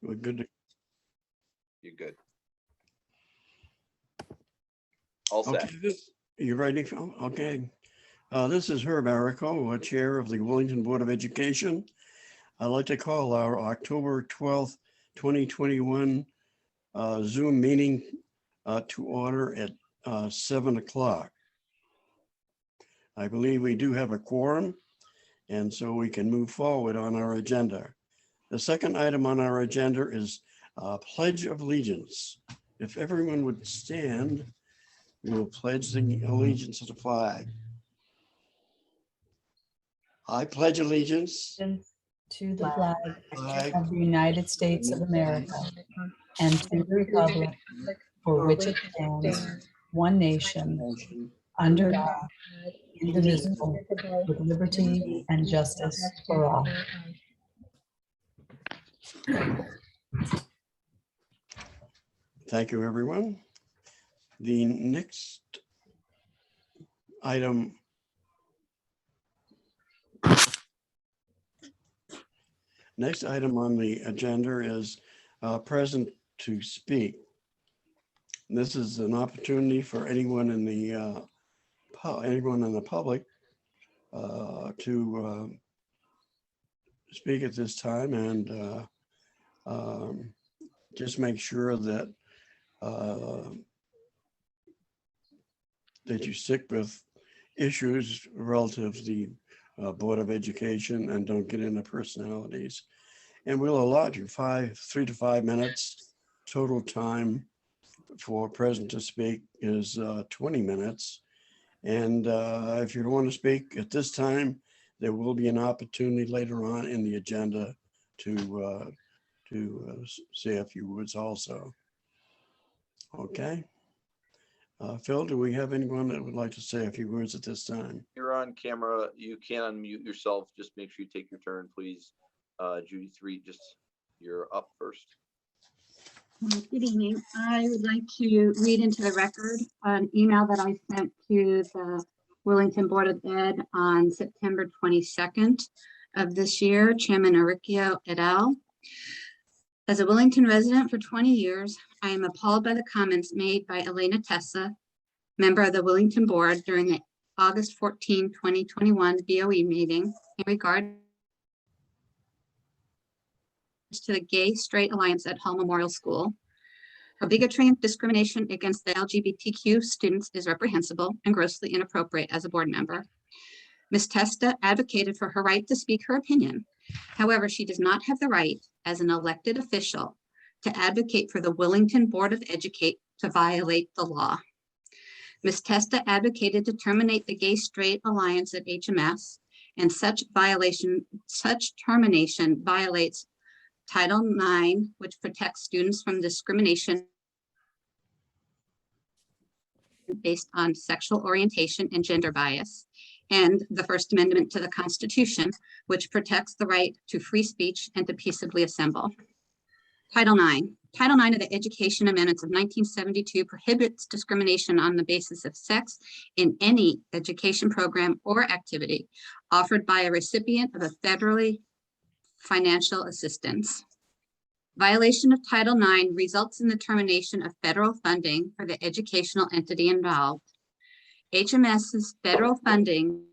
We're good. You're good. All set. Okay, you ready? Okay. This is Herb Arico, Chair of the Wellington Board of Education. I'd like to call our October 12th, 2021 Zoom meeting to order at 7 o'clock. I believe we do have a quorum, and so we can move forward on our agenda. The second item on our agenda is Pledge of Allegiance. If everyone would stand, we will pledge the allegiance to the flag. I pledge allegiance to the flag flag of the United States of America and to the republic for which it stands, one nation, under God, indivisible, with liberty and justice for all. Thank you, everyone. The next item on the agenda is present to speak. This is an opportunity for anyone in the public to speak at this time, and just make sure that that you stick with issues relative to the Board of Education and don't get into personalities. And we'll allot you 3 to 5 minutes. Total time for present to speak is 20 minutes. And if you don't want to speak at this time, there will be an opportunity later on in the agenda to say a few words also. Okay. Phil, do we have anyone that would like to say a few words at this time? You're on camera. You can unmute yourself. Just make sure you take your turn, please. Judy 3, you're up first. Good evening. I would like to read into the record an email that I sent to the Wellington Board of Ed on September 22nd of this year, Chairman Aricchio et al. As a Wellington resident for 20 years, I am appalled by the comments made by Elena Tessa, member of the Wellington Board, during the August 14, 2021 BOE meeting in regard to the Gay Straight Alliance at Hall Memorial School. Her bigotry and discrimination against the LGBTQ students is reprehensible and grossly inappropriate as a board member. Ms. Testa advocated for her right to speak her opinion. However, she does not have the right as an elected official to advocate for the Wellington Board of Educate to violate the law. Ms. Testa advocated to terminate the Gay Straight Alliance at HMS, and such termination violates Title IX, which protects students from discrimination based on sexual orientation and gender bias, and the First Amendment to the Constitution, which protects the right to free speech and to peaceably assemble. Title IX. Title IX of the Education Amendments of 1972 prohibits discrimination on the basis of sex in any education program or activity offered by a recipient of a federally financial assistance. Violation of Title IX results in the termination of federal funding for the educational entity involved. HMS's federal funding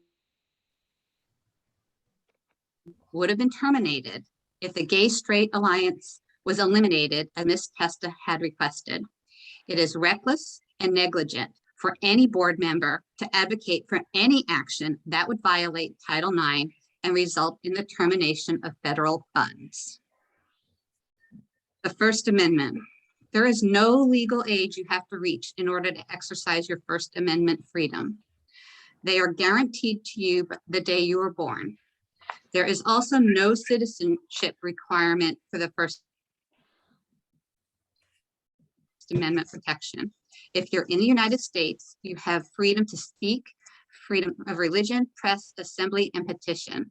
would have been terminated if the Gay Straight Alliance was eliminated as Ms. Testa had requested. It is reckless and negligent for any board member to advocate for any action that would violate Title IX and result in the termination of federal funds. The First Amendment. There is no legal age you have to reach in order to exercise your First Amendment freedom. They are guaranteed to you the day you were born. There is also no citizenship requirement for the First Amendment protection. If you're in the United States, you have freedom to speak, freedom of religion, press, assembly, and petition.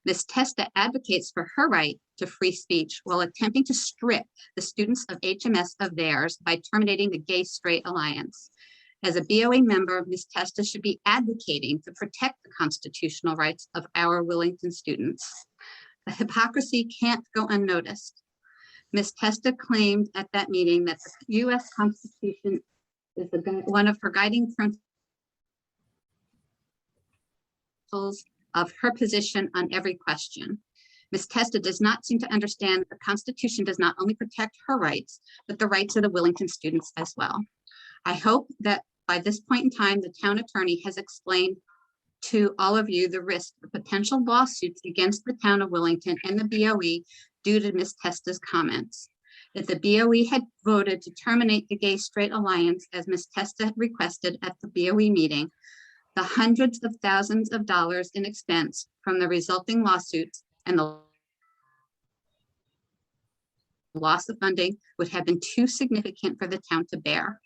Ms. Testa advocates for her right to free speech while attempting to strip the students of HMS of theirs by terminating the Gay Straight Alliance. As a BOE member, Ms. Testa should be advocating to protect the constitutional rights of our Wellington students. The hypocrisy can't go unnoticed. Ms. Testa claimed at that meeting that the U.S. Constitution is one of her guiding principles of her position on every question. Ms. Testa does not seem to understand that the Constitution does not only protect her rights, but the rights of the Willington students as well. I hope that by this point in time, the town attorney has explained to all of you the risk of potential lawsuits against the town of Willington and the BOE due to Ms. Testa's comments. If the BOE had voted to terminate the gay-straight alliance as Ms. Testa had requested at the BOE meeting, the hundreds of thousands of dollars in expense from the resulting lawsuits and the loss of funding would have been too significant for the town to bear.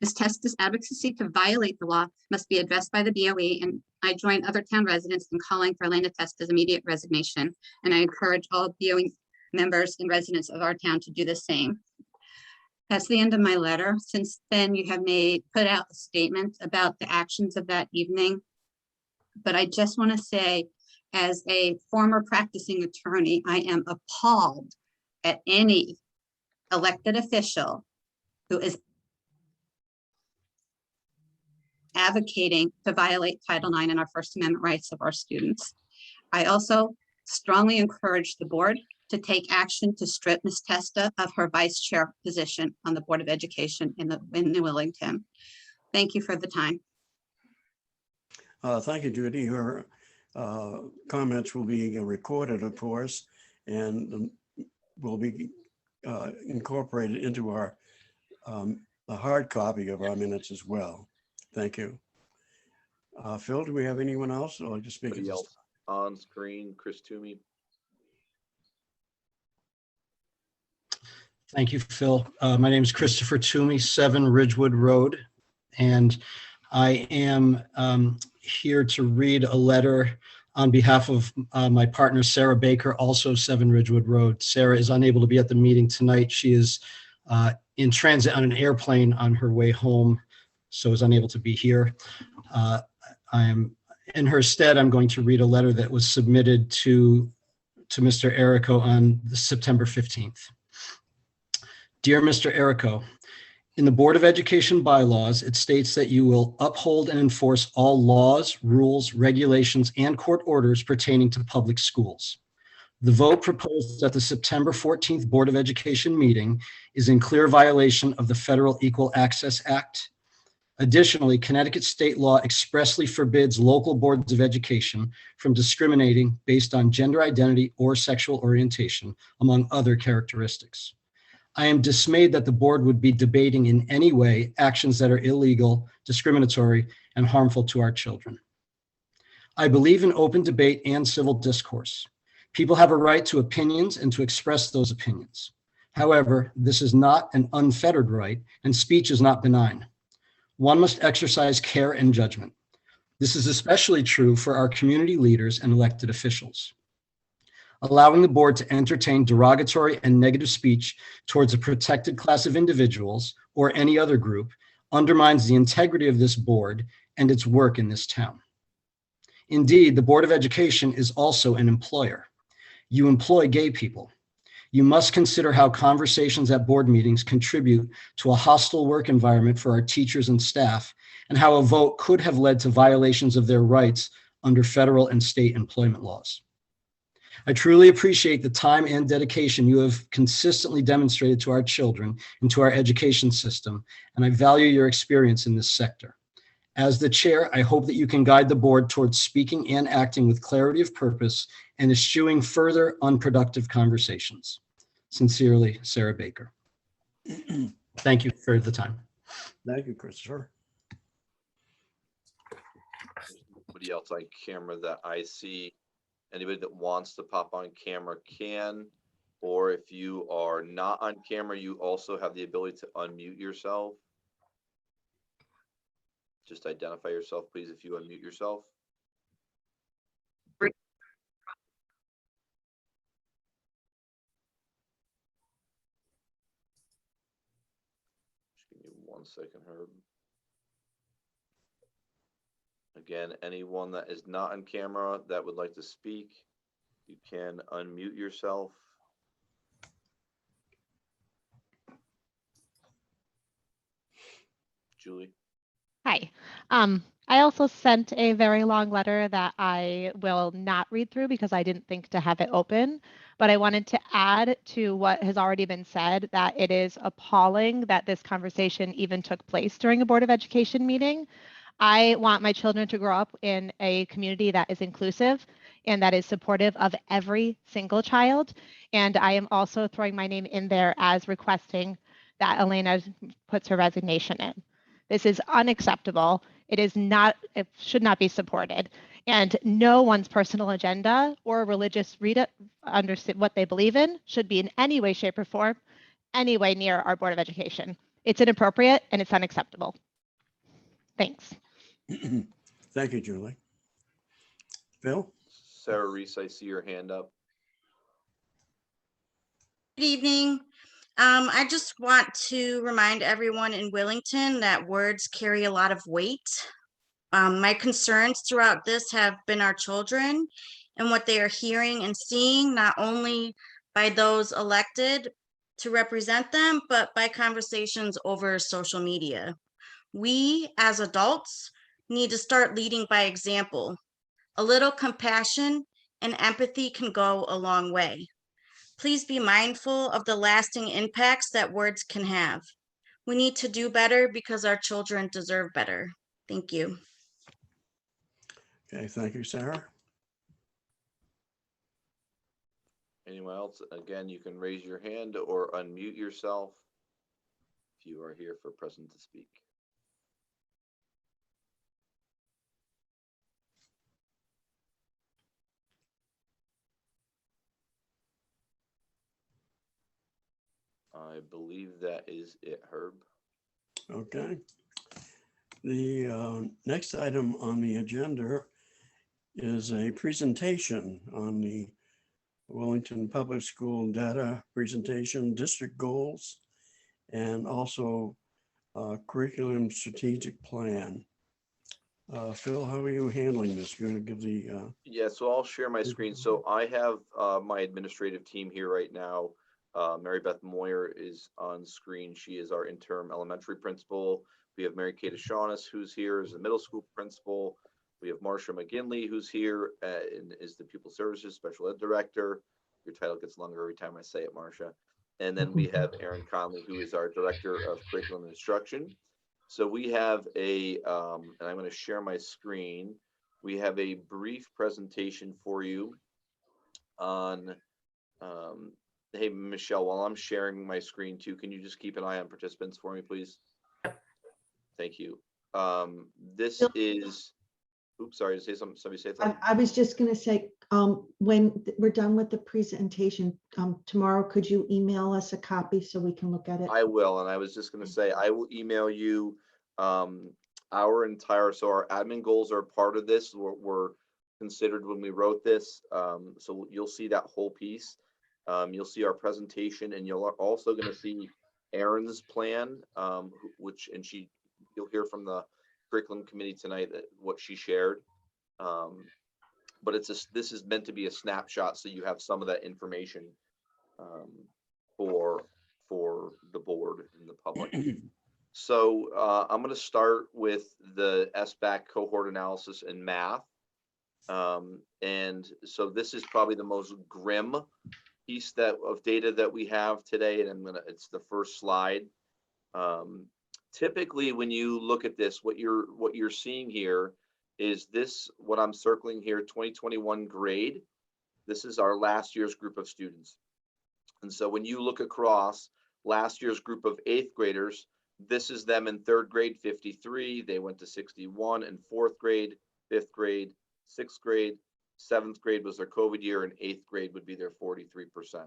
Ms. Testa's advocacy to violate the law must be addressed by the BOE, and I join other town residents in calling for Elena Testa's immediate resignation, and I encourage all BOE members and residents of our town to do the same. That's the end of my letter. Since then, you have put out a statement about the actions of that evening, but I just want to say, as a former practicing attorney, I am appalled at any elected official who is advocating to violate Title IX and our First Amendment rights of our students. I also strongly encourage the board to take action to strip Ms. Testa of her vice chair position on the Board of Education in New Willington. Thank you for the time. Thank you, Judy. Your comments will be recorded, of course, and will be incorporated into our a hard copy of our minutes as well. Thank you. Phil, do we have anyone else, or just speak? Anybody else on screen? Chris Toomey. Thank you, Phil. My name is Christopher Toomey, 7 Ridgewood Road, and I am here to read a letter on behalf of my partner, Sarah Baker, also 7 Ridgewood Road. Sarah is unable to be at the meeting tonight. She is in transit on an airplane on her way home, so is unable to be here. I am in her stead. I'm going to read a letter that was submitted to Mr. Errico on September 15th. Dear Mr. Errico, in the Board of Education bylaws, it states that you will uphold and enforce all laws, rules, regulations, and court orders pertaining to public schools. The vote proposed at the September 14th Board of Education meeting is in clear violation of the Federal Equal Access Act. Additionally, Connecticut state law expressly forbids local boards of education from discriminating based on gender identity or sexual orientation, among other characteristics. I am dismayed that the board would be debating in any way actions that are illegal, discriminatory, and harmful to our children. I believe in open debate and civil discourse. People have a right to opinions and to express those opinions. However, this is not an unfettered right, and speech is not benign. One must exercise care and judgment. This is especially true for our community leaders and elected officials. Allowing the board to entertain derogatory and negative speech towards a protected class of individuals or any other group undermines the integrity of this board and its work in this town. Indeed, the Board of Education is also an employer. You employ gay people. You must consider how conversations at board meetings contribute to a hostile work environment for our teachers and staff, and how a vote could have led to violations of their rights under federal and state employment laws. I truly appreciate the time and dedication you have consistently demonstrated to our children and to our education system, and I value your experience in this sector. As the chair, I hope that you can guide the board towards speaking and acting with clarity of purpose and eschewing further unproductive conversations. Sincerely, Sarah Baker. Thank you for the time. Thank you, Christopher. Anybody else on camera that I see? Anybody that wants to pop on camera can, or if you are not on camera, you also have the ability to unmute yourself. Just identify yourself, please, if you unmute yourself. Just give me 1 second, Herb. Again, anyone that is not on camera that would like to speak, you can unmute yourself. Julie. Hi. I also sent a very long letter that I will not read through because I didn't think to have it open, but I wanted to add to what has already been said that it is appalling that this conversation even took place during a Board of Education meeting. I want my children to grow up in a community that is inclusive and that is supportive of every single child. And I am also throwing my name in there as requesting that Elena puts her resignation in. This is unacceptable. It is not, it should not be supported. And no one's personal agenda or religious understand what they believe in should be in any way, shape, or form, any way near our Board of Education. It's inappropriate and it's unacceptable. Thanks. Thank you, Julie. Phil? Sarah Reese, I see your hand up. Good evening. I just want to remind everyone in Wellington that words carry a lot of weight. My concerns throughout this have been our children and what they are hearing and seeing, not only by those elected to represent them, but by conversations over social media. We as adults need to start leading by example. A little compassion and empathy can go a long way. Please be mindful of the lasting impacts that words can have. We need to do better because our children deserve better. Thank you. Okay, thank you, Sarah. Anyone else? Again, you can raise your hand or unmute yourself if you are here for present to speak. I believe that is it, Herb. Okay. The next item on the agenda is a presentation on the Wellington Public School data presentation, district goals, and also curriculum strategic plan. Phil, how are you handling this? You're going to give the Yeah, so I'll share my screen. So I have my administrative team here right now. Mary Beth Moyer is on screen. She is our interim elementary principal. We have Mary Kate Shaughnessy, who's here as a middle school principal. We have Marsha McGinley, who's here and is the pupil services special ed director. Your title gets longer every time I say it, Marsha. And then we have Erin Conley, who is our director of curriculum and instruction. So we have a, and I'm going to share my screen. We have a brief presentation for you on, hey, Michelle, while I'm sharing my screen too, can you just keep an eye on participants for me, please? Thank you. This is, oops, sorry, to say something, somebody say something. I was just going to say, when we're done with the presentation tomorrow, could you email us a copy so we can look at it? I will, and I was just going to say, I will email you our entire, so our admin goals are part of this, were considered when we wrote this. So you'll see that whole piece. You'll see our presentation, and you're also going to see Erin's plan, which, and you'll hear from the curriculum committee tonight that what she shared. But this is meant to be a snapshot, so you have some of that information for the board and the public. So I'm going to start with the SBAC cohort analysis in math. And so this is probably the most grim piece of data that we have today. And it's the first slide. Typically, when you look at this, what you're seeing here is this, what I'm circling here, 2021 grade. This is our last year's group of students. And so when you look across last year's group of 8th graders, this is them in 3rd grade, 53. They went to 61 in 4th grade, 5th grade, 6th grade, 7th grade was their COVID year, and 8th grade would be their 43%.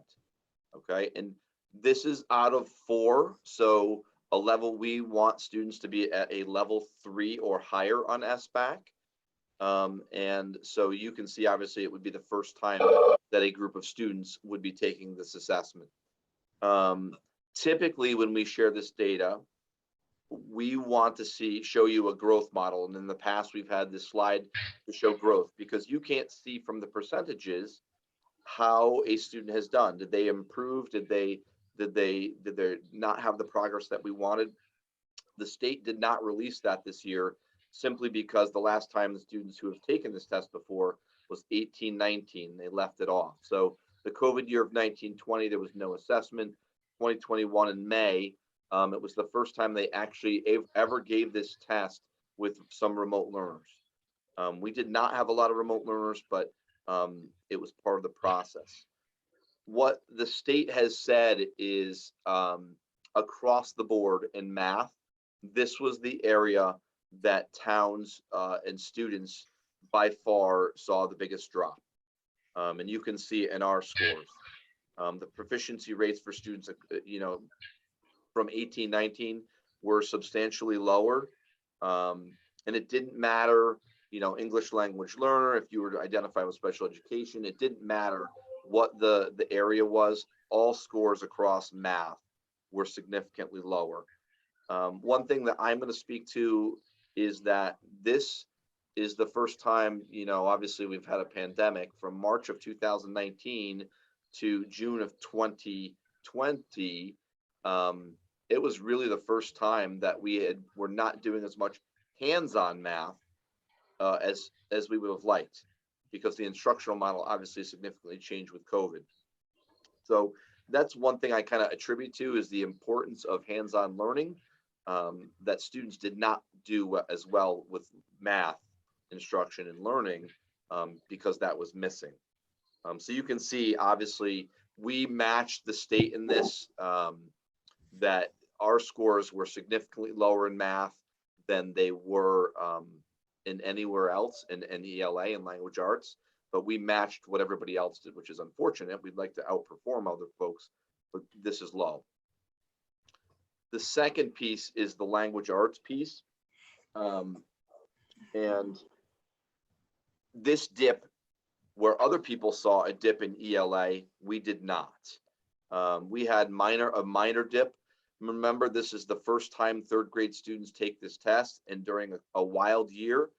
Okay, and this is out of 4. So a level, we want students to be at a level 3 or higher on SBAC. And so you can see, obviously, it would be the first time that a group of students would be taking this assessment. Typically, when we share this data, we want to show you a growth model. And in the past, we've had this slide to show growth because you can't see from the percentages how a student has done. Did they improve? Did they not have the progress that we wanted? The state did not release that this year simply because the last time the students who have taken this test before was 18-19. They left it off. So the COVID year of 19-20, there was no assessment. 2021 in May, it was the first time they actually ever gave this test with some remote learners. We did not have a lot of remote learners, but it was part of the process. What the state has said is across the board in math, this was the area that towns and students by far saw the biggest drop. And you can see it in our scores. The proficiency rates for students, from 18-19 were substantially lower. And it didn't matter, English language learner, if you were to identify with special education, it didn't matter what the area was. All scores across math were significantly lower. One thing that I'm going to speak to is that this is the first time, obviously we've had a pandemic from March of 2019 to June of 2020. It was really the first time that we're not doing as much hands-on math as we would have liked, because the instructional model obviously significantly changed with COVID. So that's one thing I kind of attribute to, is the importance of hands-on learning, that students did not do as well with math instruction and learning because that was missing. So you can see, obviously, we matched the state in this, that our scores were significantly lower in math than they were in anywhere else in ELA and language arts, but we matched what everybody else did, which is unfortunate. We'd like to outperform other folks, but this is low. The second piece is the language arts piece. And this dip, where other people saw a dip in ELA, we did not. We had a minor dip. Remember, this is the first time third grade students take this test, and during a wild year,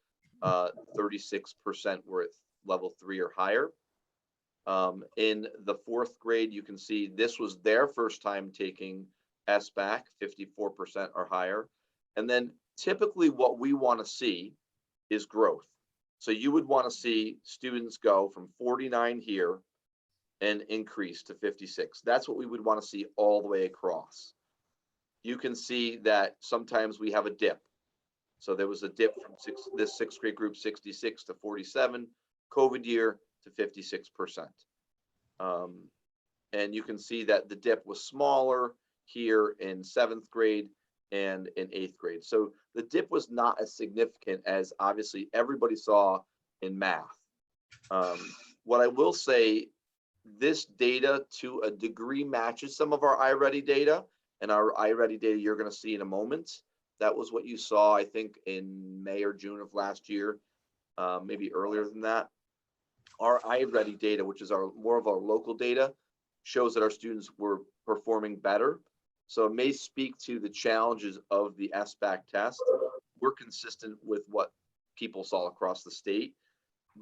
36% were at level 3 or higher. In the fourth grade, you can see this was their first time taking SBAC, 54% or higher. And then typically what we want to see is growth. So you would want to see students go from 49 here and increase to 56. That's what we would want to see all the way across. You can see that sometimes we have a dip. So there was a dip from this sixth grade group, 66 to 47, COVID year to 56%. And you can see that the dip was smaller here in 7th grade and in 8th grade. So the dip was not as significant as obviously everybody saw in math. What I will say, this data to a degree matches some of our iReady data, and our iReady data you're going to see in a moment. That was what you saw, I think, in May or June of last year, maybe earlier than that. Our iReady data, which is more of our local data, shows that our students were performing better. So it may speak to the challenges of the SBAC test. We're consistent with what people saw across the state.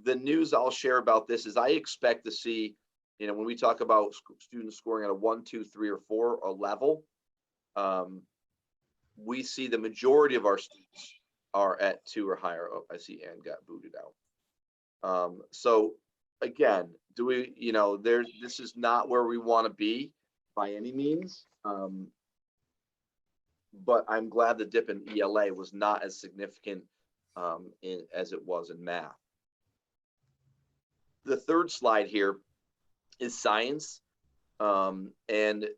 The news I'll share about this is I expect to see, when we talk about students scoring at a 1, 2, 3, or 4 or level, we see the majority of our students are at 2 or higher. Oh, I see Ann got booted out. So again, this is not where we want to be by any means. But I'm glad the dip in ELA was not as significant as it was in math. The third slide here is science. And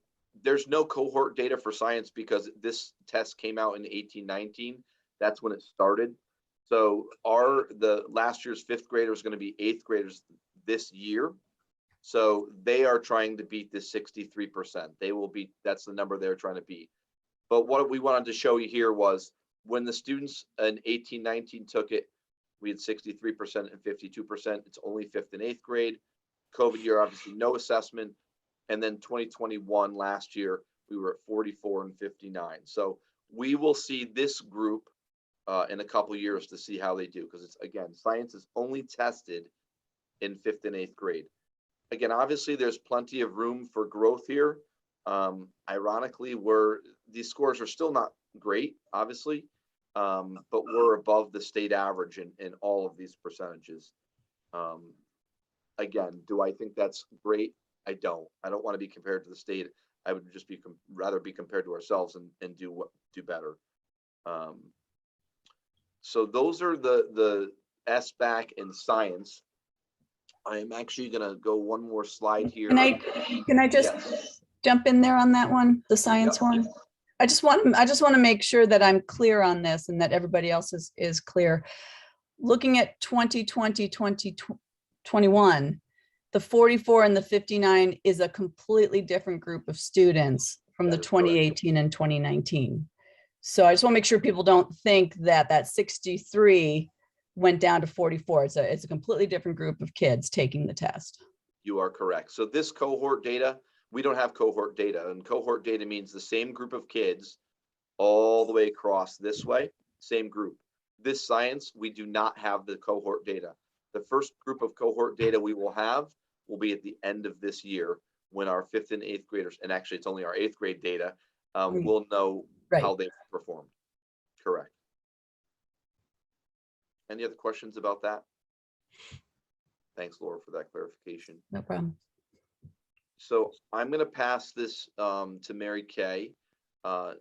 there's no cohort data for science because this test came out in 18-19. That's when it started. So the last year's 5th graders is going to be 8th graders this year. So they are trying to beat this 63%. That's the number they're trying to beat. But what we wanted to show you here was when the students in 18-19 took it, we had 63% and 52%. It's only 5th and 8th grade. COVID year, obviously no assessment. And then 2021 last year, we were at 44 and 59. So we will see this group in a couple of years to see how they do, because it's, again, science is only tested in 5th and 8th grade. Again, obviously there's plenty of room for growth here. Ironically, these scores are still not great, obviously, but we're above the state average in all of these percentages. Again, do I think that's great? I don't want to be compared to the state. I would just be rather be compared to ourselves and do better. So those are the SBAC in science. I am actually going to go one more slide here. Can I just Yes. jump in there on that one, the science Yep. one? I just want to make sure that I'm clear on this and that everybody else is clear. Looking at 2020, 2021, the 44 and the 59 is a completely different group of students from the That is correct. 2018 and 2019. So I just want to make sure people don't think that 63 went down to 44. It's a completely different group of kids taking the test. You are correct. So this cohort data, we don't have cohort data, and cohort data means the same group of kids all the way across this way, same group. This science, we do not have the cohort data. The first group of cohort data we will have will be at the end of this year when our 5th and 8th graders, and actually it's only our 8th grade data, will know how they performed. Correct. Any other questions about that? Thanks, Laura, for that clarification. No problem. So I'm going to pass this to Mary Kay,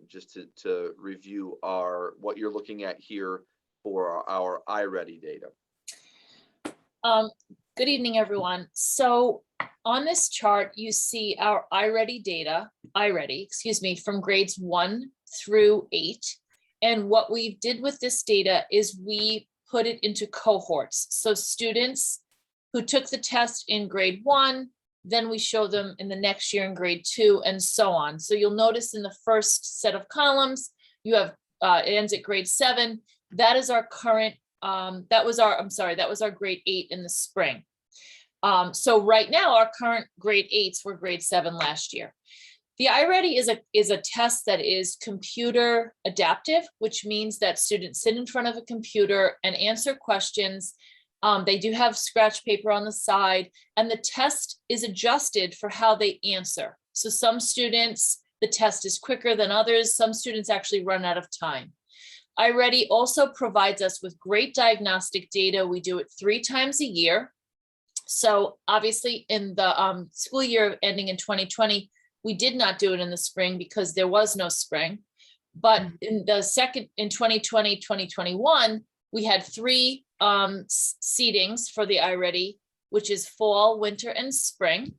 just to review what you're looking at here for our iReady data. Good evening, everyone. So on this chart, you see our iReady data, from grades 1 through 8. And what we did with this data is we put it into cohorts. So students who took the test in grade 1, then we show them in the next year in grade 2, and so on. So you'll notice in the first set of columns, you have it ends at grade 7. That is our current, that was our grade 8 in the spring. So right now, our current grade 8s were grade 7 last year. The iReady is a test that is computer adaptive, which means that students sit in front of a computer and answer questions. They do have scratch paper on the side, and the test is adjusted for how they answer. So some students, the test is quicker than others. Some students actually run out of time. iReady also provides us with great diagnostic data. We do it 3 times a year. So obviously in the school year ending in 2020, we did not do it in the spring because there was no spring. But in 2020, 2021, we had 3 seedings for the iReady, which is fall, winter, and spring.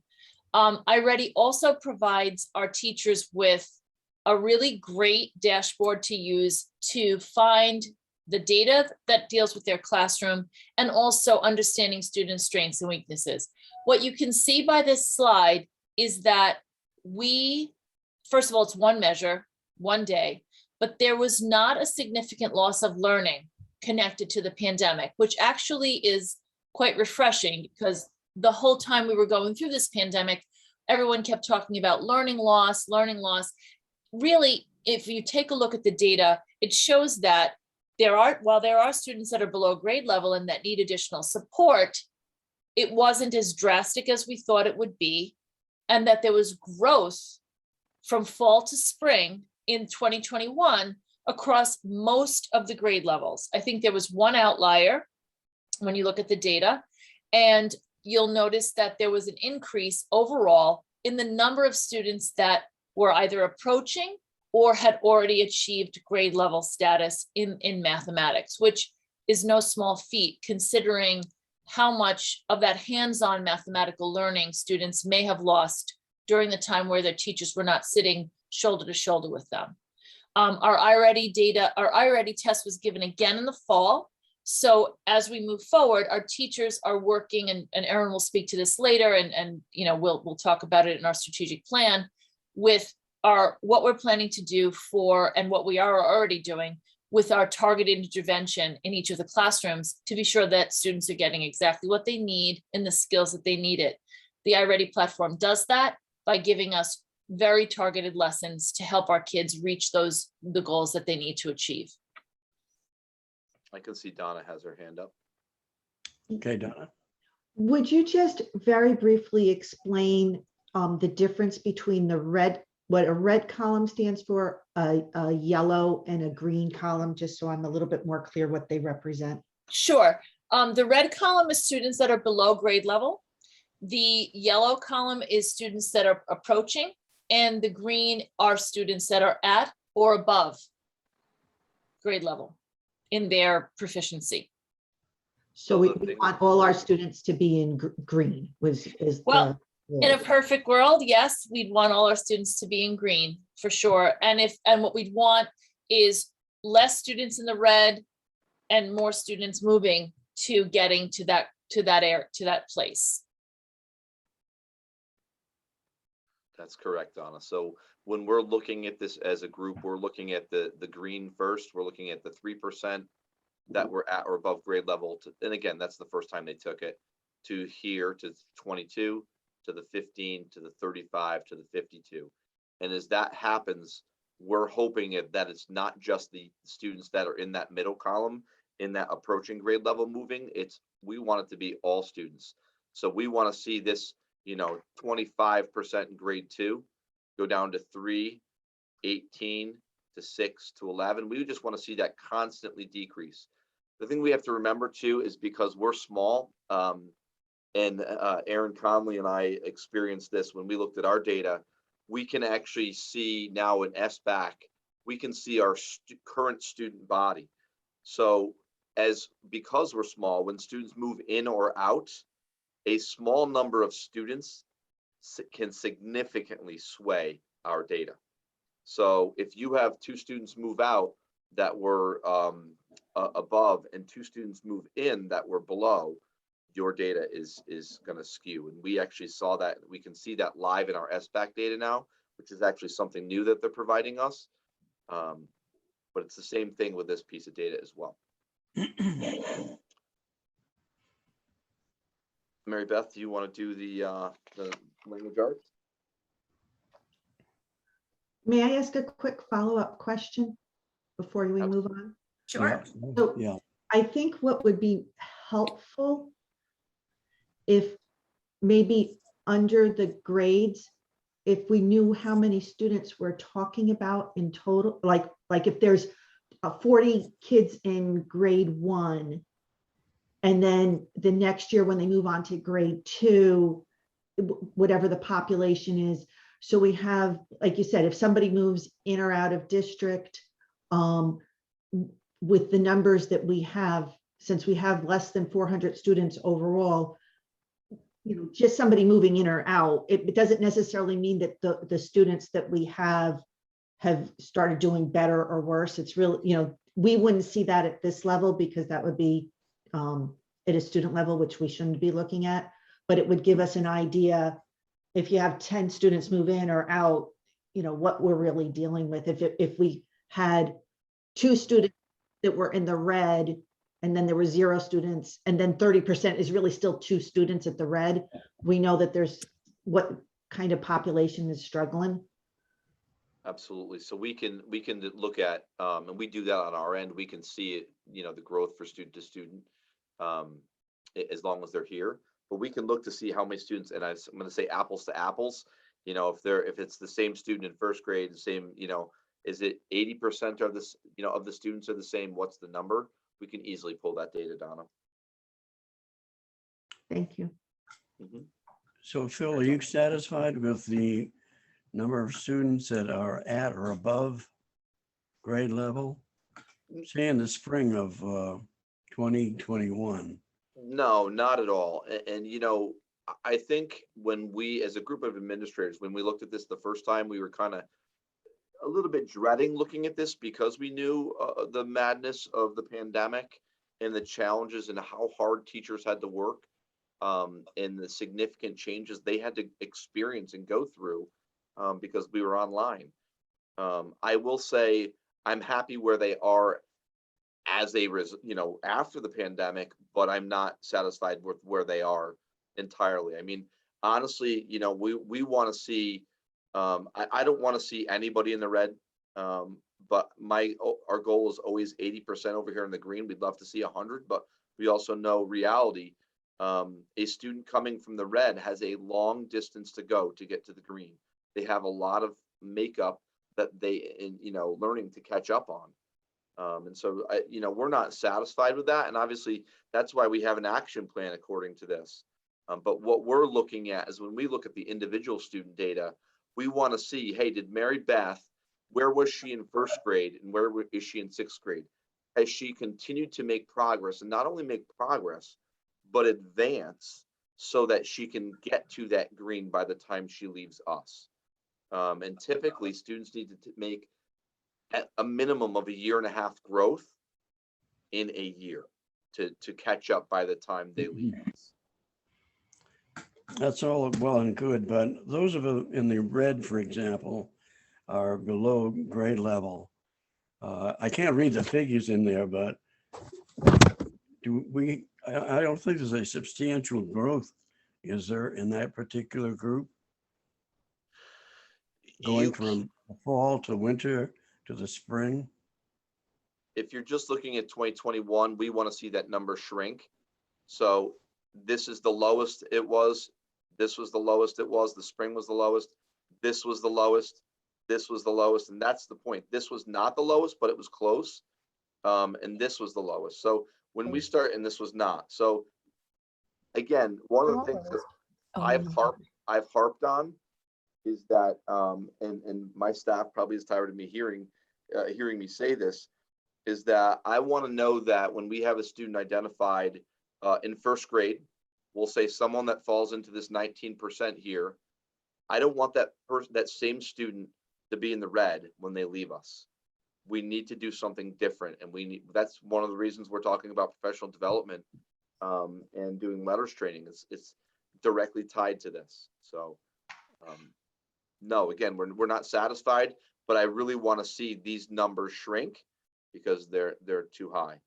iReady also provides our teachers with a really great dashboard to use to find the data that deals with their classroom and also understanding students' strengths and weaknesses. What you can see by this slide is that first of all, it's one measure, one day, but there was not a significant loss of learning connected to the pandemic, which actually is quite refreshing because the whole time we were going through this pandemic, everyone kept talking about learning loss. Really, if you take a look at the data, it shows that while there are students that are below grade level and that need additional support, it wasn't as drastic as we thought it would be, and that there was growth from fall to spring in 2021 across most of the grade levels. I think there was one outlier when you look at the data, and you'll notice that there was an increase overall in the number of students that were either approaching or had already achieved grade level status in mathematics, which is no small feat considering how much of that hands-on mathematical learning students may have lost during the time where their teachers were not sitting shoulder to shoulder with them. Our iReady test was given again in the fall. So as we move forward, our teachers are working, and Erin will speak to this later, and we'll talk about it in our strategic plan with what we're planning to do and what we are already doing with our targeted intervention in each of the classrooms to be sure that students are getting exactly what they need and the skills that they need it. The iReady platform does that by giving us very targeted lessons to help our kids reach the goals that they need to achieve. I can see Donna has her hand up. Okay, Donna. Would you just very briefly explain the difference between the red what a red column stands for, a yellow and a green column, just so I'm a little bit more clear what they represent? Sure. The red column is students that are below grade level. The yellow column is students that are approaching, and the green are students that are at or above grade level in their proficiency. So we want all our students to be in green is Well, the. in a perfect world, yes, we'd want all our students to be in green for sure. And what we'd want is less students in the red and more students moving to getting to that place. That's correct, Donna. So when we're looking at this as a group, we're looking at the green first. We're looking at the 3% that were at or above grade level. And again, that's the first time they took it, to here, to 22, to the 15, to the 35, to the 52. And as that happens, we're hoping that it's not just the students that are in that middle column, in that approaching grade level moving. We want it to be all students. So we want to see this, 25% in grade 2 go down to 3, 18 to 6 to 11. We just want to see that constantly decrease. The thing we have to remember too is because we're small, and Aaron Conley and I experienced this when we looked at our data. We can actually see now in SBAC, we can see our current student body. So because we're small, when students move in or out, a small number of students can significantly sway our data. So if you have 2 students move out that were above and 2 students move in that were below, your data is going to skew. And we actually saw that. We can see that live in our SBAC data now, which is actually something new that they're providing us. But it's the same thing with this piece of data as well. Mary Beth, do you want to do the language arts? May I ask a quick follow-up question before we move on? Sure. So Yeah. I think what would be helpful if maybe under the grades, if we knew how many students we're talking about in total, like if there's 40 kids in grade 1, and then the next year when they move on to grade 2, whatever the population is. So we have, like you said, if somebody moves in or out of district, with the numbers that we have, since we have less than 400 students overall, just somebody moving in or out, it doesn't necessarily mean that the students that we have started doing better or worse. It's really, we wouldn't see that at this level because that would be at a student level, which we shouldn't be looking at, but it would give us an idea if you have 10 students move in or out, what we're really dealing with. If we had 2 students that were in the red and then there were 0 students and then 30% is really still 2 students at the red, we know that there's what kind of population is struggling. Absolutely. So we can look at, and we do that on our end. We can see it, the growth for student to student, as long as they're here. But we can look to see how many students, and I'm going to say apples to apples. If it's the same student in first grade, the same, is it 80% of this, of the students are the same? What's the number? We can easily pull that data, Donna. Thank you. Mm-hmm. So Phil, are you satisfied with the number of students that are at or above grade level, say in the spring of 2021? No, not at all. And I think when we, as a group of administrators, when we looked at this the first time, we were kind of a little bit dreading looking at this because we knew the madness of the pandemic and the challenges and how hard teachers had to work, and the significant changes they had to experience and go through because we were online. I will say I'm happy where they are as after the pandemic, but I'm not satisfied with where they are entirely. I mean, honestly, we want to see, I don't want to see anybody in the red, but our goal is always 80% over here in the green. We'd love to see 100, but we also know reality. A student coming from the red has a long distance to go to get to the green. They have a lot of makeup that learning to catch up on. And so, we're not satisfied with that. And obviously, that's why we have an action plan according to this. But what we're looking at is when we look at the individual student data, we want to see, hey, did Mary Beth, where was she in first grade and where is she in sixth grade? Has she continued to make progress, and not only make progress, but advance so that she can get to that green by the time she leaves us? And typically, students need to make at a minimum of 1.5 years growth in a year to catch up by the time they leave us. That's all well and good, but those of us in the red, for example, are below grade level. I can't read the figures in there, but I don't think there's a substantial growth, is there, in that particular group? Going from the fall to winter to the spring? If you're just looking at 2021, we want to see that number shrink. So this is the lowest it was. This was the lowest it was. The spring was the lowest. This was the lowest. This was the lowest. And that's the point. This was not the lowest, but it was close. And this was the lowest. So when we start, and this was not. So again, one of the things that I've harped on is that, and my staff probably is tired of me hearing me say this, is that I want to know that when we have a student identified in first grade, we'll say someone that falls into this 19% here, I don't want that same student to be in the red when they leave us. We need to do something different, and that's one of the reasons we're talking about professional development and doing letters training. It's directly tied to this. So no, again, we're not satisfied, but I really want to see these numbers shrink because they're too high.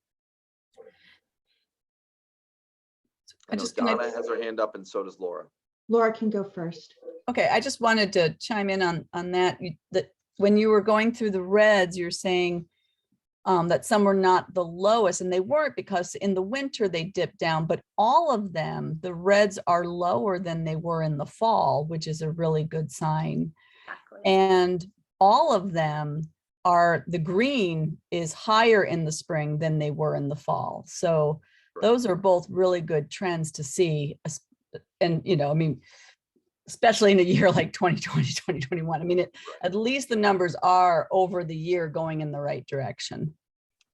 I know Donna has her hand up, and so does Laura. Laura can go first. Okay, I just wanted to chime in on that. That when you were going through the reds, you're saying that some were not the lowest, and they weren't, because in the winter they dipped down, but all of them, the reds are lower than they were in the fall, which is a really good sign. Exactly. And all of them the green is higher in the spring than they were in the fall. So those are both really good trends to see. And, I mean, especially in a year like 2020, 2021, I mean, at least the numbers are over the year going in the right direction.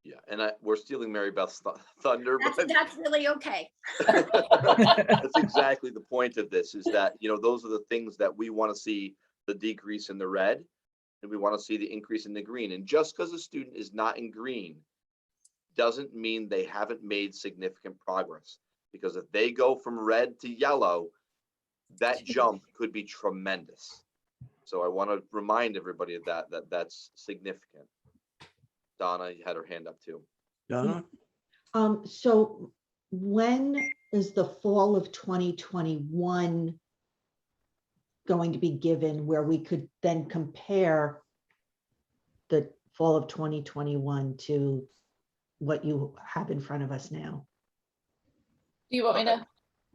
Yeah, and we're stealing Mary Beth's thunder. That's really okay. That's exactly the point of this, is that, those are the things that we want to see, the decrease in the red, and we want to see the increase in the green. And just because a student is not in green doesn't mean they haven't made significant progress, because if they go from red to yellow, that jump could be tremendous. So I want to remind everybody of that's significant. Donna had her hand up too. Donna? So when is the fall of 2021 going to be given, where we could then compare the fall of 2021 to what you have in front of us now? Do you want me to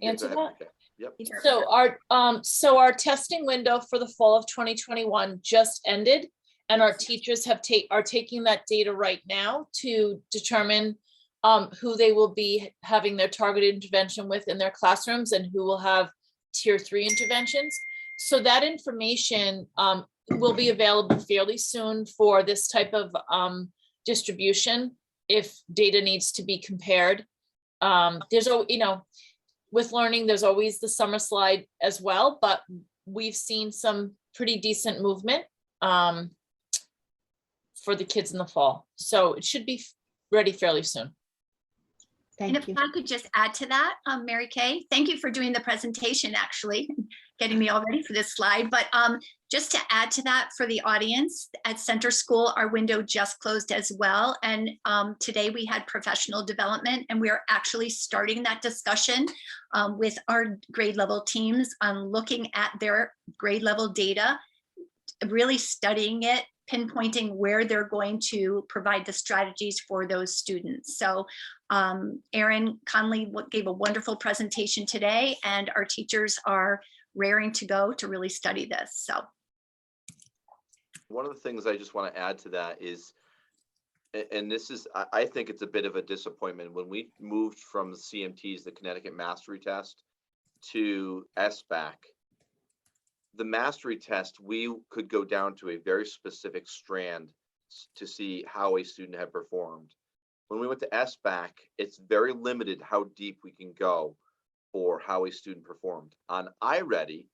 answer that? Okay. Yep. So our testing window for the fall of 2021 just ended, and our teachers are taking that data right now to determine who they will be having their targeted intervention with in their classrooms and who will have tier 3 interventions. So that information will be available fairly soon for this type of distribution if data needs to be compared. With learning, there's always the summer slide as well, but we've seen some pretty decent movement for the kids in the fall. So it should be ready fairly soon. Thank and if you. I could just add to that, Mary Kay, thank you for doing the presentation, actually, getting me all ready for this slide. But just to add to that for the audience, at Center School, our window just closed as well. And today we had professional development, and we are actually starting that discussion with our grade level teams on looking at their grade level data, really studying it, pinpointing where they're going to provide the strategies for those students. So Erin Conley gave a wonderful presentation today, and our teachers are raring to go to really study this. So One of the things I just want to add to that is, and this is, I think it's a bit of a disappointment when we moved from the CMTs, the Connecticut Mastery Test, to SBAC. The mastery test, we could go down to a very specific strand to see how a student had performed. When we went to SBAC, it's very limited how deep we can go for how a student performed. On iReady,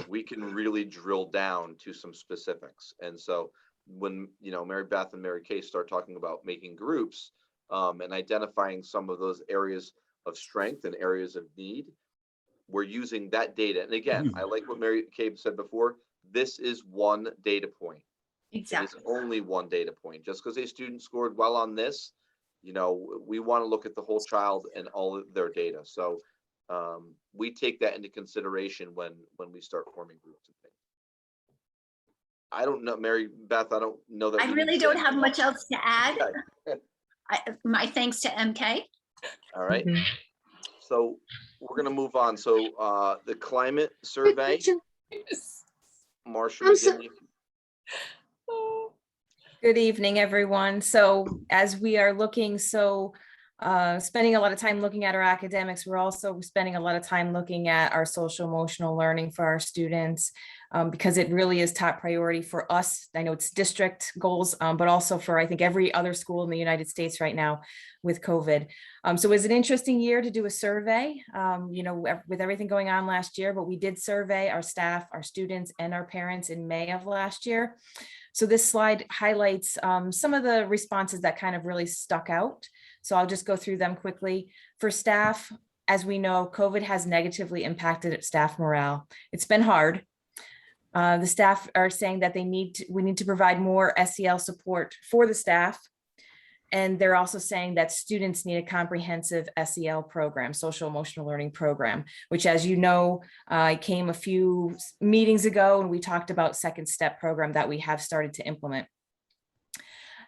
we can really drill down to some specifics. And so when, you know, Mary Beth and Mary Kay start talking about making groups and identifying some of those areas of strength and areas of need, we're using that data. And again, I like what Mary Kay said before, this is one data point. Exactly. It is only one data point. Just because a student scored well on this, you know, we want to look at the whole child and all of their data. So we take that into consideration when we start forming groups and things. I don't know, Mary Beth, I don't know that. I really don't have much else to add. Okay. My thanks to MK. All right. So we're going to move on. So the climate survey, Marcia McGinley. Good evening, everyone. So as we are looking, spending a lot of time looking at our academics, we're also spending a lot of time looking at our social emotional learning for our students, because it really is top priority for us. I know it's district goals, but also for, I think, every other school in the United States right now with COVID. So it was an interesting year to do a survey, you know, with everything going on last year, but we did survey our staff, our students, and our parents in May of last year. So this slide highlights some of the responses that kind of really stuck out. So I'll just go through them quickly. For staff, as we know, COVID has negatively impacted staff morale. It's been hard. The staff are saying that we need to provide more SEL support for the staff. And they're also saying that students need a comprehensive SEL program, social emotional learning program, which, as you know, came a few meetings ago, and we talked about second step program that we have started to implement.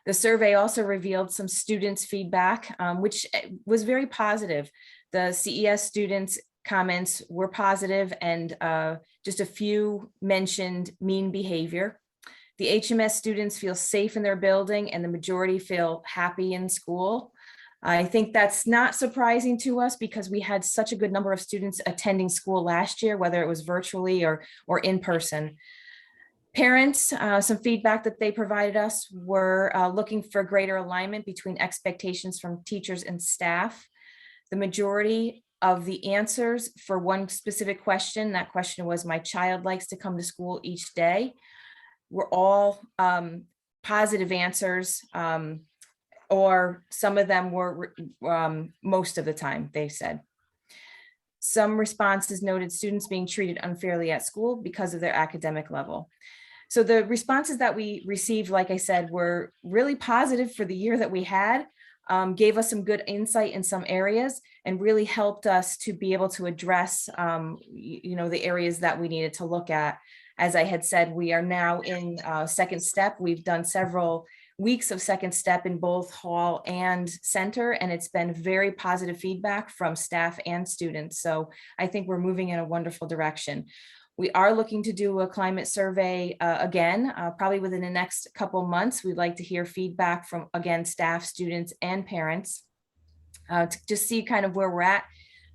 The survey also revealed some students' feedback, which was very positive. The CES students' comments were positive, and just a few mentioned mean behavior. The HMS students feel safe in their building, and the majority feel happy in school. I think that's not surprising to us because we had such a good number of students attending school last year, whether it was virtually or in person. Parents, some feedback that they provided us were looking for greater alignment between expectations from teachers and staff. The majority of the answers for one specific question, that question was, my child likes to come to school each day, were all positive answers, or some of them were most of the time, they said. Some responses noted students being treated unfairly at school because of their academic level. So the responses that we received, like I said, were really positive for the year that we had, gave us some good insight in some areas, and really helped us to be able to address, you know, the areas that we needed to look at. As I had said, we are now in second step. We've done several weeks of second step in both hall and center, and it's been very positive feedback from staff and students. So I think we're moving in a wonderful direction. We are looking to do a climate survey again, probably within the next couple months. We'd like to hear feedback from, again, staff, students, and parents to just see kind of where we're at,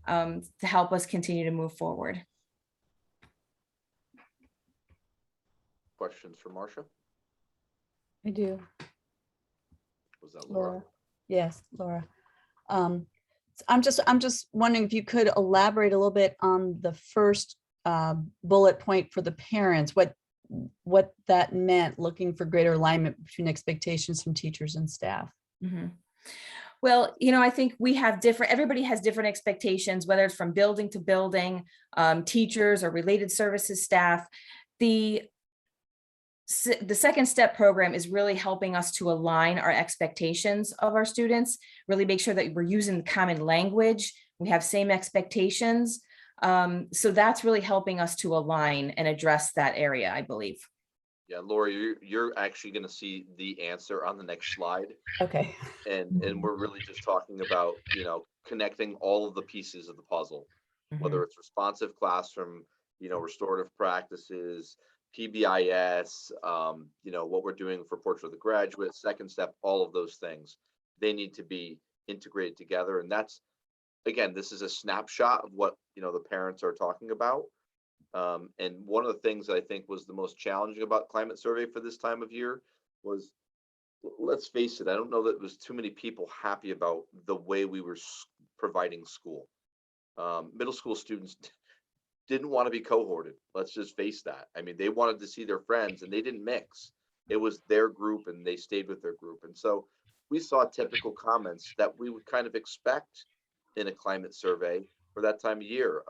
to help us continue to move forward. Questions for Marcia? I do. Was that Laura? Yes, Laura. I'm just wondering if you could elaborate a little bit on the first bullet point for the parents, what that meant, looking for greater alignment between expectations from teachers and staff. Mm-hmm. Well, you know, I think we have everybody has different expectations, whether it's from building to building, teachers or related services staff. The second step program is really helping us to align our expectations of our students, really make sure that we're using common language, we have same expectations. So that's really helping us to align and address that area, I believe. Yeah, Laura, you're actually going to see the answer on the next slide. Okay. And we're really just talking about, you know, connecting all of the pieces of the puzzle, whether it's responsive classroom, you know, restorative practices, PBIS, you know, what we're doing for Portugal Graduate, second step, all of those things, they need to be integrated together. And that's, again, this is a snapshot of what, you know, the parents are talking about. And one of the things that I think was the most challenging about climate survey for this time of year was, let's face it, I don't know that there was too many people happy about the way we were providing school. Middle school students didn't want to be cohorted. Let's just face that. I mean, they wanted to see their friends and they didn't mix. It was their group and they stayed with their group. And so we saw typical comments that we would kind of expect in a climate survey for that time of year.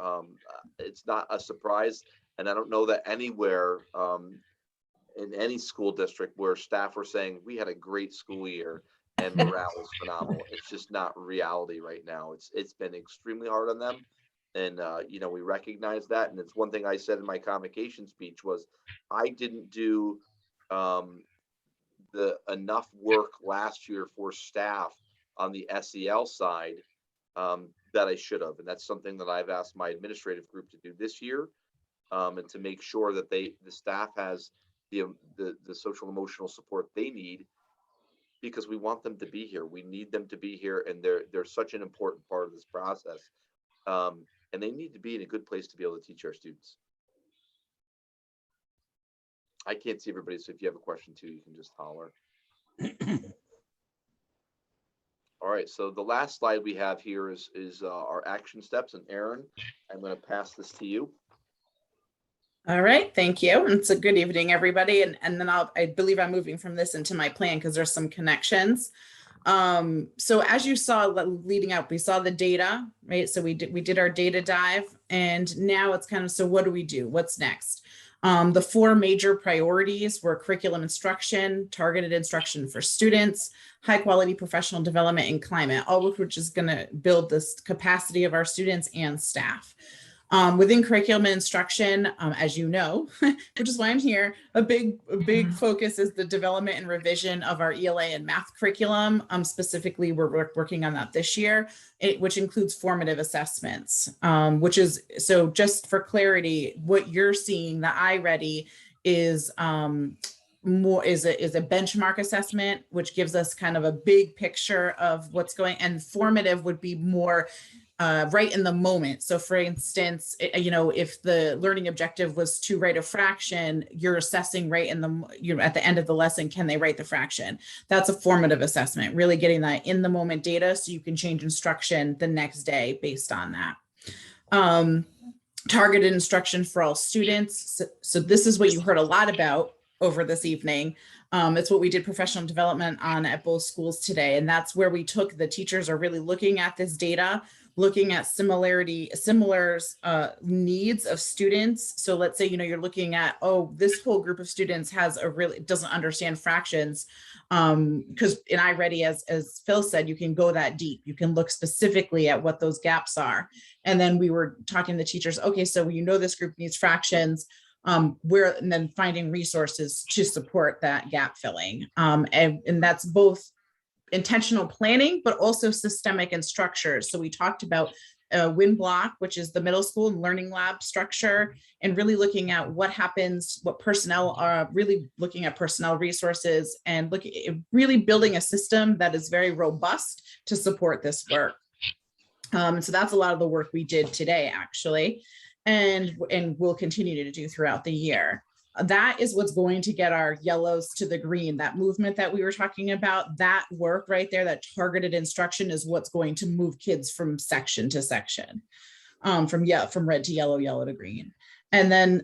It's not a surprise. And I don't know that anywhere in any school district where staff were saying we had a great school year and morale was phenomenal. It's just not reality right now. It's been extremely hard on them. And, you know, we recognize that. And it's one thing I said in my convocation speech was I didn't do the enough work last year for staff on the SEL side that I should have. And that's something that I've asked my administrative group to do this year, and to make sure that the staff has the social emotional support they need, because we want them to be here. We need them to be here. And they're such an important part of this process. And they need to be in a good place to be able to teach our students. I can't see everybody, so if you have a question too, you can just holler. All right, so the last slide we have here is our action steps. And Erin, I'm going to pass this to you. All right, thank you. It's a good evening, everybody. And then I believe I'm moving from this into my plan because there's some connections. So as you saw leading up, we saw the data, right? So we did our data dive, and now it's kind of, so what do we do? What's next? The four major priorities were curriculum instruction, targeted instruction for students, high quality professional development, and climate, all of which is going to build this capacity of our students and staff. Within curriculum and instruction, as you know, which is why I'm here, a big focus is the development and revision of our ELA and math curriculum. Specifically, we're working on that this year, which includes formative assessments, which is, so just for clarity, what you're seeing, the iReady is more is a benchmark assessment, which gives us kind of a big picture of what's going, and formative would be more right in the moment. So for instance, you know, if the learning objective was to write a fraction, you're assessing right in the, at the end of the lesson, can they write the fraction? That's a formative assessment, really getting that in the moment data so you can change instruction the next day based on that. Targeted instruction for all students. So this is what you heard a lot about over this evening. It's what we did professional development on at both schools today. And that's where we took, the teachers are really looking at this data, looking at similar needs of students. So let's say, you know, you're looking at, oh, this whole group of students has doesn't understand fractions. Because in iReady, as Phil said, you can go that deep. You can look specifically at what those gaps are. And then we were talking to the teachers, okay, so you know this group needs fractions, and then finding resources to support that gap filling. And that's both intentional planning, but also systemic and structures. So we talked about WIN block, which is the middle school and learning lab structure, and really looking at what happens, what personnel are, really looking at personnel resources and really building a system that is very robust to support this work. So that's a lot of the work we did today, actually, and we'll continue to do throughout the year. That is what's going to get our yellows to the green. That movement that we were talking about, that work right there, that targeted instruction is what's going to move kids from section to section, from red to yellow, yellow to green. And then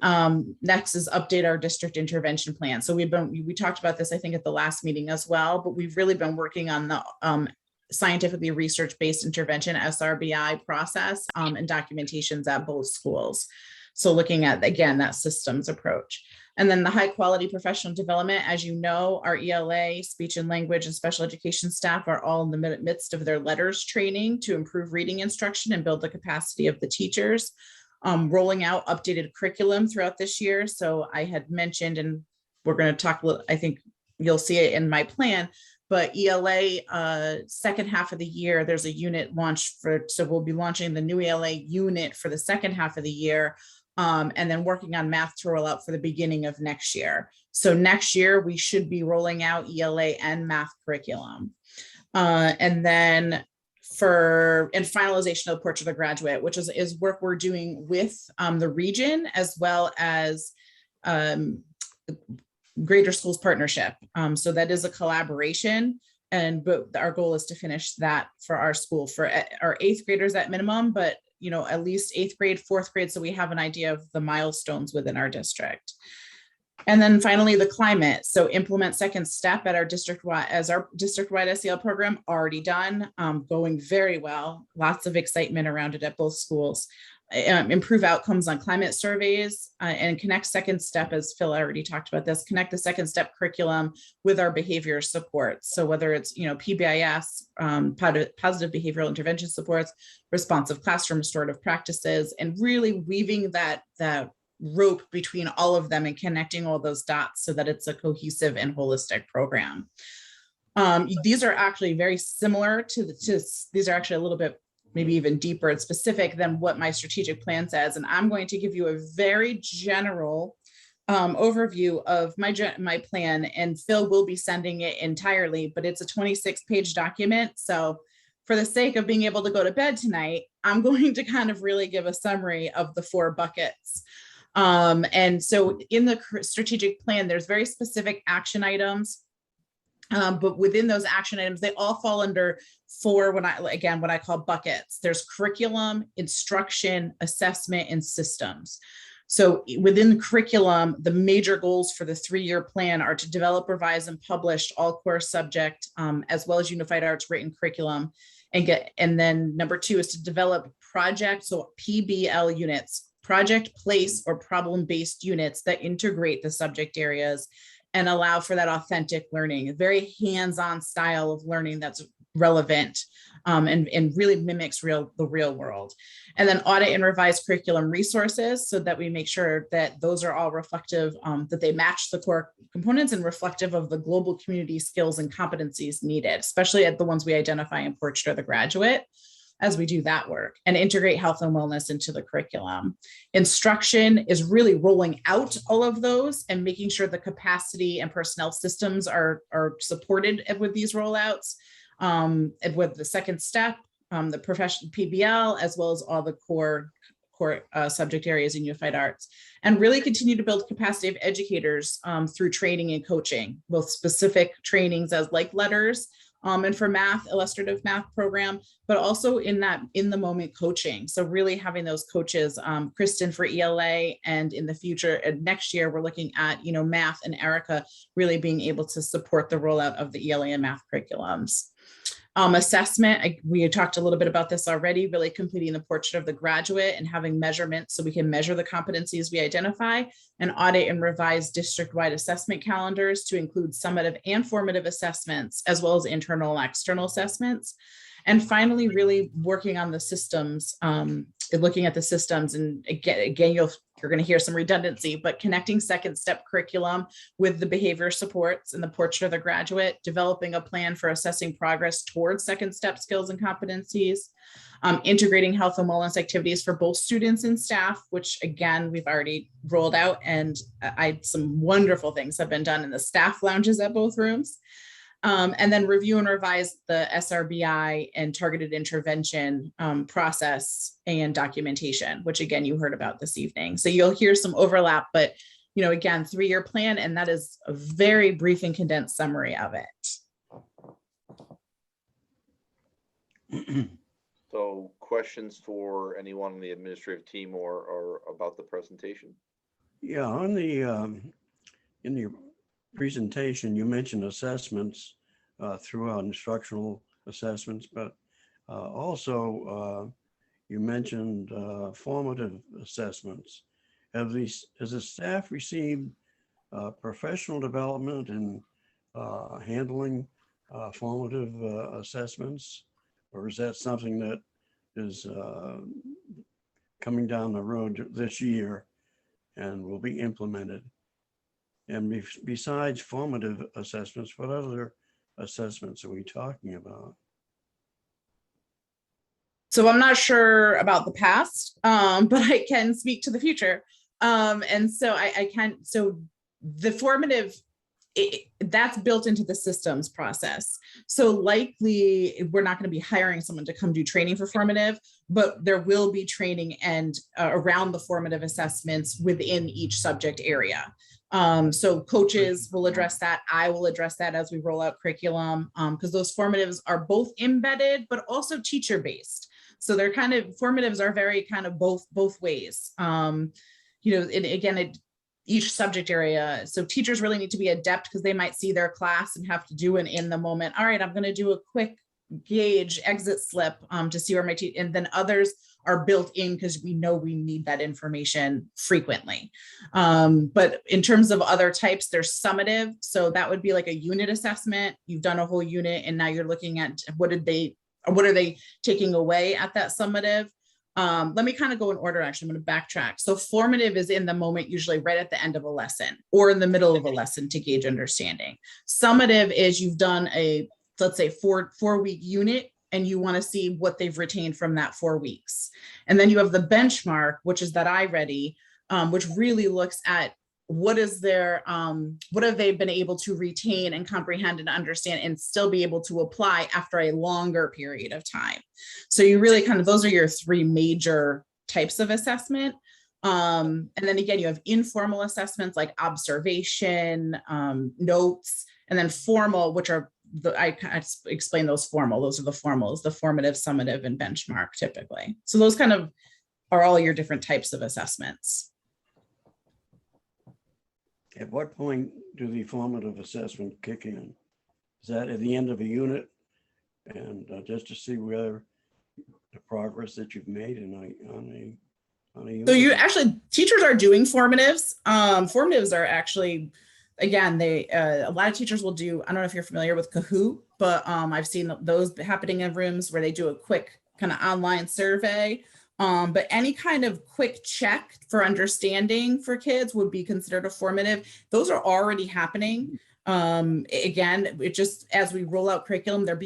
next is update our district intervention plan. So we talked about this, I think, at the last meeting as well, but we've really been working on the scientifically research-based intervention SRBI process and documentations at both schools. So looking at, again, that systems approach. And then the high quality professional development, as you know, our ELA, speech and language, and special education staff are all in the midst of their letters training to improve reading instruction and build the capacity of the teachers. Rolling out updated curriculum throughout this year. So I had mentioned, and we're going to talk a little, I think you'll see it in my plan, but ELA second half of the year, there's a unit launch so we'll be launching the new ELA unit for the second half of the year and then working on math to roll out for the beginning of next year. So next year, we should be rolling out ELA and math curriculum. And then finalization of the Portugal Graduate, which is work we're doing with the region as well as Greater Schools Partnership. So that is a collaboration, but our goal is to finish that for our school for our 8th graders at minimum, but at least 8th grade, 4th grade, so we have an idea of the milestones within our district. And then finally, the climate. So implement second step at our district-wide SEL program, already done, going very well. Lots of excitement around it at both schools. Improve outcomes on climate surveys and connect second step, as Phil already talked about this, connect the second step curriculum with our behavior supports. So whether it's, PBIS, positive behavioral intervention supports, responsive classroom restorative practices, and really weaving that rope between all of them and connecting all those dots so that it's a cohesive and holistic program. These are actually very similar these are actually a little bit maybe even deeper and specific than what my strategic plan says. And I'm going to give you a very general overview of my plan, and Phil will be sending it entirely, but it's a 26-page document. So for the sake of being able to go to bed tonight, I'm going to kind of really give a summary of the 4 buckets. And so in the strategic plan, there's very specific action items. But within those action items, they all fall under 4, what I call buckets. There's curriculum, instruction, assessment, and systems. So within the curriculum, the major goals for the 3-year plan are to develop, revise, and publish all core subject, as well as unified arts written curriculum. And then number 2 is to develop project, so PBL units, project, place, or problem-based units that integrate the subject areas and allow for that authentic learning, a very hands-on style of learning that's relevant and really mimics the real world. And then audit and revise curriculum resources so that we make sure that those are all reflective, that they match the core components and reflective of the global community skills and competencies needed, especially at the ones we identify in Portugal Graduate, as we do that work, and integrate health and wellness into the curriculum. Instruction is really rolling out all of those and making sure the capacity and personnel systems are supported with these rollouts, and with the second step, the professional PBL, as well as all the core subject areas in unified arts, and really continue to build capacity of educators through training and coaching, both specific trainings as like letters, and for math, illustrative math program, but also in the moment coaching. So really having those coaches, Kristen for ELA, and in the future, and next year, we're looking at, math, and Erica really being able to support the rollout of the ELA and math curriculums. Assessment, we had talked a little bit about this already, really completing the portrait of the graduate and having measurements so we can measure the competencies we identify, and audit and revise district-wide assessment calendars to include summative and formative assessments, as well as internal and external assessments. And finally, really working on the systems, looking at the systems, and again, you're going to hear some redundancy, but connecting second step curriculum with the behavior supports and the portrait of the graduate, developing a plan for assessing progress towards second step skills and competencies, integrating health and wellness activities for both students and staff, which again, we've already rolled out, and some wonderful things have been done in the staff lounges at both rooms. And then review and revise the SRBI and targeted intervention process and documentation, which again, you heard about this evening. So you'll hear some overlap, but again, 3-year plan, and that is a very brief and condensed summary of it. So questions for anyone on the administrative team or about the presentation? Yeah, on the in your presentation, you mentioned assessments throughout, instructional assessments, but also you mentioned formative assessments. Has the staff received professional development in handling formative assessments, or is that something that is coming down the road this year and will be implemented? And besides formative assessments, what other assessments are we talking about? So I'm not sure about the past, but I can speak to the future. And so I can, so the formative, that's built into the systems process. So likely we're not going to be hiring someone to come do training for formative, but there will be training and around the formative assessments within each subject area. So coaches will address that. I will address that as we roll out curriculum, because those formatives are both embedded, but also teacher-based. So they're kind of, formatives are very kind of both ways. You know, and again, each subject area. So teachers really need to be adept because they might see their class and have to do an in the moment. All right, I'm going to do a quick gauge exit slip to see where my and then others are built in because we know we need that information frequently. But in terms of other types, there's summative. So that would be like a unit assessment. You've done a whole unit and now you're looking at what are they taking away at that summative. Let me kind of go in order. Actually, I'm going to backtrack. So formative is in the moment, usually right at the end of a lesson or in the middle of a lesson to gauge understanding. Summative is you've done a, let's say, four-week unit and you want to see what they've retained from that 4 weeks. And then you have the benchmark, which is that iReady, which really looks at what is their, what have they been able to retain and comprehend and understand and still be able to apply after a longer period of time. So you really kind of, those are your three major types of assessment. And then again, you have informal assessments like observation, notes, and then formal, which are I explain those formal. Those are the formals, the formative, summative, and benchmark typically. So those kind of are all your different types of assessments. At what point do the formative assessment kick in? Is that at the end of a unit? And just to see whether the progress that you've made on a unit? So you actually, teachers are doing formatives. Formatives are actually, again, they a lot of teachers will do, I don't know if you're familiar with Kahoot, but I've seen those happening in rooms where they do a quick kind of online survey. But any kind of quick check for understanding for kids would be considered a formative. Those are already happening. Again, it just, as we roll out curriculum, they'll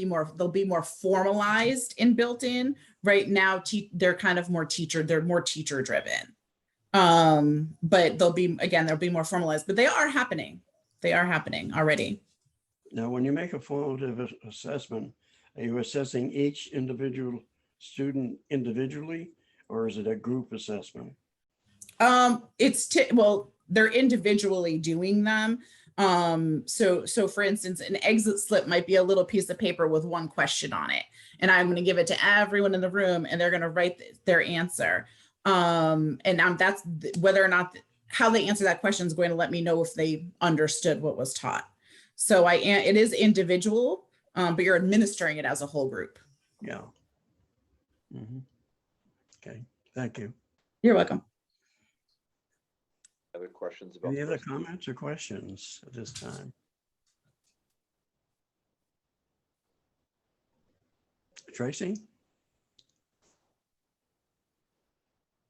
be more formalized and built in. Right now, they're kind of more they're more teacher driven. But they'll be more formalized, but they are happening. They are happening already. Now, when you make a formative assessment, are you assessing each individual student individually, or is it a group assessment? Well, they're individually doing them. So for instance, an exit slip might be a little piece of paper with one question on it, and I'm going to give it to everyone in the room, and they're going to write their answer. And that's whether or not how they answer that question is going to let me know if they understood what was taught. So it is individual, but you're administering it as a whole group. Yeah. Mm-hmm. Okay, thank you. You're welcome. Other questions about any other comments or questions at this time? Tracy?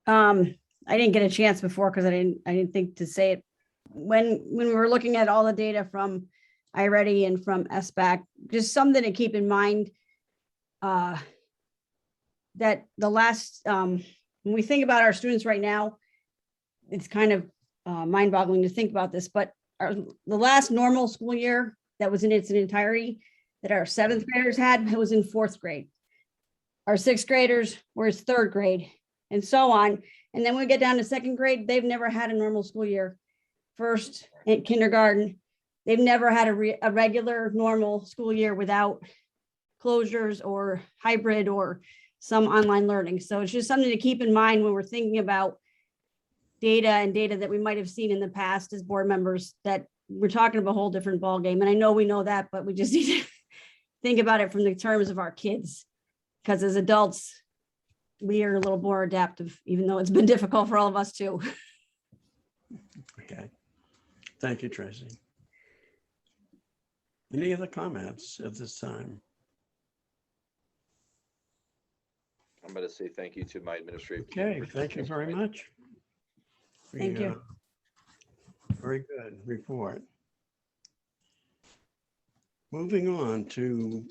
I didn't get a chance before because I didn't think to say it. When we were looking at all the data from iReady and from SBAC, just something to keep in mind, that the last, when we think about our students right now, it's kind of mind-boggling to think about this, but the last normal school year that was in its entirety that our 7th graders had, it was in 4th grade. Our 6th graders were in 3rd grade, and so on. And then when we get down to 2nd grade, they've never had a normal school year. 1st and kindergarten, they've never had a regular normal school year without closures or hybrid or some online learning. So it's just something to keep in mind when we're thinking about data and data that we might have seen in the past as board members, that we're talking about a whole different ballgame. And I know we know that, but we just need to think about it from the terms of our kids, because as adults, we are a little more adaptive, even though it's been difficult for all of us too. Okay, thank you, Tracy. Any other comments at this time? I'm going to say thank you to my administrative team. Okay, thank you very much. Thank you. Very good report. Moving on to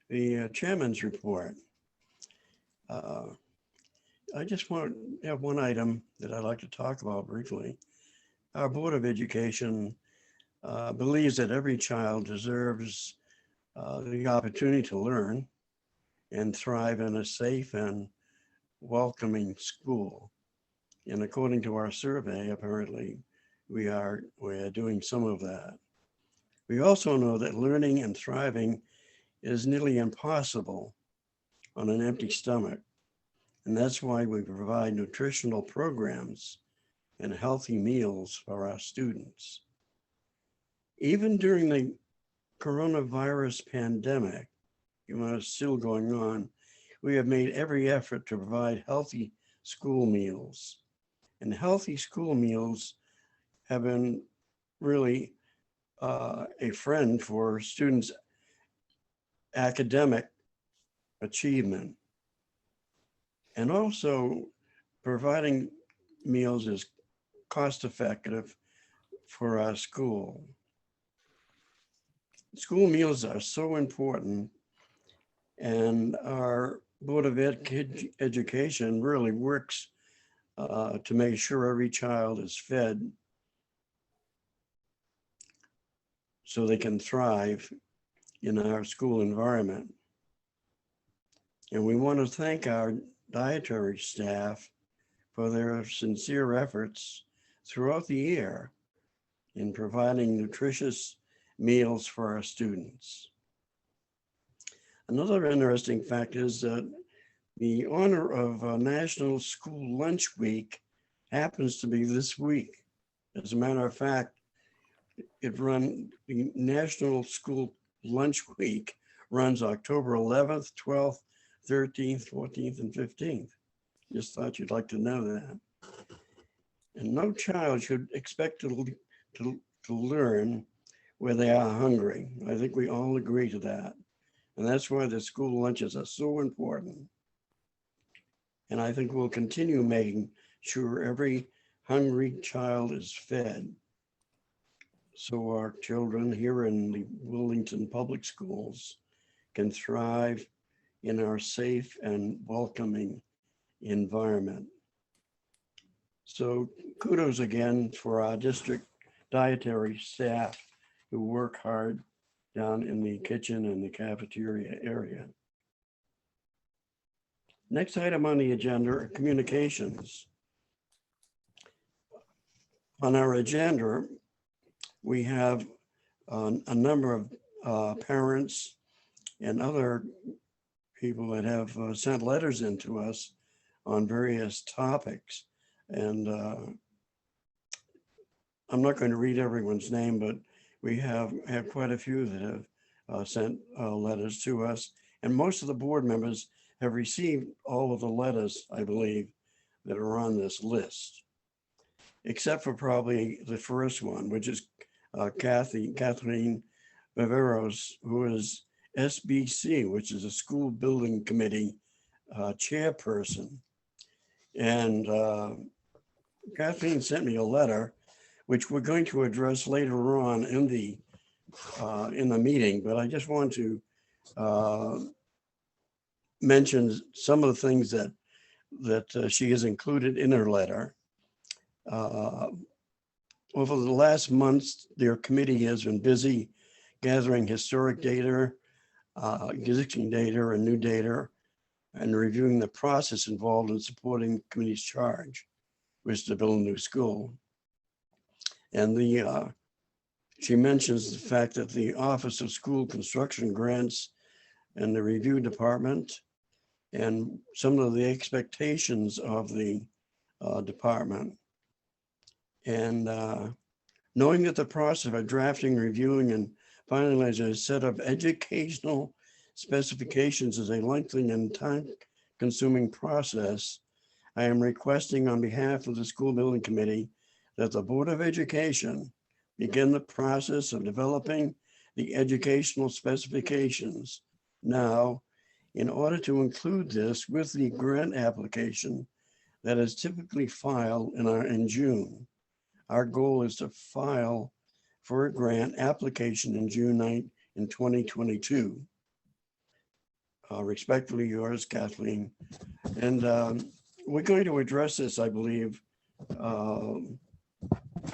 the chairman's report. I just want to have one item that I'd like to talk about briefly. Our Board of Education believes that every child deserves the opportunity to learn and thrive in a safe and welcoming school. And according to our survey, apparently we're doing some of that. We also know that learning and thriving is nearly impossible on an empty stomach. And that's why we provide nutritional programs and healthy meals for our students. Even during the coronavirus pandemic, it's still going on, we have made every effort to provide healthy school meals. And healthy school meals have been really a friend for students' academic achievement. And also providing meals is cost effective for our school. School meals are so important, and our Board of Education really works to make sure every child is fed so they can thrive in our school environment. And we want to thank our dietary staff for their sincere efforts throughout the year in providing nutritious meals for our students. Another interesting fact is that the honor of National School Lunch Week happens to be this week. As a matter of fact, the National School Lunch Week runs October 11th, 12th, 13th, 14th, and 15th. Just thought you'd like to know that. And no child should expect to learn where they are hungry. I think we all agree to that. And that's why the school lunches are so important. And I think we'll continue making sure every hungry child is fed, so our children here in the Wilmington Public Schools can thrive in our safe and welcoming environment. So kudos again for our district dietary staff who work hard down in the kitchen and the cafeteria area. Next item on the agenda are communications. On our agenda, we have a number of parents and other people that have sent letters in to us on various topics. And I'm not going to read everyone's name, but we have quite a few that have sent letters to us. And most of the board members have received all of the letters, I believe, that are on this list, except for probably the first one, which is Kathleen Viveros, who is SBC, which is a school building committee chairperson. And Kathleen sent me a letter, which we're going to address later on in the meeting, but I just want to mention some of the things that she has included in her letter. Over the last months, their committee has been busy gathering historic data, existing data and new data, and reviewing the process involved in supporting the committee's charge, which is to build a new school. And she mentions the fact that the Office of School Construction Grants and the review department and some of the expectations of the department. And knowing that the process of drafting, reviewing, and finalizing a set of educational specifications is a lengthy and time-consuming process, I am requesting on behalf of the School Building Committee that the Board of Education begin the process of developing the educational specifications now, in order to include this with the grant application that is typically filed in June. Our goal is to file for a grant application in June 9 in 2022. Respectfully yours, Kathleen. And we're going to address this, I believe,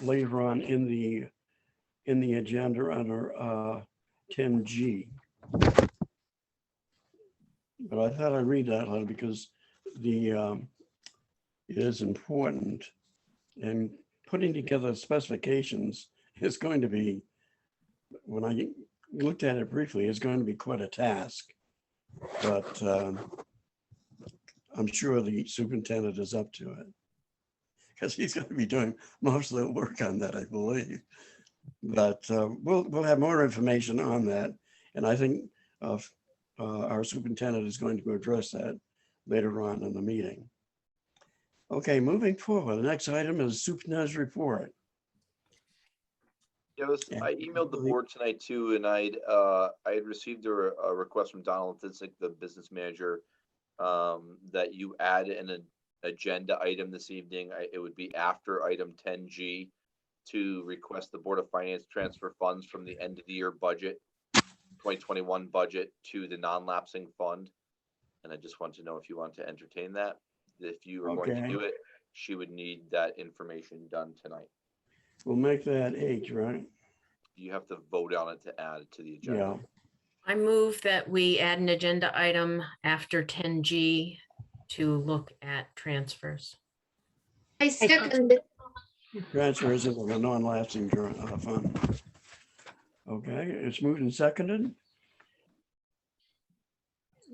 later on in the agenda under 10G. But I thought I'd read that letter because it is important, and putting together specifications is going to be, when I looked at it briefly, it's going to be quite a task. But I'm sure the superintendent is up to it, because he's going to be doing most of the work on that, I believe. But we'll have more information on that, and I think our superintendent is going to address that later on in the meeting. Okay, moving forward, the next item is superintendent's report. Yeah, I emailed the board tonight too, and I had received a request from Donald Tisick, the business manager, that you add an agenda item this evening. It would be after item 10G, to request the Board of Finance transfer funds from the end of the year budget, 2021 budget, to the non-lapsing fund. And I just want to know if you want to entertain that. If you are going to do it, she would need that information done tonight. We'll make that H, right? You have to vote on it to add it to the agenda. Yeah. I move that we add an agenda item after 10G to look at transfers. I second it. Transfers into the non-lapsing fund. Okay, it's moved and seconded.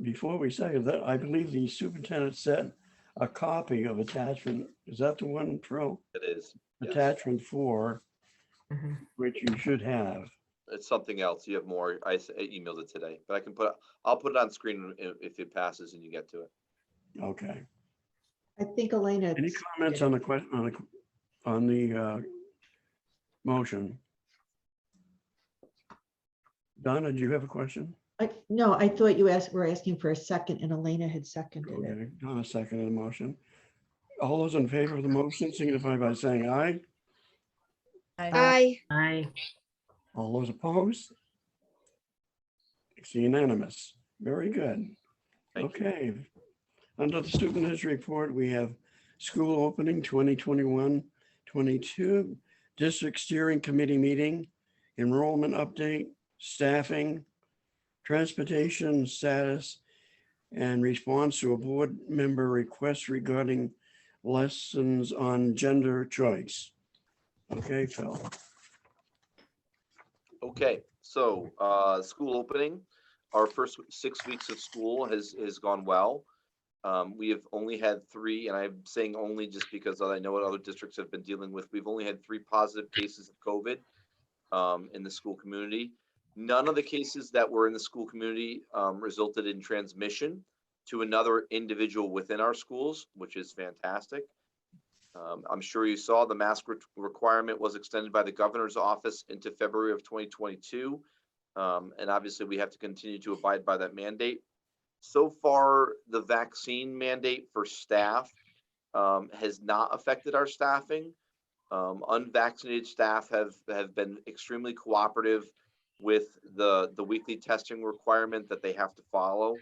Before we second that, I believe the superintendent sent a copy of attachment. Is that the one, Trill? It is. Yes. Attachment 4, Mhm. which you should have. It's something else. You have more. I emailed it today, but I'll put it on screen if it passes and you get to it. Okay. I think Elena. Any comments on the question on the motion? Donna, do you have a question? No, I thought you were asking for a second and Elena had seconded it. Okay, Donna seconded the motion. All those in favor of the motion signify by saying aye. Aye. Aye. All those opposed? It's unanimous. Very good. Okay. Under the superintendent's report, we have school opening 2021-22, district steering committee meeting, enrollment update, staffing, transportation status, and response to a board member request regarding lessons on gender choice. Okay, Phil. Okay, so school opening, our first 6 weeks of school has gone well. We have only had 3, and I'm saying only just because I know what other districts have been dealing with. We've only had 3 positive cases of COVID in the school community. None of the cases that were in the school community resulted in transmission to another individual within our schools, which is fantastic. I'm sure you saw the mask requirement was extended by the governor's office into February of 2022. And obviously we have to continue to abide by that mandate. So far, the vaccine mandate for staff has not affected our staffing. Unvaccinated staff have been extremely cooperative with the weekly testing requirement that they have to follow.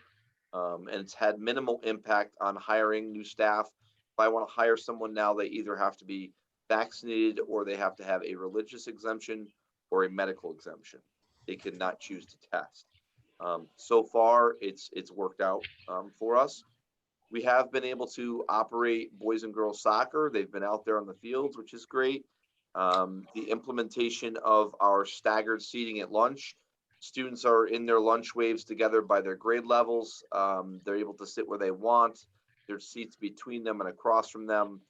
And it's had minimal impact on hiring new staff. If I want to hire someone now, they either have to be vaccinated or they have to have a religious exemption or a medical exemption. They cannot choose to test. So far, it's worked out for us. We have been able to operate boys and girls soccer. They've been out there on the fields, which is great. The implementation of our staggered seating at lunch. Students are in their lunch waves together by their grade levels. They're able to sit where they want. There's seats between them and across from them.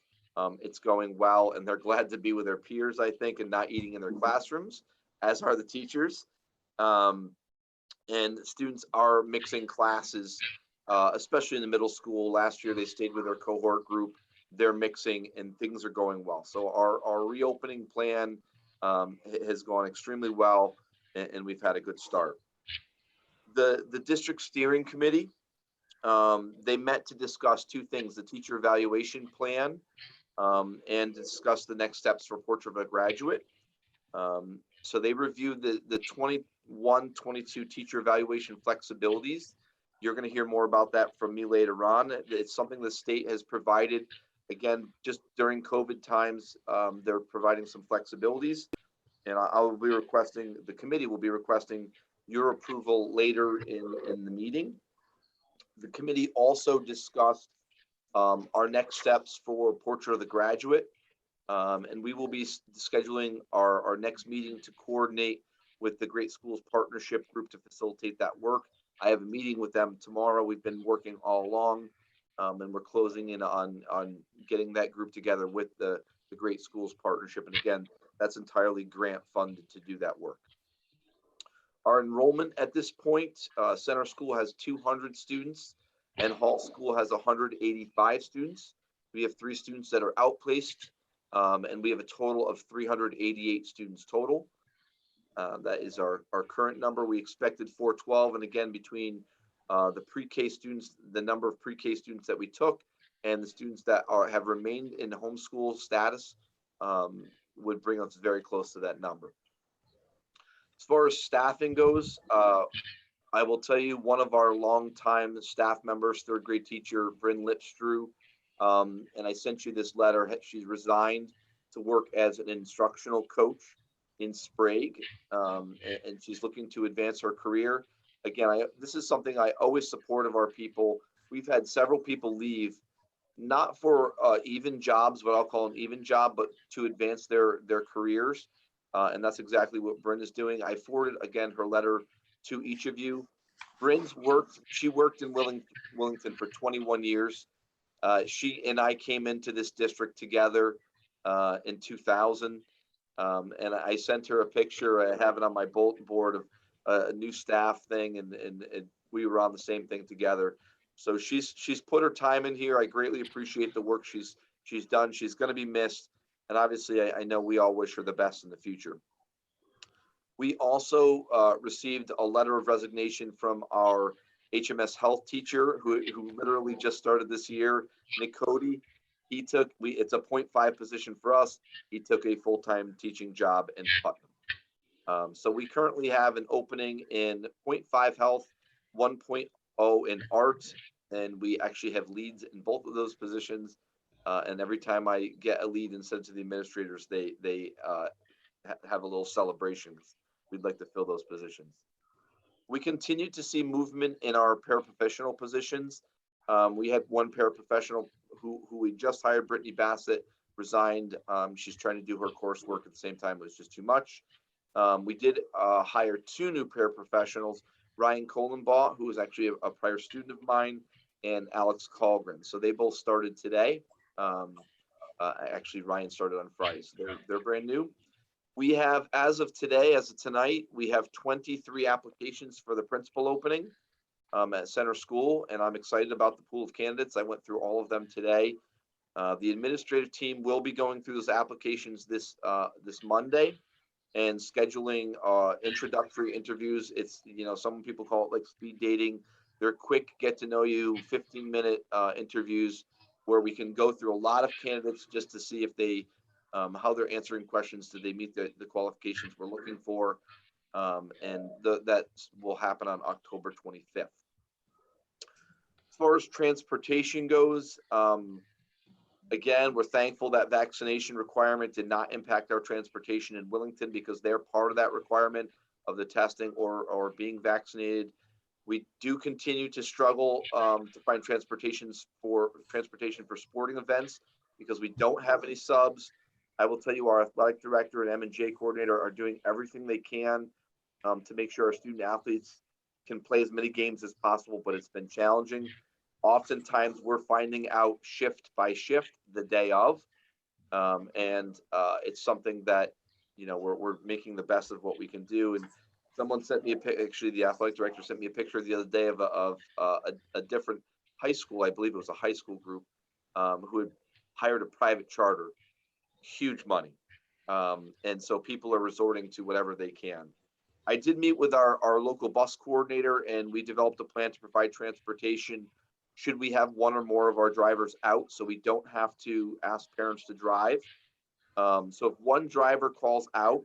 It's going well, and they're glad to be with their peers, I think, and not eating in their classrooms, as are the teachers. And students are mixing classes, especially in the middle school. Last year, they stayed with their cohort group. They're mixing, and things are going well. So our reopening plan has gone extremely well, and we've had a good start. The district steering committee, they met to discuss 2 things: the teacher evaluation plan and discuss the next steps for Portugal Graduate. So they reviewed the 21-22 teacher evaluation flexibilities You're going to hear more about that from me later on. It's something the state has provided. Again, just during COVID times, they're providing some flexibilities, and I'll be requesting, the committee will be requesting your approval later in the meeting. The committee also discussed our next steps for Portugal Graduate, and we will be scheduling our next meeting to coordinate with the Great Schools Partnership Group to facilitate that work. I have a meeting with them tomorrow. We've been working all along, and we're closing in on getting that group together with the Great Schools Partnership. And again, that's entirely grant funded to do that work. Our enrollment at this point, Center School has 200 students and Hall School has 185 students. We have 3 students that are outplaced, and we have a total of 388 students total. That is our current number. We expected 412, and again, between the pre-K students, the number of pre-K students that we took, and the students that have remained in homeschool status, would bring us very close to that number. As far as staffing goes, I will tell you, one of our longtime staff members, 3rd grade teacher, Bryn Lipstrew, and I sent you this letter. She's resigned to work as an instructional coach in Sprague, and she's looking to advance her career. Again, this is something I always support of our people. We've had several people leave, not for even jobs, what I'll call an even job, but to advance their careers. And that's exactly what Bryn is doing. I forwarded, again, her letter to each of you. Bryn's she worked in Wellington for 21 years. She and I came into this district together in 2000. And I sent her a picture. I have it on my bulletin board of a new staff thing, and we were on the same thing together. So she's put her time in here. I greatly appreciate the work she's done. She's going to be missed, and obviously I know we all wish her the best in the future. We also received a letter of resignation from our HMS health teacher who literally just started this year, Nick Cody. He took, it's a 0.5 position for us. He took a full-time teaching job in Putnam. So we currently have an opening in 0.5 health, 1.0 in art, and we actually have leads in both of those positions. And every time I get a lead and send it to the administrators, they have a little celebration. We'd like to fill those positions. We continue to see movement in our paraprofessional positions. We had one paraprofessional who we just hired, Brittany Bassett, resigned. She's trying to do her coursework at the same time. It was just too much. We did hire 2 new paraprofessionals, Ryan Colenbaugh, who was actually a prior student of mine, and Alex Colgren. So they both started today. Actually, Ryan started on Friday, so they're brand new. We have, as of today, as of tonight, we have 23 applications for the principal opening at Center School, and I'm excited about the pool of candidates. I went through all of them today. The administrative team will be going through those applications this Monday and scheduling introductory interviews. It's, some people call it like speed dating. They're quick, get to know you, 15-minute interviews where we can go through a lot of candidates just to see if they, how they're answering questions. Do they meet the qualifications we're looking for? And that will happen on October 25th. As far as transportation goes, again, we're thankful that vaccination requirement did not impact our transportation in Wellington because they're part of that requirement of the testing or being vaccinated. We do continue to struggle to find transportation for sporting events because we don't have any subs. I will tell you, our athletic director and M&J coordinator are doing everything they can to make sure our student athletes can play as many games as possible, but it's been challenging. Oftentimes we're finding out shift by shift the day of, and it's something that, we're making the best of what we can do. And someone sent me actually the athletic director sent me a picture the other day of a different high school. I believe it was a high school group who had hired a private charter, huge money. And so people are resorting to whatever they can. I did meet with our local bus coordinator, and we developed a plan to provide transportation should we have one or more of our drivers out, so we don't have to ask parents to drive. So if one driver calls out,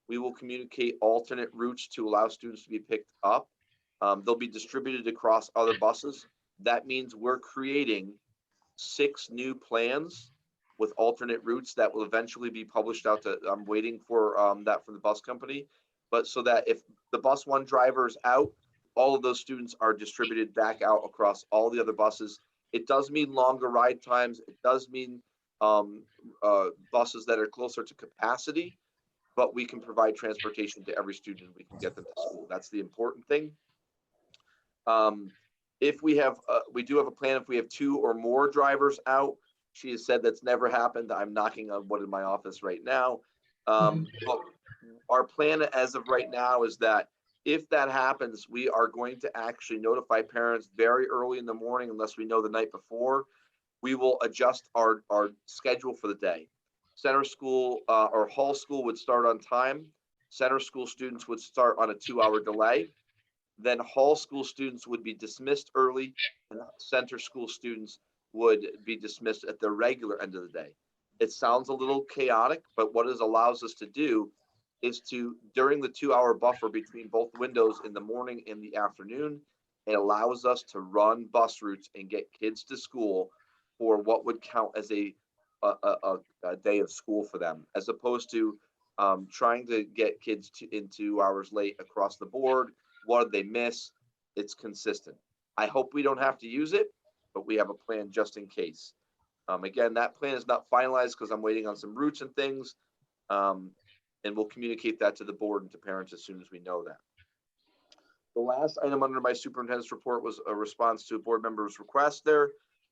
we will communicate alternate routes to allow students to be picked up. They'll be distributed across other buses. That means we're creating 6 new plans with alternate routes that will eventually be published out to, I'm waiting for that from the bus company. But so that if the bus 1 driver is out, all of those students are distributed back out across all the other buses. It does mean longer ride times. It does mean buses that are closer to capacity, but we can provide transportation to every student. We can get them to school. That's the important thing. If we have, we do have a plan. If we have 2 or more drivers out, she has said that's never happened. I'm knocking on wood in my office right now. But our plan as of right now is that if that happens, we are going to actually notify parents very early in the morning, unless we know the night before. We will adjust our schedule for the day. Center school or Hall school would start on time. Center school students would start on a 2-hour delay. Then Hall school students would be dismissed early, and center school students would be dismissed at the regular end of the day. It sounds a little chaotic, but what it allows us to do is to, during the 2-hour buffer between both windows in the morning and the afternoon, it allows us to run bus routes and get kids to school for what would count as a day of school for them, as opposed to trying to get kids in 2 hours late across the board. What did they miss? It's consistent. I hope we don't have to use it, but we have a plan just in case. Again, that plan is not finalized because I'm waiting on some routes and things. And we'll communicate that to the board and to parents as soon as we know that. The last item under my superintendent's report was a response to a board member's request there.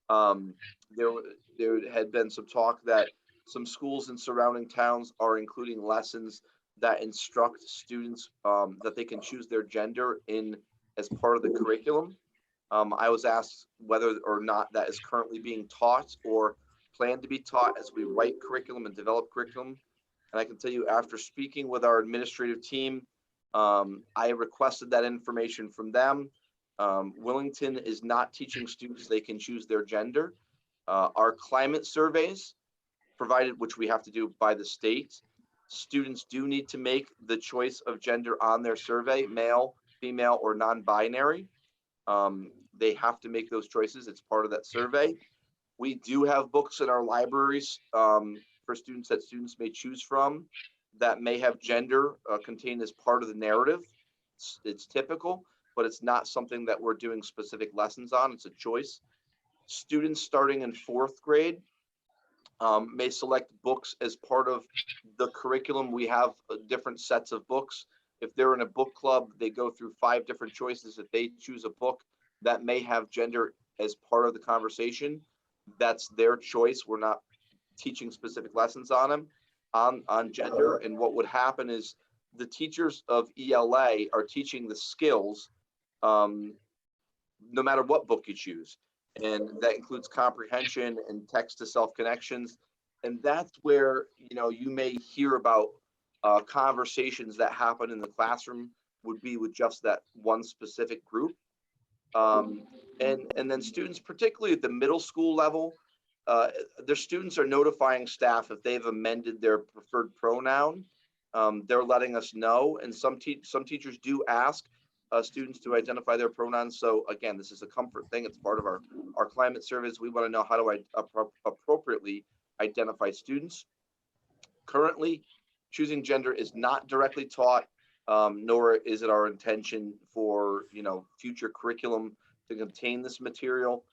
There had been some talk that some schools in surrounding towns are including lessons that instruct students that they can choose their gender in as part of the curriculum. I was asked whether or not that is currently being taught or planned to be taught as we write curriculum and develop curriculum. And I can tell you, after speaking with our administrative team, I requested that information from them. Willington is not teaching students they can choose their gender. Our climate surveys, provided, which we have to do by the state, students do need to make the choice of gender on their survey, male, female, or non-binary. They have to make those choices. It's part of that survey. We do have books in our libraries for students that students may choose from that may have gender contained as part of the narrative. It's typical, but it's not something that we're doing specific lessons on. It's a choice. Students starting in 4th grade may select books as part of the curriculum. We have different sets of books. If they're in a book club, they go through 5 different choices. If they choose a book that may have gender as part of the conversation, that's their choice. We're not teaching specific lessons on them on gender. And what would happen is the teachers of ELA are teaching the skills no matter what book you choose. And that includes comprehension and text to self connections. And that's where, you know, you may hear about conversations that happen in the classroom would be with just that one specific group. And then students, particularly at the middle school level, their students are notifying staff if they've amended their preferred pronoun. They're letting us know, and some teachers do ask students to identify their pronouns. So again, this is a comfort thing. It's part of our climate surveys. We want to know how to appropriately identify students. Currently, choosing gender is not directly taught, nor is it our intention for future curriculum to contain this material.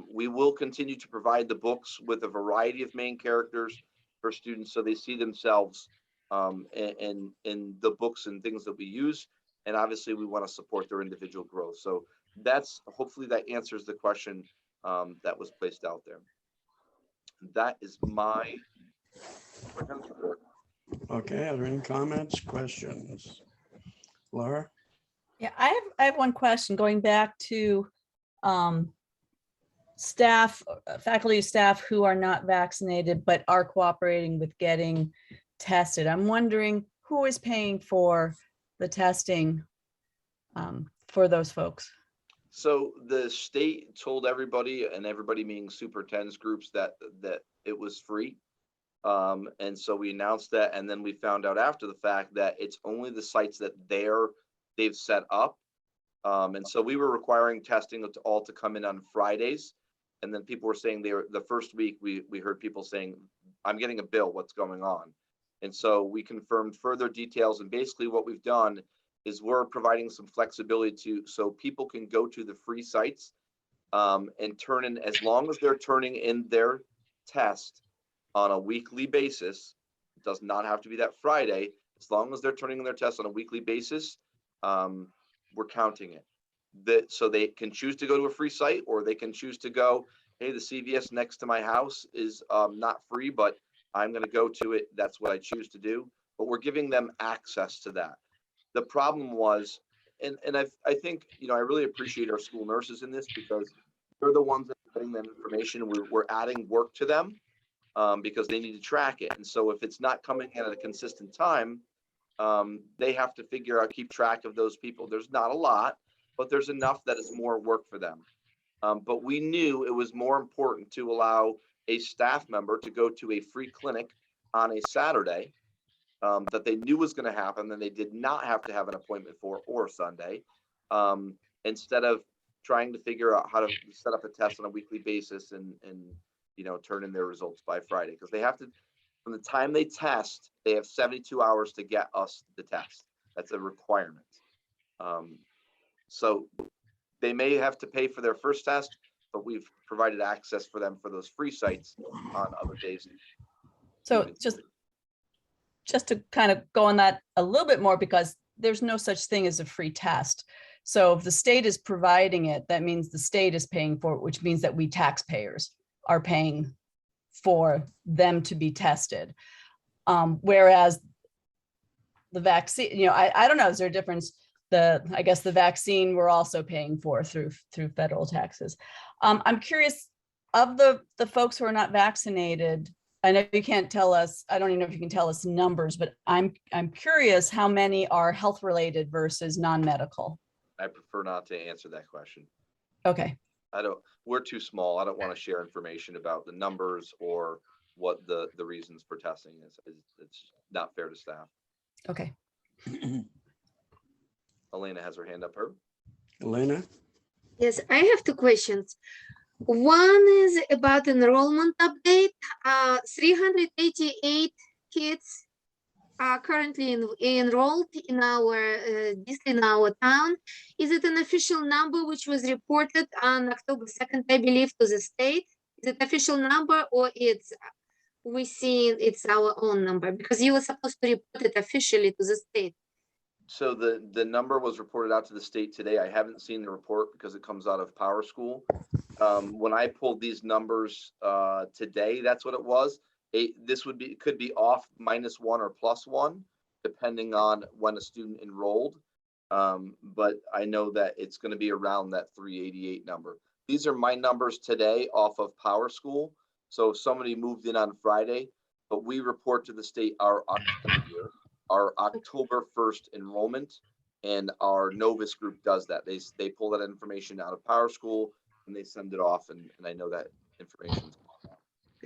We will continue to provide the books with a variety of main characters for students so they see themselves in the books and things that we use. And obviously we want to support their individual growth. So that's, hopefully that answers the question that was placed out there. That is my report. Okay, are there any comments, questions? Laura? Yeah, I have one question going back to staff, faculty staff who are not vaccinated but are cooperating with getting tested. I'm wondering who is paying for the testing for those folks? So the state told everybody, and everybody meaning superintendents groups, that it was free. And so we announced that, and then we found out after the fact that it's only the sites that they've set up. And so we were requiring testing all to come in on Fridays. And then people were saying the first week we heard people saying, I'm getting a bill, what's going on? And so we confirmed further details. And basically what we've done is we're providing some flexibility so people can go to the free sites and turn in, as long as they're turning in their test on a weekly basis. It does not have to be that Friday. As long as they're turning in their test on a weekly basis, we're counting it. So they can choose to go to a free site, or they can choose to go, hey, the CVS next to my house is not free, but I'm going to go to it. That's what I choose to do. But we're giving them access to that. The problem was, and I think, I really appreciate our school nurses in this, because they're the ones that are getting that information. We're adding work to them because they need to track it. And so if it's not coming in at a consistent time, they have to keep track of those people. There's not a lot, but there's enough that is more work for them. But we knew it was more important to allow a staff member to go to a free clinic on a Saturday that they knew was going to happen, and they did not have to have an appointment for, or Sunday, instead of trying to figure out how to set up a test on a weekly basis and turn in their results by Friday. Because they have to, from the time they test, they have 72 hours to get us the test. That's a requirement. So they may have to pay for their first test, but we've provided access for them for those free sites on other days. So just to kind of go on that a little bit more, because there's no such thing as a free test. So if the state is providing it, that means the state is paying for it, which means that we taxpayers are paying for them to be tested. Whereas the vaccine, I don't know, is there a difference? I guess the vaccine we're also paying for through federal taxes. I'm curious, of the folks who are not vaccinated, I know you can't tell us, I don't even know if you can tell us numbers, but I'm curious how many are health related versus non-medical. I prefer not to answer that question. Okay. We're too small. I don't want to share information about the numbers or what the reasons for testing is. It's not fair to staff. Okay. Elena has her hand up. Elena? Yes, I have two questions. One is about enrollment update. 388 kids are currently enrolled in our district, in our town. Is it an official number which was reported on October 2nd, I believe, to the state? Is it official number, or it's our own number? Because you were supposed to report it officially to the state. So the number was reported out to the state today. I haven't seen the report because it comes out of Power School. When I pulled these numbers today, that's what it was. This could be off -1 or +1, depending on when a student enrolled. But I know that it's going to be around that 388 number. These are my numbers today off of Power School. So if somebody moved in on Friday, but we report to the state our October 1st enrollment, and our Novus group does that. They pull that information out of Power School and they send it off, and I know that information.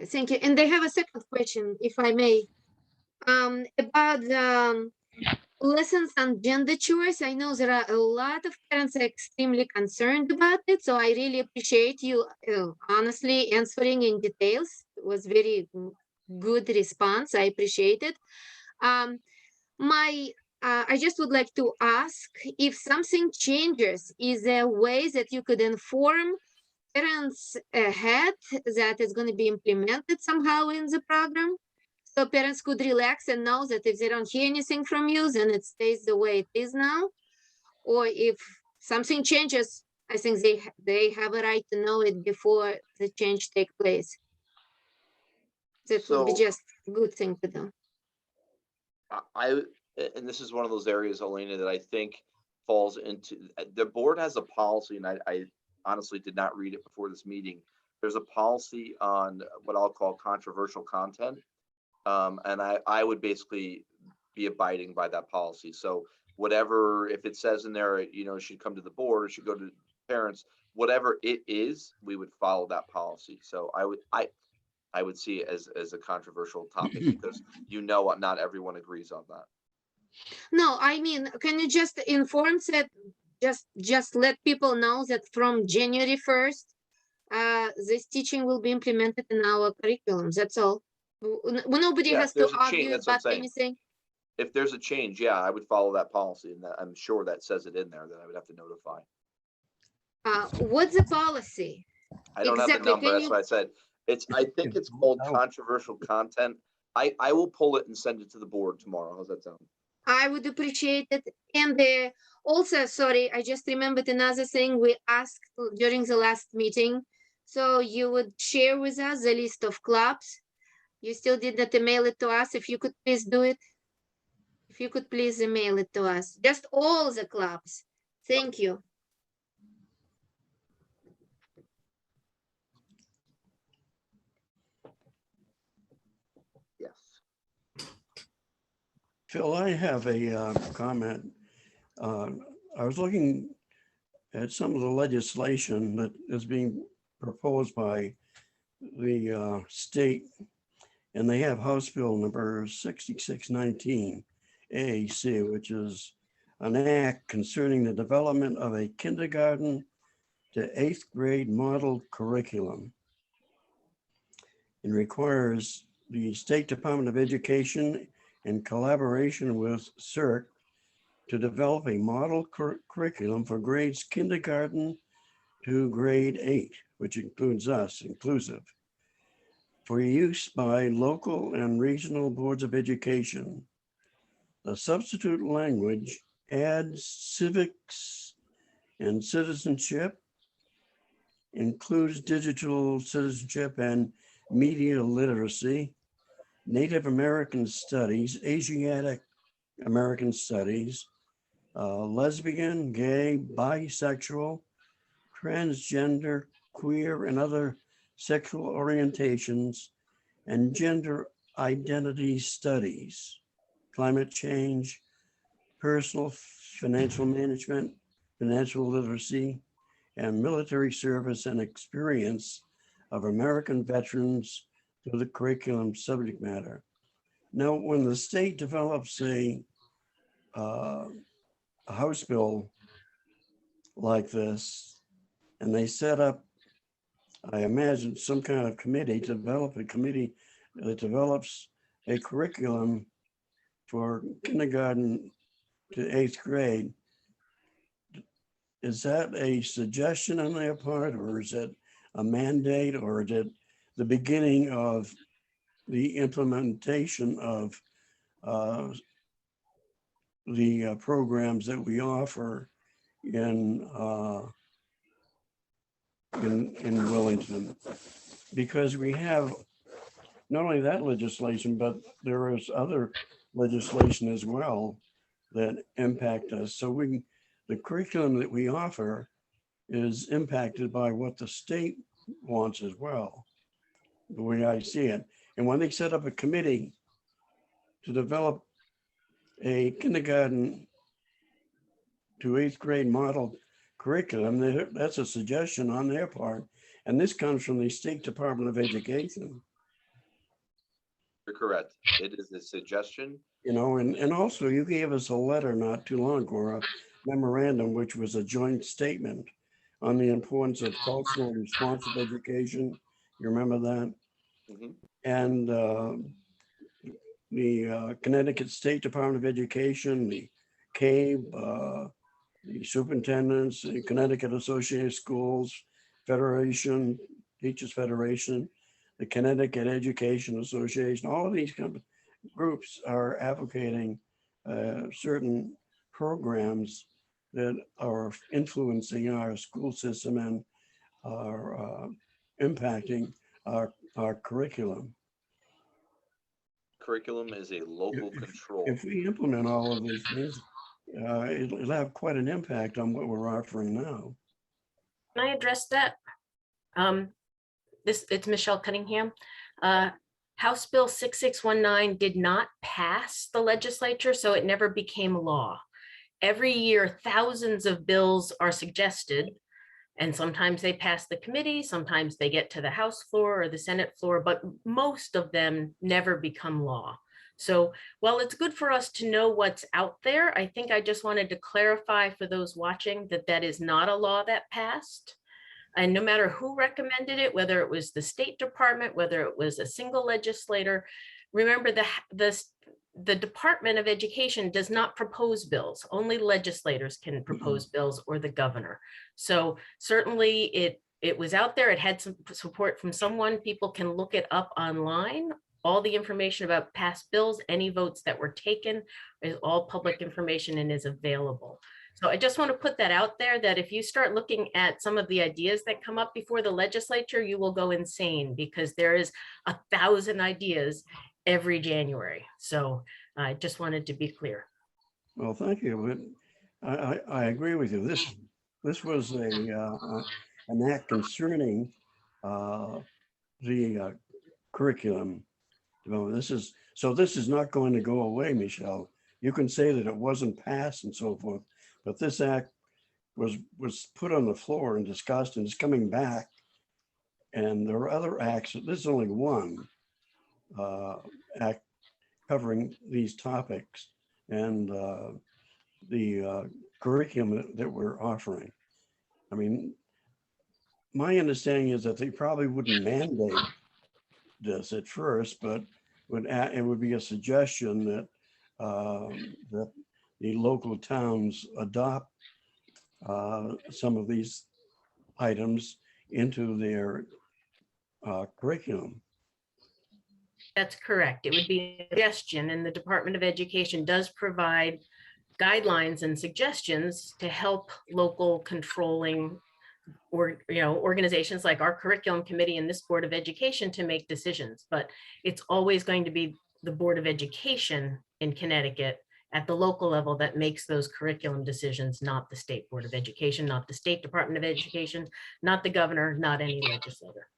Thank you. And I have a second question, if I may, about the lessons on gender choice. I know there are a lot of parents are extremely concerned about it, so I really appreciate you honestly answering in details. It was very good response. I appreciate it. I just would like to ask, if something changes, is there a way that you could inform parents ahead that it's going to be implemented somehow in the program, so parents could relax and know that if they don't hear anything from you, then it stays the way it is now? Or if something changes, I think they have a right to know it before the change takes place. That would be just a good thing to do. And this is one of those areas, Elena, that I think falls into, the board has a policy, and I honestly did not read it before this meeting. There's a policy on what I'll call controversial content. And I would basically be abiding by that policy. So whatever, if it says in there, it should come to the board, or should go to parents, whatever it is, we would follow that policy. So I would see it as a controversial topic because not everyone agrees on that. No, I mean, can you just inform that just let people know that from January 1st, this teaching will be implemented in our curriculum. That's all. Nobody Yeah, has if to there's a change, argue that's what I'm about saying. anything. If there's a change, yeah, I would follow that policy, and that, I'm sure that says it in there that I would have to notify. What's the policy? I don't have the Exactly. number. Can That's you? what I said. I think it's called controversial content. I will pull it and send it to the board tomorrow. How's that sound? I would appreciate it. And also, sorry, I just remembered another thing we asked during the last meeting. So you would share with us the list of clubs. You still did not email it to us. If you could please do it. If you could please email it to us. Just all the clubs. Thank you. Yes. Phil, I have a comment. I was looking at some of the legislation that is being proposed by the state, and they have House Bill number 6619 AAC, which is an act concerning the development of a kindergarten to 8th grade model curriculum. It requires the State Department of Education in collaboration with CERC to develop a model curriculum for grades kindergarten to grade 8, which includes us, inclusive, for use by local and regional boards of education. The substitute language adds civics and citizenship, includes digital citizenship and media literacy, Native American studies, Asiatic American studies, lesbian, gay, bisexual, transgender, queer, and other sexual orientations, and gender identity studies, climate change, personal financial management, financial literacy, and military service and experience of American veterans to the curriculum subject matter. Now, when the state develops a House bill like this, and they set up, I imagine, some kind of committee to develop a committee that develops a curriculum for kindergarten to 8th grade, is that a suggestion on their part, or is it a mandate, or is it the beginning of the implementation of the programs that we offer in Wellington? Because we have not only that legislation, but there is other legislation as well that impact us. So the curriculum that we offer is impacted by what the state wants as well, the way I see it. And when they set up a committee to develop a kindergarten to 8th grade model curriculum, that's a suggestion on their part. And this comes from the State Department of Education. You're correct. It is a suggestion. You know, and also you gave us a letter not too long ago, a memorandum, which was a joint statement on the importance of cultural responsive education. You remember that? Mm-hmm. And the Connecticut State Department of Education, the CABE, the superintendents, the Connecticut Association of Schools Federation, Teachers Federation, the Connecticut Education Association, all of these groups are advocating certain programs that are influencing our school system and are impacting our curriculum. Curriculum is a local control. If we implement all of these things, it'll have quite an impact on what we're offering now. Can I address that? It's Michelle Cunningham. House Bill 6619 did not pass the legislature, so it never became law. Every year, thousands of bills are suggested, and sometimes they pass the committee, sometimes they get to the House floor or the Senate floor, but most of them never become law. So while it's good for us to know what's out there, I think I just wanted to clarify for those watching that that is not a law that passed. And no matter who recommended it, whether it was the State Department, whether it was a single legislator, remember the Department of Education does not propose bills. Only legislators can propose bills, or the governor. So certainly it was out there. It had some support from someone. People can look it up online. All the information about past bills, any votes that were taken, is all public information and is available. So I just want to put that out there, that if you start looking at some of the ideas that come up before the legislature, you will go insane, because there is 1,000 ideas every January. So I just wanted to be clear. Well, thank you. But I agree with you. This was an act concerning the curriculum development. This is not going to go away, Michelle. You can say that it wasn't passed and so forth, but this act was put on the floor and discussed, and it's coming back. And there are other acts. This is only one act covering these topics and the curriculum that we're offering. I mean, my understanding is that they probably wouldn't mandate this at first, but it would be a suggestion that that the local towns adopt some of these items into their curriculum. That's correct. It would be a suggestion, and the Department of Education does provide guidelines and suggestions to help local controlling or organizations like our curriculum committee and this Board of Education to make decisions. But it's always going to be the Board of Education in Connecticut at the local level that makes those curriculum decisions, not the State Board of Education, not the State Department of Education, not the governor, not any legislator.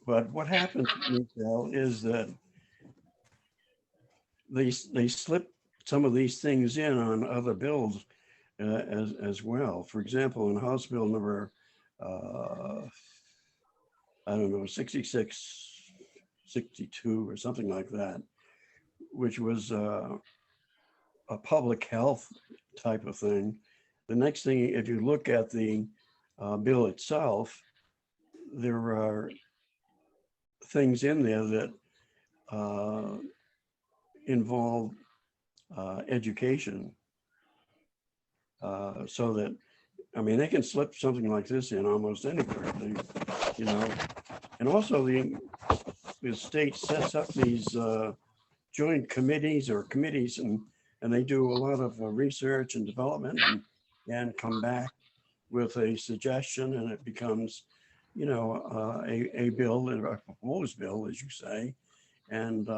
But what happens, Michelle, is that they slip some of these things in on other bills as well. For example, in House Bill number, I don't know, 6662 or something like that, which was a public health type of thing. The next thing, if you look at the bill itself, there are things in there that involve education. So that, I mean, they can slip something like this in almost anywhere, and also the state sets up these joint committees or committees, and they do a lot of research and development and come back with a suggestion, and it becomes, a bill, a proposed bill, as you say, and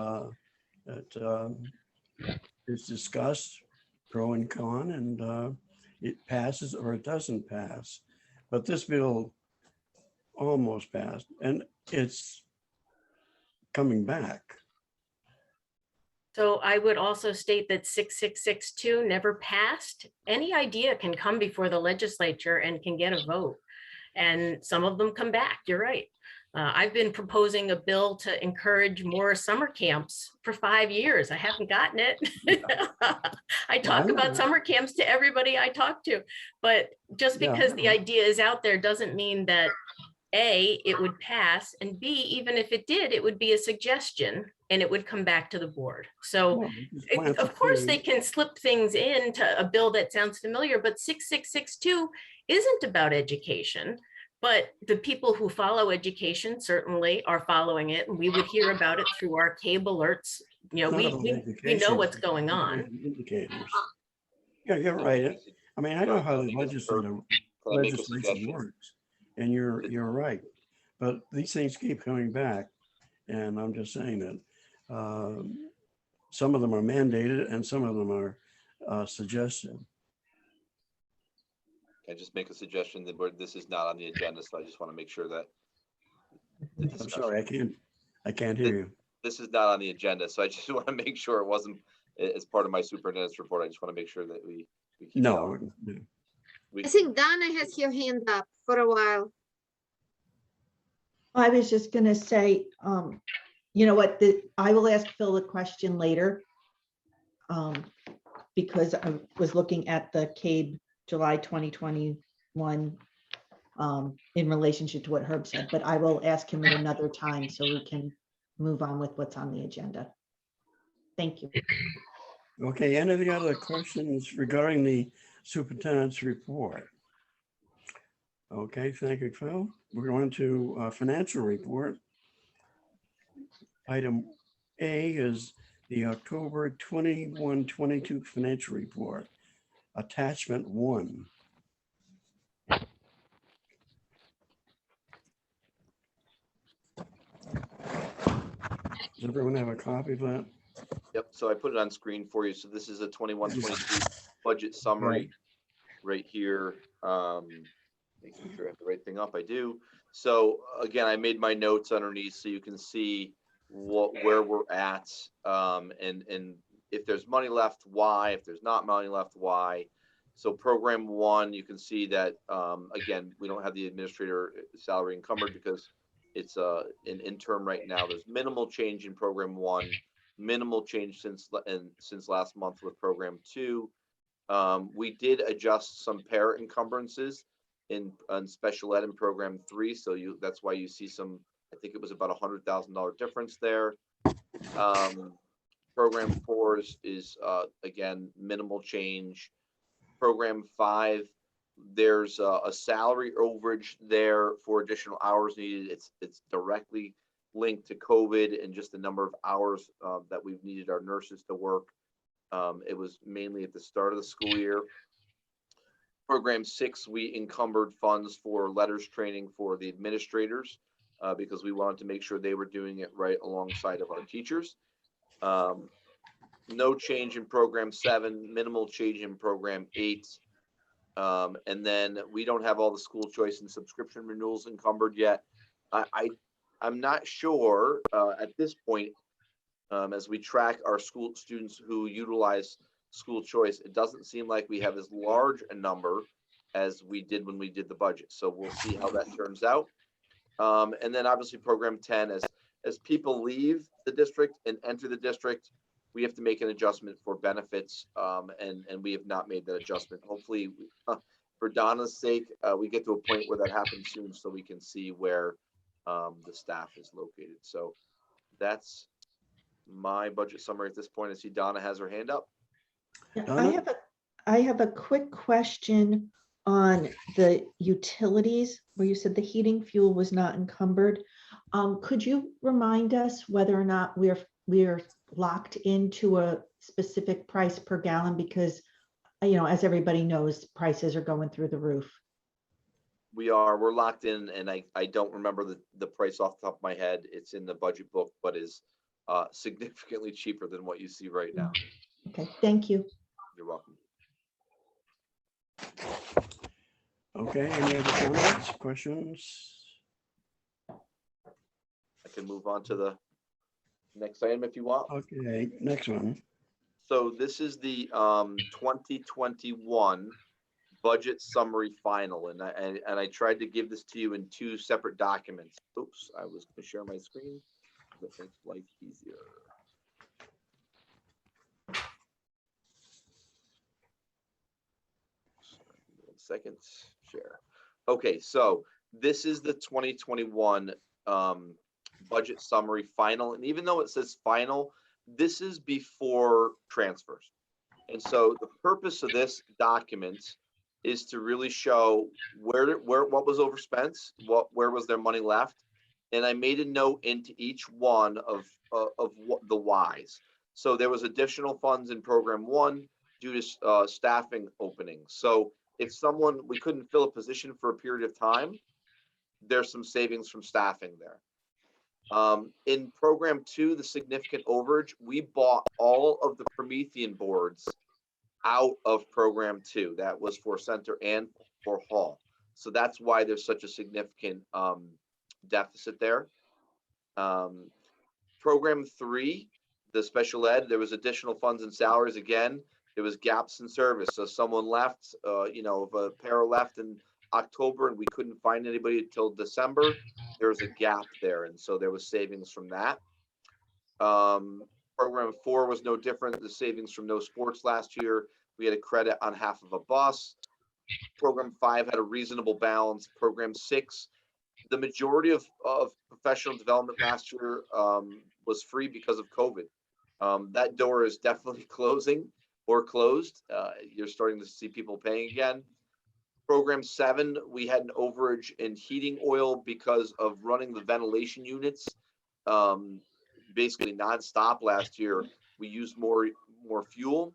it is discussed, pro and con, and it passes or it doesn't pass. But this bill almost passed, and it's coming back. So I would also state that 6662 never passed. Any idea can come before the legislature and can get a vote. And some of them come back, you're right. I've been proposing a bill to encourage more summer camps for 5 years. I haven't gotten it. I talk about summer camps to everybody I talk to, but just because the idea is out there doesn't mean that A, it would pass, and B, even if it did, it would be a suggestion and it would come back to the board. So of course they can slip things into a bill that sounds familiar, but 6662 isn't about education. But the people who follow education certainly are following it, and we would hear about it through our cable alerts. We know what's going on. Indicators. Yeah, you're right. I mean, I know how the legislation works, and you're right. But these things keep coming back, and I'm just saying that some of them are mandated and some of them are suggested. I just make a suggestion that this is not on the agenda, so I just want to make sure that. I'm sorry, I can't hear you. This is not on the agenda, so I just want to make sure it wasn't as part of my superintendent's report. I just want to make sure that we keep no. I think Donna has her hand up for a while. I was just going to say, You know what, I will ask Phil the question later. Because I was looking at the CABE July 2021 in relationship to what Herb said, but I will ask him at another time so we can move on with what's on the agenda. Thank you. Okay, any other questions regarding the superintendent's report? Okay, thank you, Phil. We're going to financial report. Item A is the October 21-22 financial report, attachment 1. Does everyone have a copy of that? Yep, so I put it on screen for you. So this is a 21-22 budget summary right here. Making sure I have the right thing up. I do. So again, I made my notes underneath so you can see where we're at, and if there's money left, why. If there's not money left, why. So program 1, you can see that again, we don't have the administrator salary encumbered because it's an interim right now. There's minimal change in program 1, minimal change since last month with program 2. We did adjust some parent encumbrances in special ed in program 3, so that's why you see some. I think it was about $100,000 difference there. Program 4 is again minimal change. Program 5, there's a salary overage there for additional hours needed. It's directly linked to COVID and just the number of hours that we've needed our nurses to work. It was mainly at the start of the school year. Program 6, we encumbered funds for letters training for the administrators because we wanted to make sure they were doing it right alongside of our teachers. No change in program 7, minimal change in program 8. And then we don't have all the school choice and subscription renewals encumbered yet. I'm not sure at this point, as we track our school students who utilize school choice, it doesn't seem like we have as large a number as we did when we did the budget. So we'll see how that turns out. And then obviously program 10, as people leave the district and enter the district, we have to make an adjustment for benefits, and we have not made that adjustment. Hopefully, for Donna's sake, we get to a point where that happens soon so we can see where the staff is located. So that's my budget summary at this point. I see Donna has her hand up. Yeah, I have a quick question on the utilities where you said the heating fuel was not encumbered. Could you remind us whether or not we're locked into a specific price per gallon? Because, you know, as everybody knows, prices are going through the roof. We're locked in, and I don't remember the price off the top of my head. It's in the budget book, but is significantly cheaper than what you see right now. Okay, thank you. You're welcome. Okay, any other comments, questions? I can move on to the next item if you want. Okay, next one. So this is the 2021 budget summary final, and I tried to give this to you in 2 separate documents. Oops, I was going to share my screen. That makes life easier. 1 second, share. Okay, so this is the 2021 budget summary final, and even though it says final, this is before transfers. And so the purpose of this document is to really show what was overspent, where was their money left, and I made a note into each one of what the whys. So there was additional funds in program 1 due to staffing openings. So if we couldn't fill a position for a period of time, there's some savings from staffing there. In program 2, the significant overage, we bought all of the Promethean boards out of program 2. That was for center and for hall. So that's why there's such a significant deficit there. Program 3, the special ed, there was additional funds and salaries. Again, there was gaps in service. So someone left, if a para left in October and we couldn't find anybody until December, there was a gap there. And so there was savings from that. Program 4 was no different. The savings from no sports last year. We had a credit on half of a bus. Program 5 had a reasonable balance. Program 6, the majority of professional development last year was free because of COVID. That door is definitely closing or closed. You're starting to see people paying again. Program 7, we had an overage in heating oil because of running the ventilation units basically nonstop last year. We used more fuel.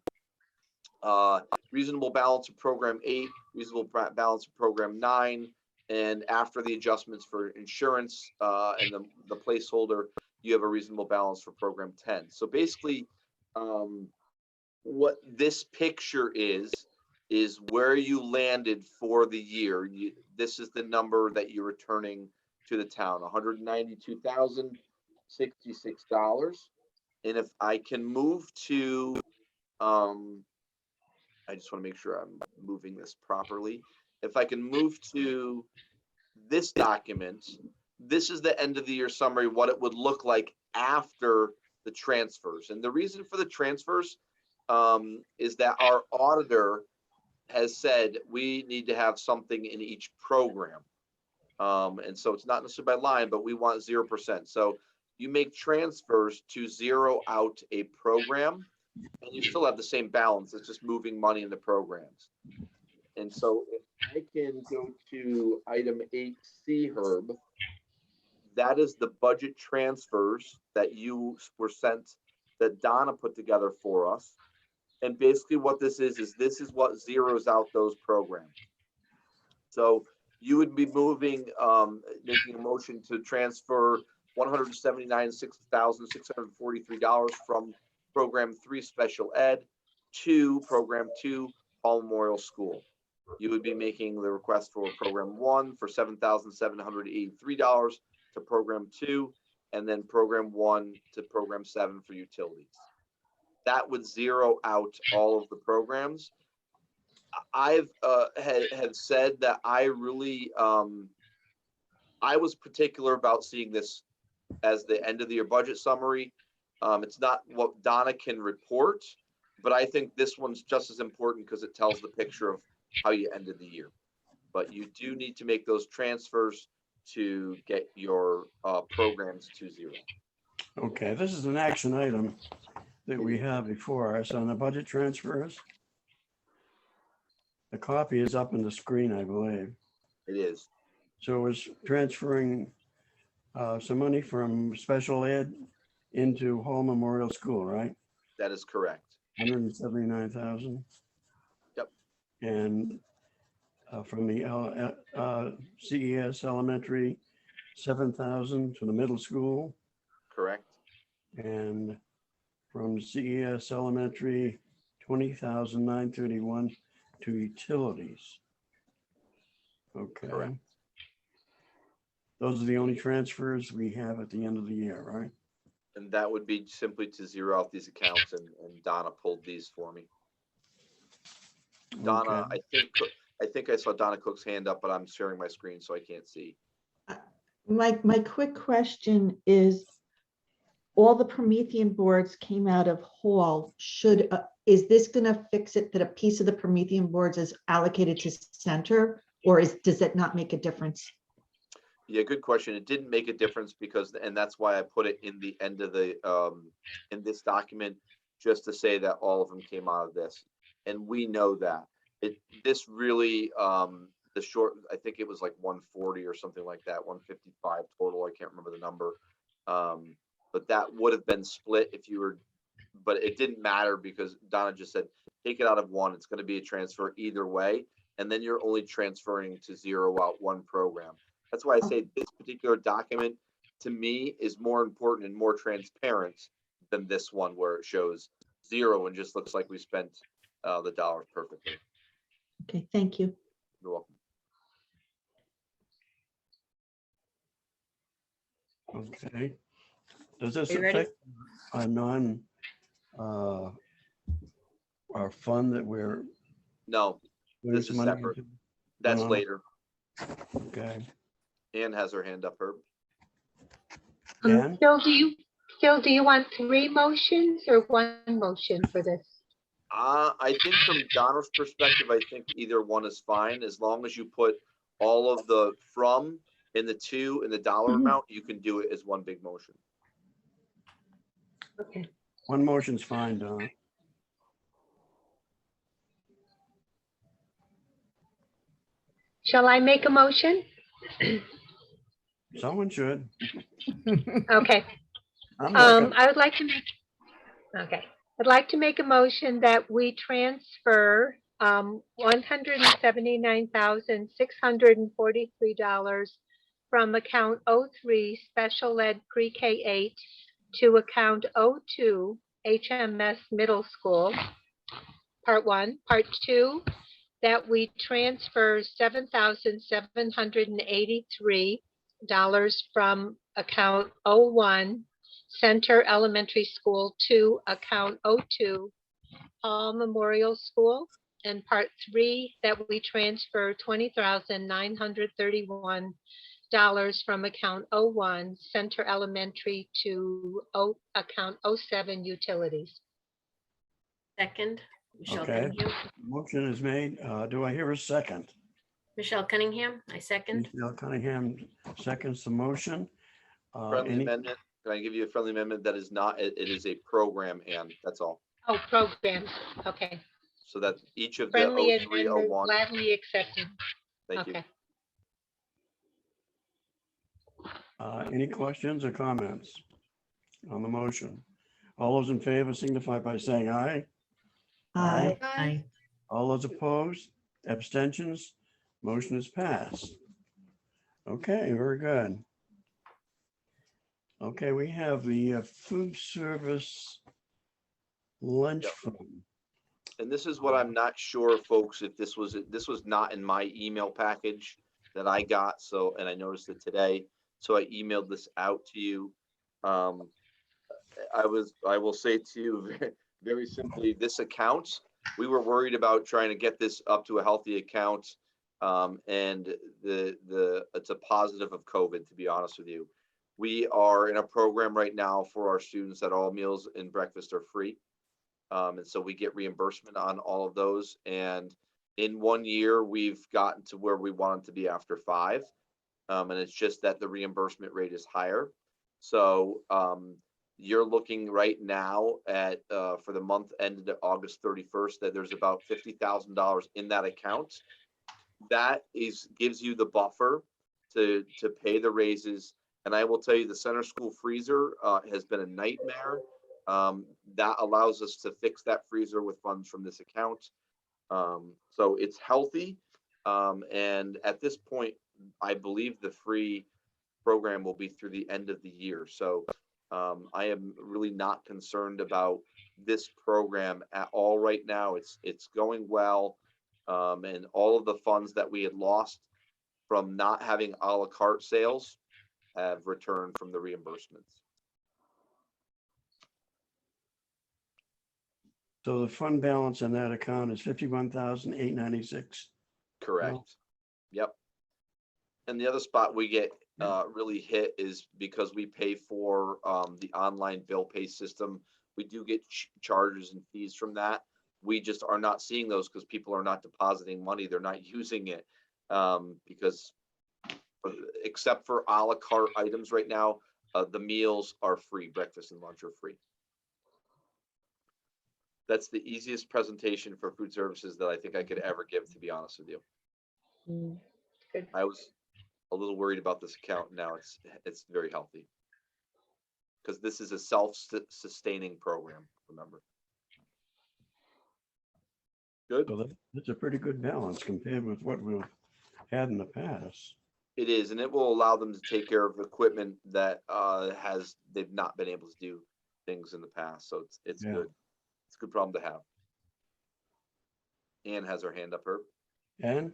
Reasonable balance of program 8, reasonable balance of program 9, and after the adjustments for insurance and the placeholder, you have a reasonable balance for program 10. So basically, what this picture is where you landed for the year. This is the number that you're returning to the town, $192,066. And if I can move to, I just want to make sure I'm moving this properly. If I can move to this document, this is the end of the year summary, what it would look like after the transfers. And the reason for the transfers is that our auditor has said we need to have something in each program. And so it's not necessarily by line, but we want 0%. So you make transfers to zero out a program, and you still have the same balance. It's just moving money in the programs. And so if I can go to item 8C, Herb, that is the budget transfers that you were sent, that Donna put together for us. And basically what this is this is what zeroes out those programs. So you would be moving, making a motion to transfer $179,643 from program 3 special ed to program 2 Paul Memorial School. You would be making the request for program 1 for $7,783 to program 2, and then program 1 to program 7 for utilities. That would zero out all of the programs. I've had said that I really, I was particular about seeing this as the end of the year budget summary. It's not what Donna can report, but I think this one's just as important because it tells the picture of how you ended the year. But you do need to make those transfers to get your programs to zero. Okay, this is an action item that we have before us on the budget transfers. The copy is up on the screen, I believe. It is. So it's transferring some money from special ed into Hall Memorial School, right? That is correct. 179,000. Yep. And from the CES Elementary, 7,000 to the middle school. Correct. And from CES Elementary, 20,931 to utilities. Okay. Correct. Those are the only transfers we have at the end of the year, right? And that would be simply to zero out these accounts, and Donna pulled these for me. Donna, Okay. I think I saw Donna Cook's hand up, but I'm sharing my screen so I can't see. My quick question is, all the Promethean boards came out of Hall. Is this going to fix it that a piece of the Promethean boards is allocated to center, or does that not make a difference? Yeah, good question. It didn't make a difference because, and that's why I put it in the end of the in this document, just to say that all of them came out of this, and we know that this really the short, I think it was like 140 or something like that, 155 total. I can't remember the number, but that would have been split if you were, but it didn't matter because Donna just said take it out of one. It's going to be a transfer either way, and then you're only transferring to zero out one program. That's why I say this particular document to me is more important and more transparent than this one where it shows zero and just looks like we spent the dollars perfectly. Okay, thank you. You're welcome. Okay. Does this Are you ready? affect our our fund that we're No, putting this some is money separate. into? That's No. later. Okay. Anne has her hand up, Herb. Anne? Joe, do you Phil, do you want 3 motions or 1 motion for this? I think from Donna's perspective, I think either one is fine, as long as you put all of the from and the to and the dollar amount, you can do it as one big motion. Okay. One motion's fine, Donna. Shall I make a motion? Someone should. Okay. I'm not gonna- I would like to make, okay. I'd like to make a motion that we transfer $179,643 from account 03 Special Ed Pre-K-8 to account 02 HMS Middle School, Part 1. Part 2, that we transfer $7,783 from account 01 Center Elementary School to account 02 Hall Memorial School. And Part 3, that we transfer $20,931 from account 01 Center Elementary to account 07 Utilities. Second, Michelle Okay, Cunningham. motion is made. Do I hear a second? Michelle Cunningham, I second. Michelle Cunningham seconds the motion. Friendly Any, amendment. Can I give you a friendly amendment? That is not, it is a program, and that's all. Oh, programs, okay. So that each of the Friendly 03, amendment 01. gladly accepted. Thank you. Okay. any questions or comments on the motion? All those in favor signify by saying aye. Aye. Aye. All those opposed, abstentions, motion is passed. Okay, very good. Okay, we have the food service lunch Yep. fund. And this is what I'm not sure, folks, if this was not in my email package that I got. So, and I noticed it today. So I emailed this out to you. I will say to you very simply, this account, we were worried about trying to get this up to a healthy account. And it's a positive of COVID, to be honest with you. We are in a program right now for our students that all meals and breakfast are free. And so we get reimbursement on all of those. And in 1 year, we've gotten to where we wanted to be after 5. And it's just that the reimbursement rate is higher. So you're looking right now at, for the month ended August 31st, that there's about $50,000 in that account. That gives you the buffer to pay the raises. And I will tell you, the center school freezer has been a nightmare. That allows us to fix that freezer with funds from this account. So it's healthy. And at this point, I believe the free program will be through the end of the year. So I am really not concerned about this program at all right now. It's going well. And all of the funds that we had lost from not having a la carte sales have returned from the reimbursements. So the fund balance in that account is 51,896. Correct. Wow. Yep. And the other spot we get really hit is because we pay for the online bill pay system. We do get charges and fees from that. We just are not seeing those because people are not depositing money. They're not using it because except for a la carte items right now, the meals are free. Breakfast and lunch are free. That's the easiest presentation for food services that I think I could ever give, to be honest with you. Good. I was a little worried about this account. Now it's very healthy because this is a self-sustaining program, remember. Good. So that's a pretty good balance compared with what we've had in the past. It is, and it will allow them to take care of equipment that they've not been able to do things in the past. So it's Yeah. good. It's a good problem to have. Anne has her hand up, Herb. And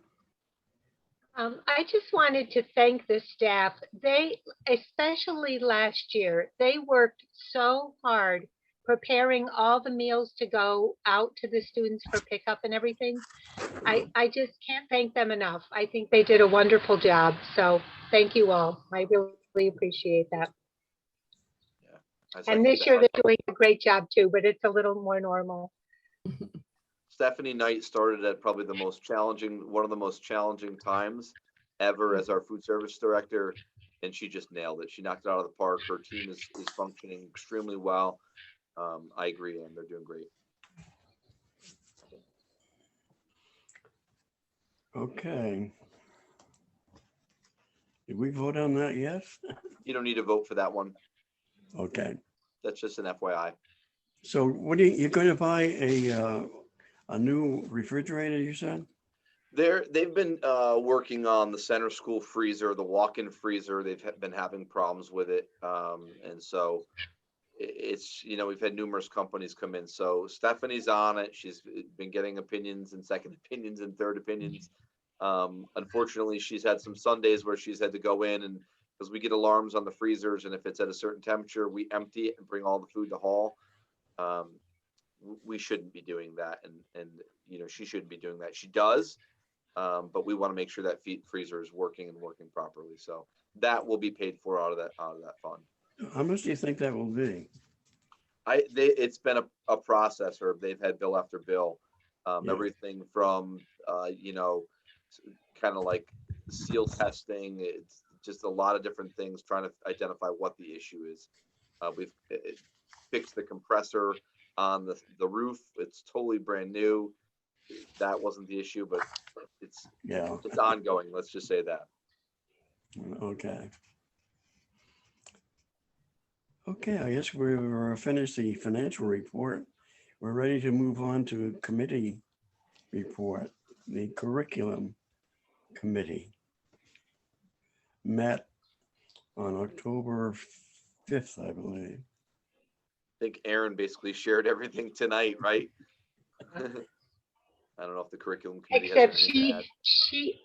I just wanted to thank the staff. They, especially last year, they worked so hard preparing all the meals to go out to the students for pickup and everything. I just can't thank them enough. I think they did a wonderful job. So thank you all. I really appreciate that. I And this year they're doing a great job too, but it's a little more normal. Stephanie Knight started at probably one of the most challenging times ever as our food service director, and she just nailed it. She knocked it out of the park. Her team is functioning extremely well. I agree, and they're doing great. Okay. Did we vote on that yet? You don't need to vote for that one. Okay. That's just an FYI. So what are you're going to buy a new refrigerator, you said? They've been working on the center school freezer, the walk-in freezer. They've been having problems with it, and so it's, we've had numerous companies come in. So Stephanie's on it. She's been getting opinions and second opinions and third opinions. Unfortunately, she's had some Sundays where she's had to go in, and because we get alarms on the freezers, and if it's at a certain temperature, we empty it and bring all the food to haul. We shouldn't be doing that, and she shouldn't be doing that. She does, but we want to make sure that freezer is working and working properly. So that will be paid for out of that fund. How much do you think that will be? It's been a processor. They've had bill after bill, everything from kind of like seal testing. It's just a lot of different things trying to identify what the issue is. We've fixed the compressor on the roof. It's totally brand new. That wasn't the issue, but it's ongoing. Let's just say that. Okay. Okay, I guess we're finished the financial report. We're ready to move on to committee report. The curriculum committee met on October 5th, I believe. I think Erin basically shared everything tonight, right? I don't know if the curriculum committee Except has anything to add.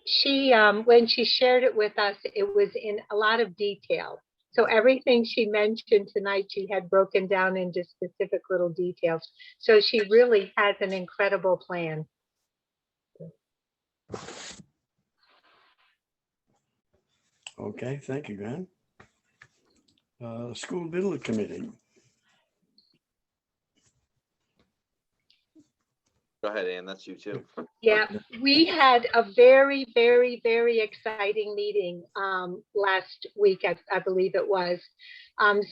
she when she shared it with us, it was in a lot of detail. So everything she mentioned tonight, she had broken down into specific little details. So she really has an incredible plan. Okay, thank you, Glenn. School building committee. Go ahead, Ann, that's you too. Yeah, we had a very, very, very exciting meeting last week, I believe it was.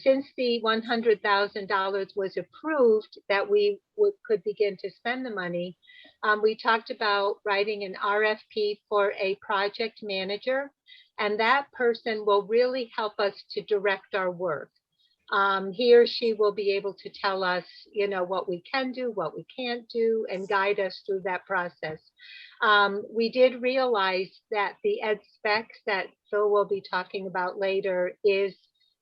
Since the $100,000 was approved that we could begin to spend the money, we talked about writing an RFP for a project manager, and that person will really help us to direct our work. He or she will be able to tell us, what we can do, what we can't do, and guide us through that process. We did realize that the ed specs that Phil will be talking about later is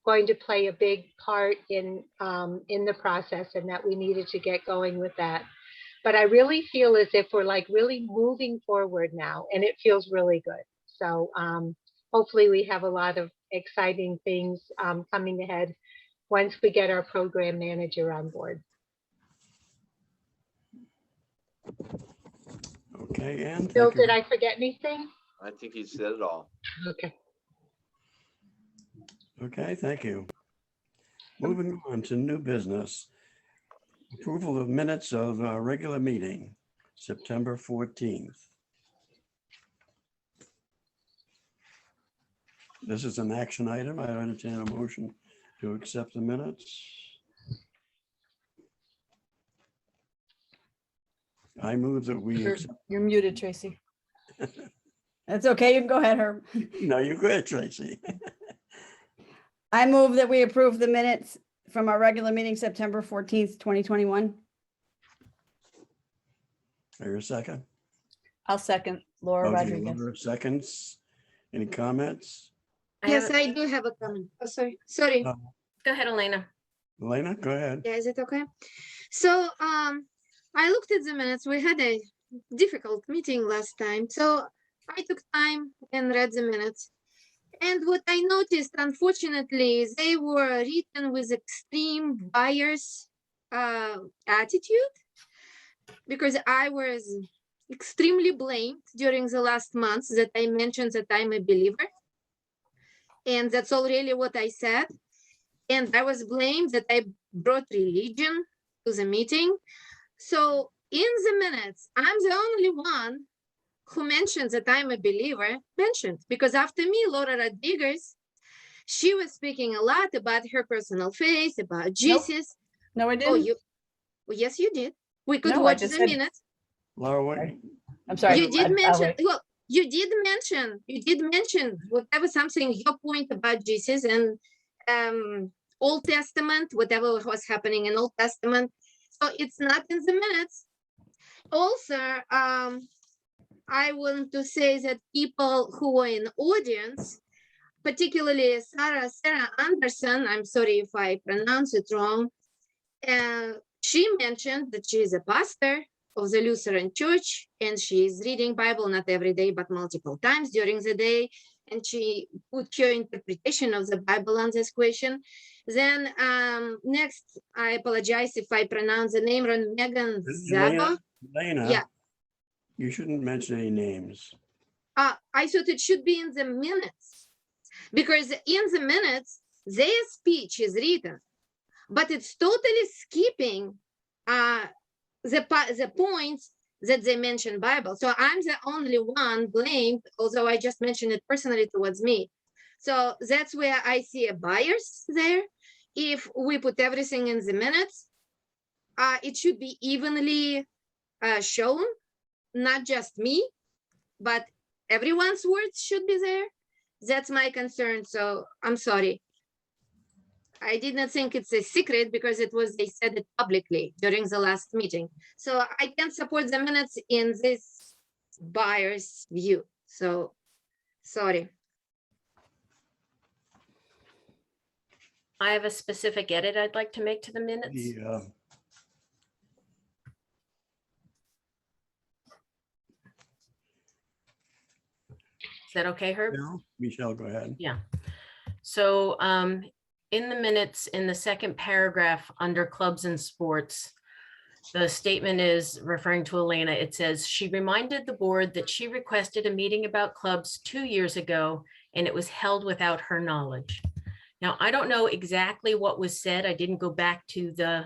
going to play a big part in the process, and that we needed to get going with that. But I really feel as if we're like really moving forward now, and it feels really good. So hopefully we have a lot of exciting things coming ahead once we get our program manager on board. Okay, Ann. Phil, did I forget anything? I think he said it all. Okay. Okay, thank you. Moving on to new business. Approval of minutes of our regular meeting, September 14th. This is an action item. I entertain a motion to accept the minutes. I move that we accept. You're muted, Tracy. That's okay. You can go ahead, Herb. No, you're good, Tracy. I move that we approve the minutes from our regular meeting, September 14th, 2021. Are you a second? I'll second Laura Okay, Rodriguez. Laura seconds. Any comments? Yes, I do have a comment. Oh, sorry. Go ahead, Elena. Elena, go ahead. Yeah, is it okay? So I looked at the minutes. We had a difficult meeting last time. So I took time and read the minutes. And what I noticed, unfortunately, they were written with extreme bias attitude, because I was extremely blamed during the last months that I mentioned that I'm a believer. And that's all really what I said. And I was blamed that I brought religion to the meeting. So in the minutes, I'm the only one who mentioned that I'm a believer, because after me, Laura Rodriguez, she was speaking a lot about her personal faith, about Jesus. No, I Oh, didn't. yes, you did. We could No, I watch just the said- minutes. Laura, what? I'm sorry. You did I'll mention, wait. well, you did mention whatever something, your point about Jesus and Old Testament, whatever was happening in Old Testament. So it's not in the minutes. Also, I want to say that people who are in audience, particularly Sarah Anderson, I'm sorry if I pronounce it wrong, she mentioned that she is a pastor of the Lutheran Church, and she is reading Bible not every day, but multiple times during the day. And she put her interpretation of the Bible on this question. Then next, I apologize if I pronounce the name wrong, Megan Zabo. Elena, Yeah. you shouldn't mention any names. I thought it should be in the minutes, because in the minutes, their speech is written, but it's totally skipping the points that they mention Bible. So I'm the only one blamed, although I just mentioned it personally towards me. So that's where I see a bias there. If we put everything in the minutes, it should be evenly shown, not just me, but everyone's words should be there. That's my concern. So I'm sorry. I did not think it's a secret because they said it publicly during the last meeting. So I can't support the minutes in this buyer's view. So sorry. I have a specific edit I'd like to make to the minutes. The, Is that okay, Herb? Michelle, go ahead. Yeah. So in the minutes, in the second paragraph under clubs and sports, the statement is referring to Elena. It says, she reminded the board that she requested a meeting about clubs 2 years ago, and it was held without her knowledge. Now, I don't know exactly what was said. I didn't go back to the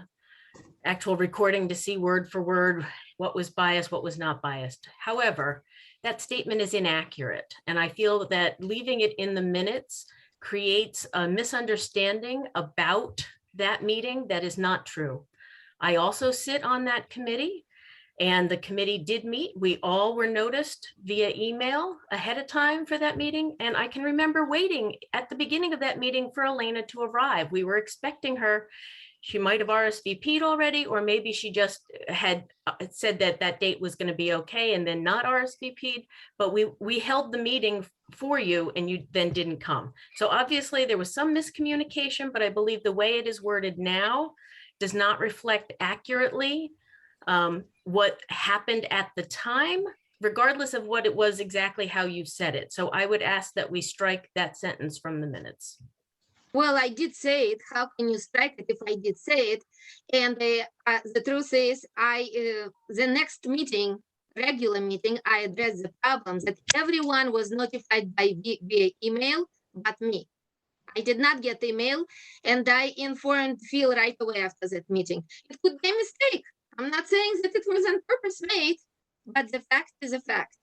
actual recording to see word for word what was biased, what was not biased. However, that statement is inaccurate. And I feel that leaving it in the minutes creates a misunderstanding about that meeting that is not true. I also sit on that committee, and the committee did meet. We all were noticed via email ahead of time for that meeting. And I can remember waiting at the beginning of that meeting for Elena to arrive. We were expecting her. She might have RSVP'd already, or maybe she just had said that that date was going to be okay and then not RSVP'd, but we held the meeting for you and you then didn't come. So obviously there was some miscommunication, but I believe the way it is worded now does not reflect accurately what happened at the time, regardless of what it was exactly how you said it. So I would ask that we strike that sentence from the minutes. Well, I did say it. How can you strike it if I did say it? And the truth is, the next meeting, regular meeting, I addressed the problems that everyone was notified by via email, but me. I did not get email, and I informed Phil right away after that meeting. It could be a mistake. I'm not saying that it was on purpose made, but the fact is a fact.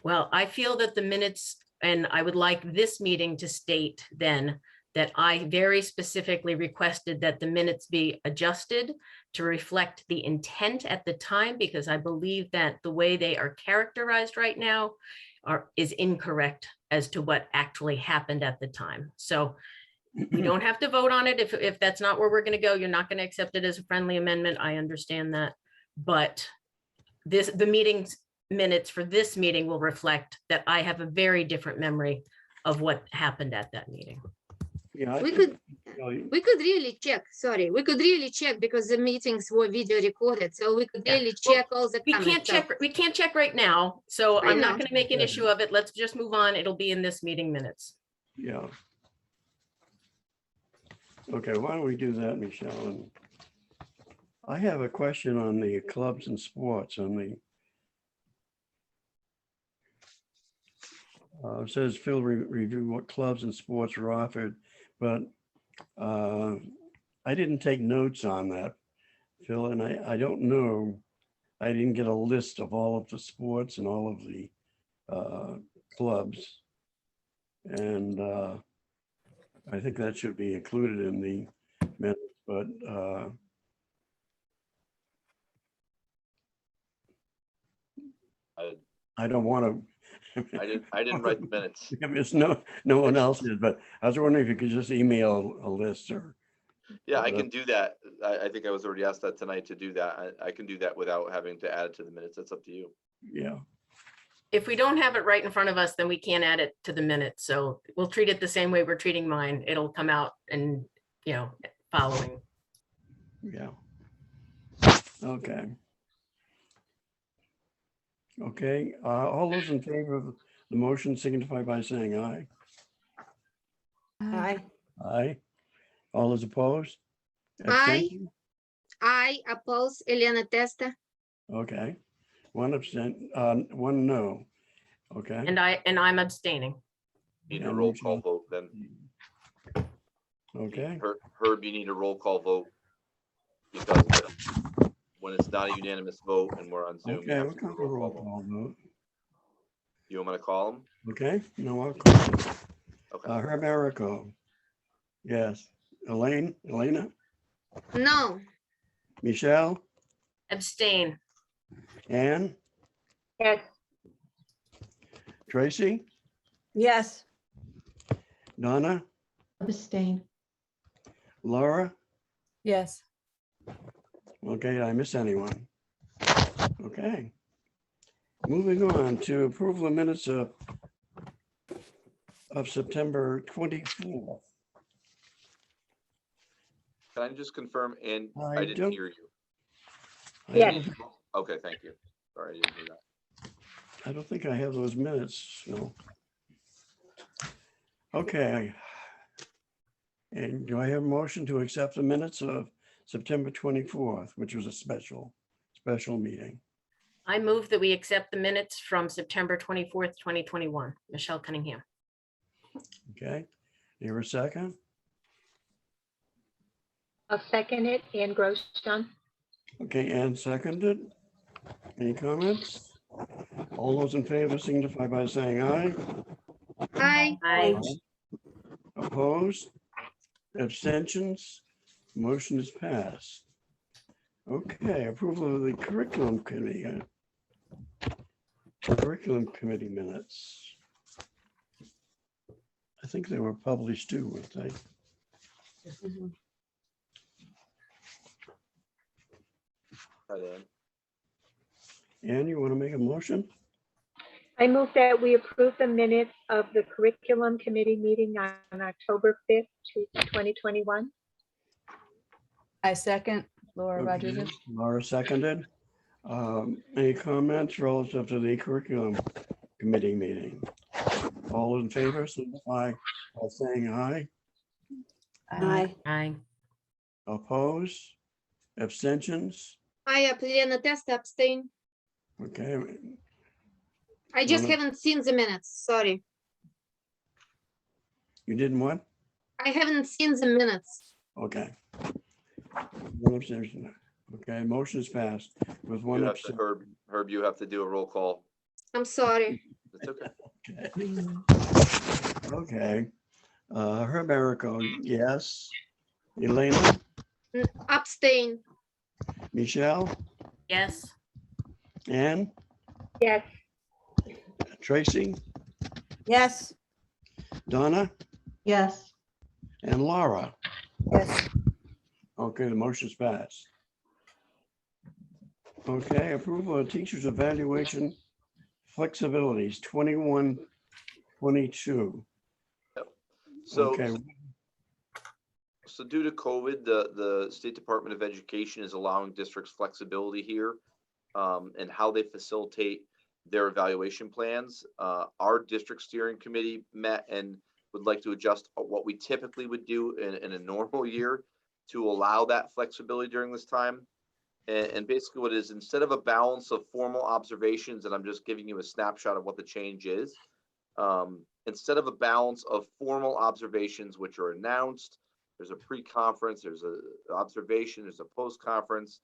Well, I feel that the minutes, and I would like this meeting to state then that I very specifically requested that the minutes be adjusted to reflect the intent at the time, because I believe that the way they are characterized right now is incorrect as to what actually happened at the time. So we don't have to vote on it. If that's not where we're going to go, you're not going to accept it as a friendly amendment. I understand that. But the meeting's minutes for this meeting will reflect that I have a very different memory of what happened at that meeting. Yeah, we could really check. Sorry, we could really check because the meetings were video recorded, so we could really check all the comments. We can't check right now, so I I'm not know. going to make an issue of it. Let's just move on. It'll be in this meeting minutes. Yeah. Okay, why don't we do that, Michelle? And I have a question on the clubs and sports on the it says Phil review what clubs and sports are offered, but I didn't take notes on that, Phil, and I don't know. I didn't get a list of all of the sports and all of the clubs. And I think that should be included in the minutes, but I don't want to. I didn't write the minutes. It's no one else did, but I was wondering if you could just email a list or. Yeah, I can do that. I think I was already asked that tonight to do that. I can do that without having to add it to the minutes. That's up to you. Yeah. If we don't have it right in front of us, then we can't add it to the minutes. So we'll treat it the same way we're treating mine. It'll come out and, following. Yeah. Okay. Okay, all those in favor of the motion signify by saying aye. Aye. Aye. All those opposed? Aye. Abstention? I oppose Elena Testa. Okay. One one no. Okay. And I'm abstaining. Need a roll call vote then. Okay. Herb, you need a roll call vote because when it's not a unanimous vote and we're on Zoom. Okay, we'll call a roll call vote. You want me to call them? Okay, no, I'll call it. Okay. Herb Erico. Yes. Elena? No. Michelle? Abstain. Anne? Yes. Tracy? Yes. Donna? Abstain. Laura? Yes. Okay, did I miss anyone? Okay. Moving on to approval of minutes of September 24th. Can I just confirm? And I I didn't don't- hear you. Yes. Okay, thank you. Sorry, I didn't hear that. I don't think I have those minutes, no. Okay. And do I have a motion to accept the minutes of September 24th, which was a special meeting? I move that we accept the minutes from September 24th, 2021. Michelle Cunningham. Okay, here a second? I'll second it. Ann Grosjean. Okay, Ann seconded. Any comments? All those in favor signify by saying aye. Aye. Aye. Opposed? Abstentions? Motion is passed. Okay, approval of the curriculum committee. Curriculum committee minutes. I think they were published too, weren't they? Hi, Dan. Ann, you want to make a motion? I move that we approve the minutes of the curriculum committee meeting on October 5th, 2021. I second Laura Okay, Rodriguez. Laura seconded. Any comments relative to the curriculum committee meeting? All in favor, signify by saying aye. Aye. Aye. Opposed? Abstentions? I, Elena Testa, abstain. Okay. I just Wanna- haven't seen the minutes, sorry. You didn't what? I haven't seen the minutes. Okay. One abstention. Okay, motion is passed with You one have to, abstention. Herb, you have to do a roll call. I'm sorry. It's okay. Okay. Herb Erico, yes. Elena, Abstain. Michelle, Yes. Ann, Yes. Tracy, Yes. Donna, Yes. and Laura. Yes. Okay, the motion's passed. Okay, approval of teachers' evaluation flexibilities 21, 22. So, Okay, so due to COVID, the State Department of Education is allowing districts flexibility here and how they facilitate their evaluation plans. Our district steering committee met and would like to adjust what we typically would do in a normal year to allow that flexibility during this time. And basically what it is, instead of a balance of formal observations, and I'm just giving you a snapshot of what the change is, instead of a balance of formal observations which are announced there's a pre-conference, there's a observation, there's a post-conference.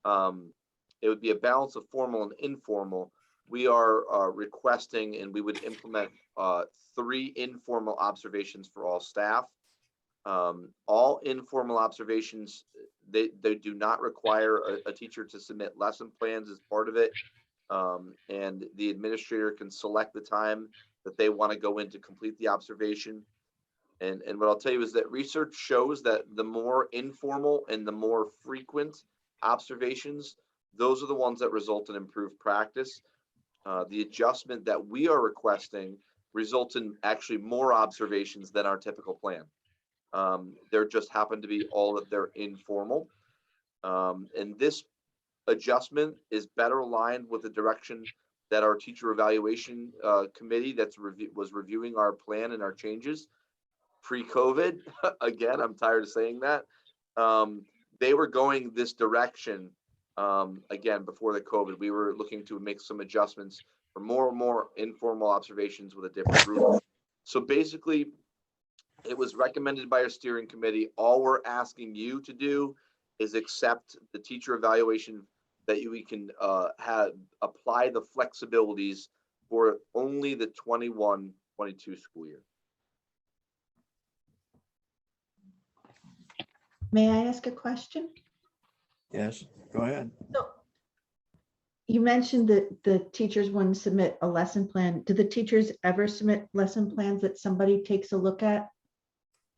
It would be a balance of formal and informal. We are requesting, and we would implement 3 informal observations for all staff. All informal observations, they do not require a teacher to submit lesson plans as part of it. And the administrator can select the time that they want to go in to complete the observation. And what I'll tell you is that research shows that the more informal and the more frequent observations, those are the ones that result in improved practice. The adjustment that we are requesting results in actually more observations than our typical plan. There just happen to be all that they're informal. And this adjustment is better aligned with the direction that our teacher evaluation committee was reviewing our plan and our changes pre-COVID. Again, I'm tired of saying that. They were going this direction. Again, before the COVID, we were looking to make some adjustments for more and more informal observations with a different group. So basically, it was recommended by our steering committee. All we're asking you to do is accept the teacher evaluation that we can apply the flexibilities for only the 21-22 school year. May I ask a question? Yes, go ahead. So you mentioned that the teachers wouldn't submit a lesson plan. Do the teachers ever submit lesson plans that somebody takes a look at?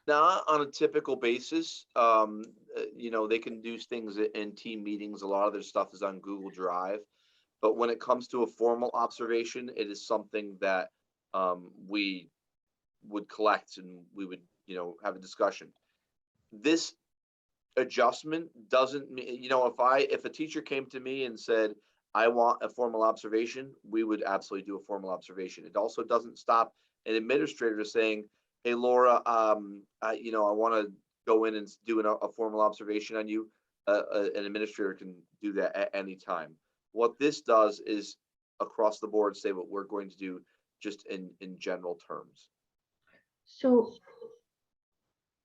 Not on a typical basis. You know, they can do things in team meetings. A lot of their stuff is on Google Drive. But when it comes to a formal observation, it is something that we would collect and we would, you know, have a discussion. This adjustment doesn't mean, you know, if a teacher came to me and said, I want a formal observation, we would absolutely do a formal observation. It also doesn't stop an administrator saying, hey, Laura, you know, I want to go in and do a formal observation on you. An administrator can do that at any time. What this does is across the board say what we're going to do just in general terms. So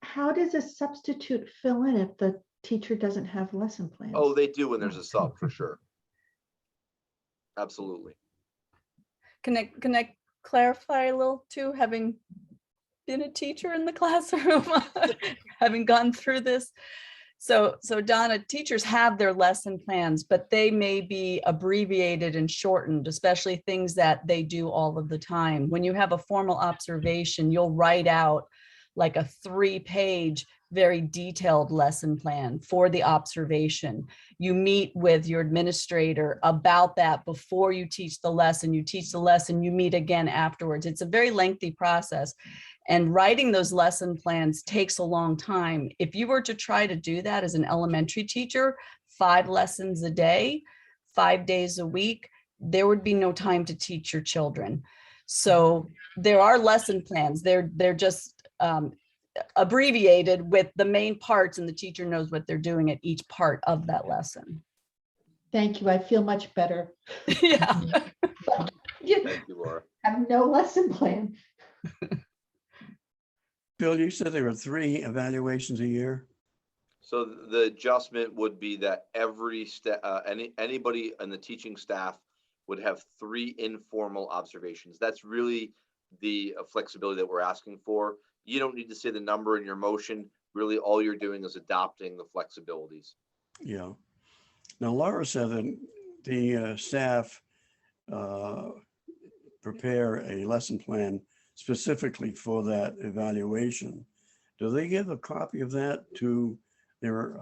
how does a substitute fill in if the teacher doesn't have lesson plans? Oh, they do when there's a sub, for sure. Absolutely. Can I clarify a little too, having been a teacher in the classroom, having gone through this? So Donna, teachers have their lesson plans, but they may be abbreviated and shortened, especially things that they do all of the time. When you have a formal observation, you'll write out like a 3-page, very detailed lesson plan for the observation. You meet with your administrator about that before you teach the lesson. You teach the lesson, you meet again afterwards. It's a very lengthy process. And writing those lesson plans takes a long time. If you were to try to do that as an elementary teacher, 5 lessons a day, 5 days a week, there would be no time to teach your children. So there are lesson plans. They're just abbreviated with the main parts, and the teacher knows what they're doing at each part of that lesson. Thank you. I feel much better. Yeah. Thank you, Laura. Have no lesson plan. Bill, you said there were 3 evaluations a year. So the adjustment would be that every anybody in the teaching staff would have 3 informal observations. That's really the flexibility that we're asking for. You don't need to say the number in your motion. Really, all you're doing is adopting the flexibilities. Yeah. Now, Laura said that the staff prepare a lesson plan specifically for that evaluation. Do they give a copy of that to their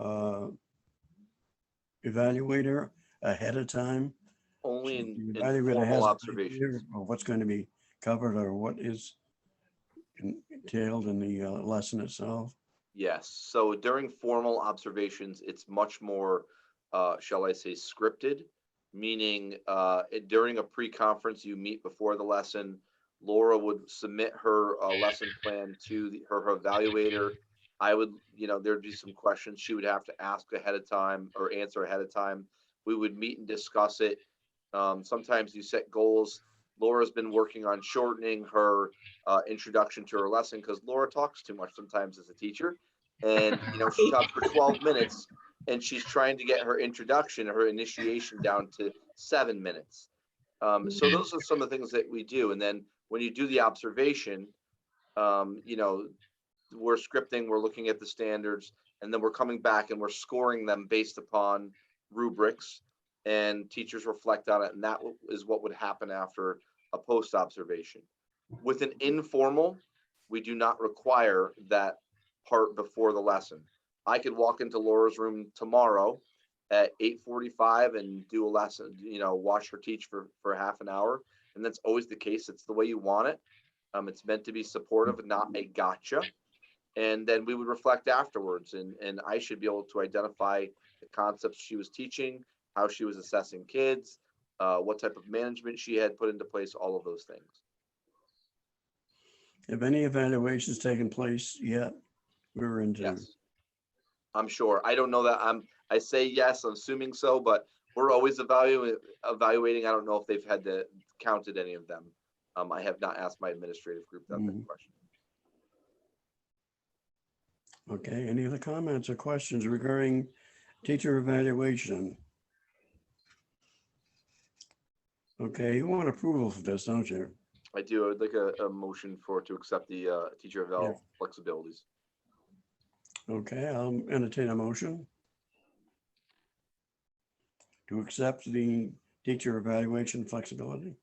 evaluator ahead of time? Only So in the evaluator has formal an observations. idea of what's going to be covered or what is entailed in the lesson itself? Yes. So during formal observations, it's much more, shall I say, scripted, meaning during a pre-conference, you meet before the lesson. Laura would submit her lesson plan to her evaluator. I would, you know, there'd be some questions she would have to ask ahead of time or answer ahead of time. We would meet and discuss it. Sometimes you set goals. Laura's been working on shortening her introduction to her lesson because Laura talks too much sometimes as a teacher. And, you know, she talks for 12 minutes and she's trying to get her introduction, her initiation down to 7 minutes. So those are some of the things that we do. And then when you do the observation, you know, we're scripting, we're looking at the standards, and then we're coming back and we're scoring them based upon rubrics, and teachers reflect on it. And that is what would happen after a post observation. With an informal, we do not require that part before the lesson. I could walk into Laura's room tomorrow at 8:45 and do a lesson, you know, watch her teach for half an hour. And that's always the case. It's the way you want it. It's meant to be supportive, not a gotcha. And then we would reflect afterwards, and I should be able to identify the concepts she was teaching, how she was assessing kids, what type of management she had put into place, all of those things. Have any evaluations taken place yet? We're into. Yes. I'm sure. I don't know that. I say yes, I'm assuming so, but we're always evaluating. I don't know if they've had counted any of them. I have not asked my administrative group that question. Okay, any other comments or questions regarding teacher evaluation? Okay, you want approval for this, don't you? I do. I'd like a motion to accept the teacher eval flexibilities. Okay, I'll entertain a motion to accept the teacher evaluation flexibility.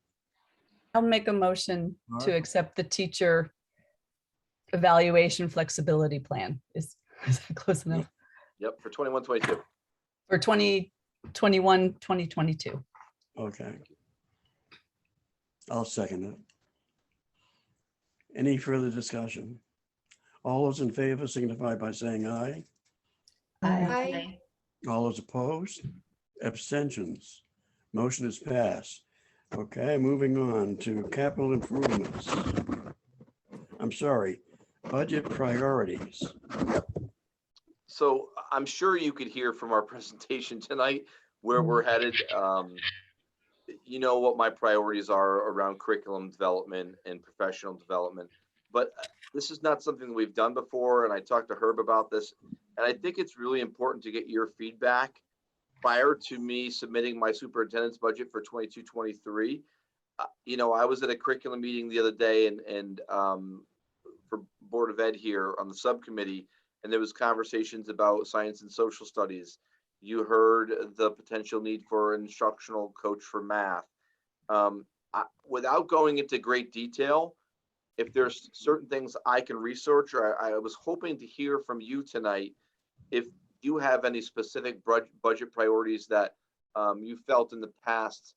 I'll make a motion All to right. accept the teacher evaluation flexibility plan. Is that close enough? Yep, for 21-22. For 2021, 2022. Okay. I'll second it. Any further discussion? All those in favor signify by saying aye. Aye. All those opposed? Abstentions? Motion is passed. Okay, moving on to capital improvements. I'm sorry, budget priorities. So I'm sure you could hear from our presentation tonight where we're headed. You know what my priorities are around curriculum development and professional development, but this is not something that we've done before. And I talked to Herb about this, and I think it's really important to get your feedback prior to me submitting my superintendent's budget for 22-23. You know, I was at a curriculum meeting the other day and for Board of Ed here on the subcommittee, and there was conversations about science and social studies. You heard the potential need for an instructional coach for math. Without going into great detail, if there's certain things I can research, or I was hoping to hear from you tonight, if you have any specific budget priorities that you felt in the past.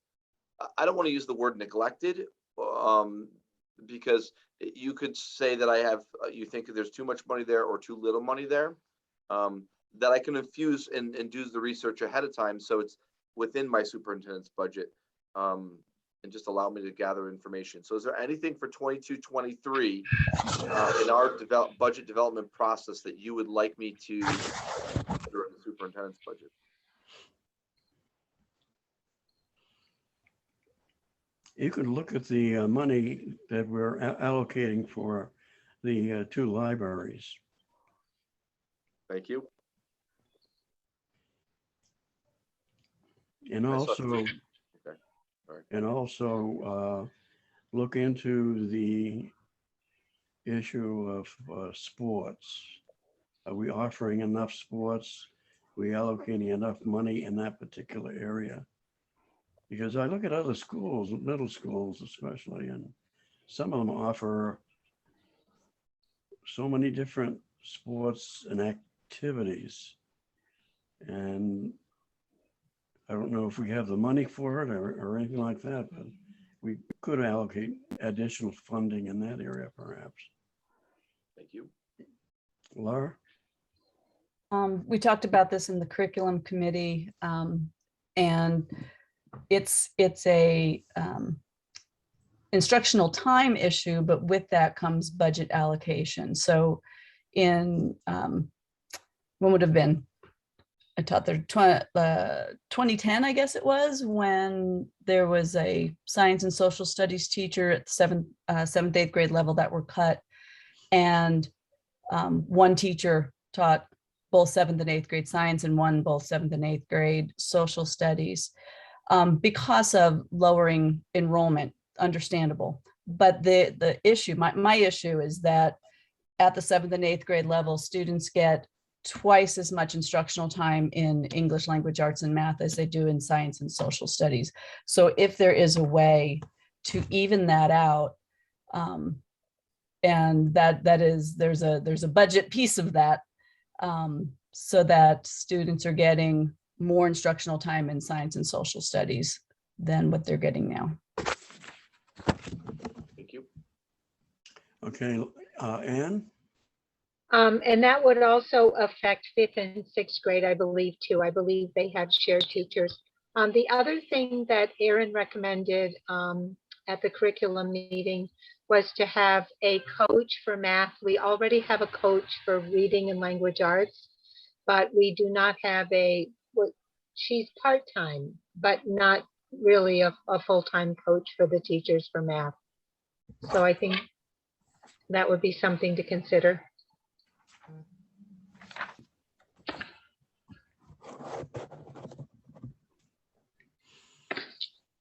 I don't want to use the word neglected, because you could say that I have, you think there's too much money there or too little money there, that I can infuse and do the research ahead of time, so it's within my superintendent's budget, and just allow me to gather information. So is there anything for 22-23 in our budget development process that you would like me to consider in the superintendent's budget? You could look at the money that we're allocating for the 2 libraries. Thank you. And I saw also, 3. Okay. All right. and also look into the issue of sports. Are we offering enough sports? Are we allocating enough money in that particular area? Because I look at other schools, middle schools especially, and some of them offer so many different sports and activities. And I don't know if we have the money for it or anything like that, but we could allocate additional funding in that area perhaps. Thank you. Laura? We talked about this in the curriculum committee, and it's a instructional time issue, but with that comes budget allocation. So in when would have been, I taught there 2010, I guess it was, when there was a science and social studies teacher at the 7th, 8th grade level that were cut, and one teacher taught both 7th and 8th grade science and one both 7th and 8th grade social studies because of lowering enrollment, understandable. But the issue, my issue is that at the 7th and 8th grade level, students get twice as much instructional time in English language arts and math as they do in science and social studies. So if there is a way to even that out, and there's a budget piece of that, so that students are getting more instructional time in science and social studies than what they're getting now. Thank you. Okay, Anne? And that would also affect 5th and 6th grade, I believe, too. I believe they have shared teachers. The other thing that Erin recommended at the curriculum meeting was to have a coach for math. We already have a coach for reading and language arts, but we do not have she's part-time, but not really a full-time coach for the teachers for math. So I think that would be something to consider.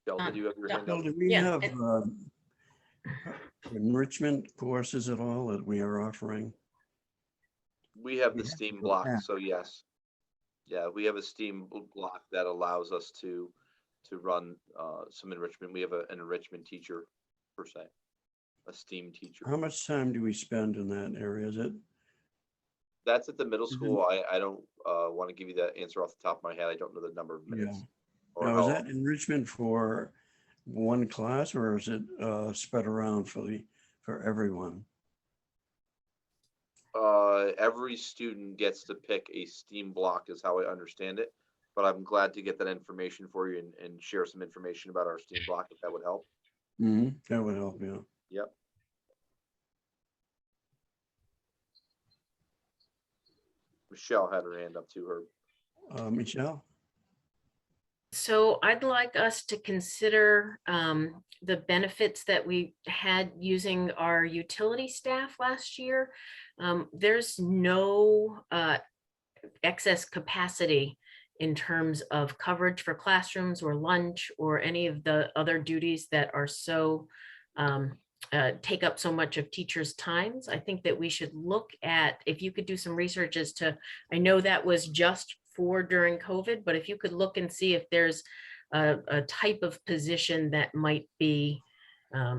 Bill, did you have your hand Bill, up? do we have enrichment courses at all that we are offering? We have the STEAM block, so yes. Yeah, we have a STEAM block that allows us to run some enrichment. We have an enrichment teacher per se, a STEAM teacher. How much time do we spend in that area? Is it? That's at the middle school. I don't want to give you that answer off the top of my head. I don't know the number of minutes. Yeah. Or Now, is how- that enrichment for one class, or is it spread around for everyone? Every student gets to pick a STEAM block is how I understand it, but I'm glad to get that information for you and share some information about our STEAM block if that would help. Mm-hmm. That would help, yeah. Yep. Michelle had her hand up to her. Michelle? So I'd like us to consider the benefits that we had using our utility staff last year. There's no excess capacity in terms of coverage for classrooms or lunch or any of the other duties that are so take up so much of teachers' times. I think that we should look at, if you could do some research as to, I know that was just for during COVID, but if you could look and see if there's a type of position that might be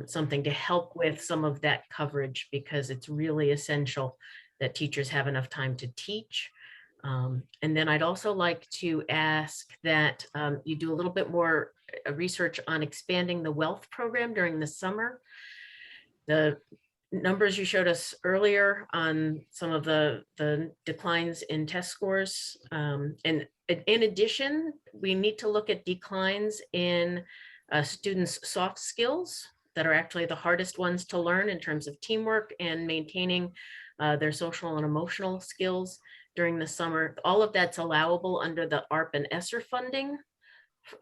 something to help with some of that coverage, because it's really essential that teachers have enough time to teach. And then I'd also like to ask that you do a little bit more research on expanding the wealth program during the summer. The numbers you showed us earlier on some of the declines in test scores. And in addition, we need to look at declines in students' soft skills that are actually the hardest ones to learn in terms of teamwork and maintaining their social and emotional skills during the summer. All of that's allowable under the ARP and ESSER funding.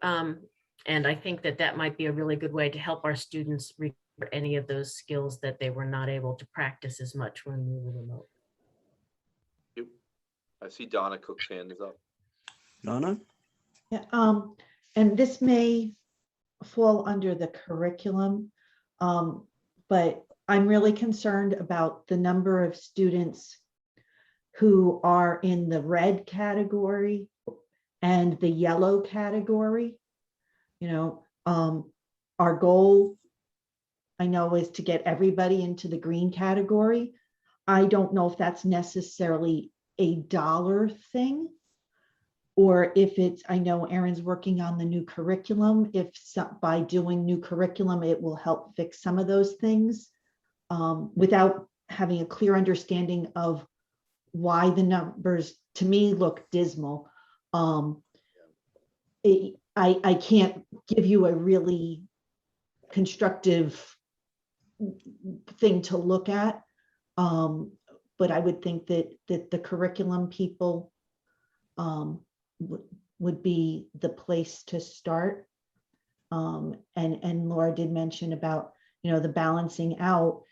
And I think that that might be a really good way to help our students recover any of those skills that they were not able to practice as much when we were remote. I see Donna Cook's hand is up. Donna? Yeah, and this may fall under the curriculum, but I'm really concerned about the number of students who are in the red category and the yellow category. You know, our goal, I know, is to get everybody into the green category. I don't know if that's necessarily a dollar thing, or if it's, I know Erin's working on the new curriculum. If by doing new curriculum, it will help fix some of those things without having a clear understanding of why the numbers to me look dismal. I can't give you a really constructive thing to look at, but I would think that the curriculum people would be the place to start. And Laura did mention about, you know, the balancing out.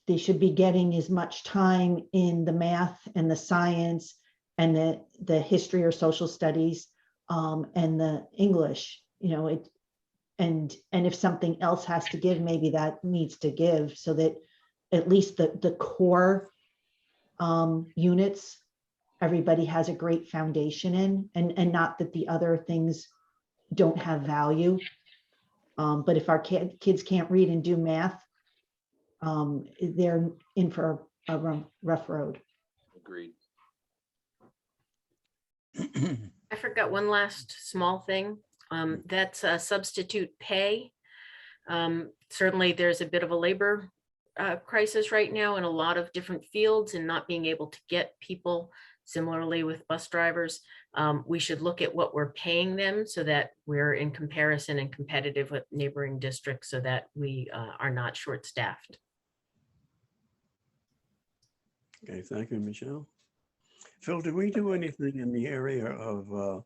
they should be getting as much time in the math and the science and the history or social studies and the English, and if something else has to give, maybe that needs to give, so that at least the core units, everybody has a great foundation in, and not that the other things don't have value. But if our kids can't read and do math, they're in for a rough road. Agreed. I forgot one last small thing. That's substitute pay. Certainly there's a bit of a labor crisis right now in a lot of different fields, and not being able to get people. Similarly with bus drivers, we should look at what we're paying them so that we're in comparison and competitive with neighboring districts, so that we are not short-staffed. Okay, thank you, Michelle. Phil, did we do anything in the area of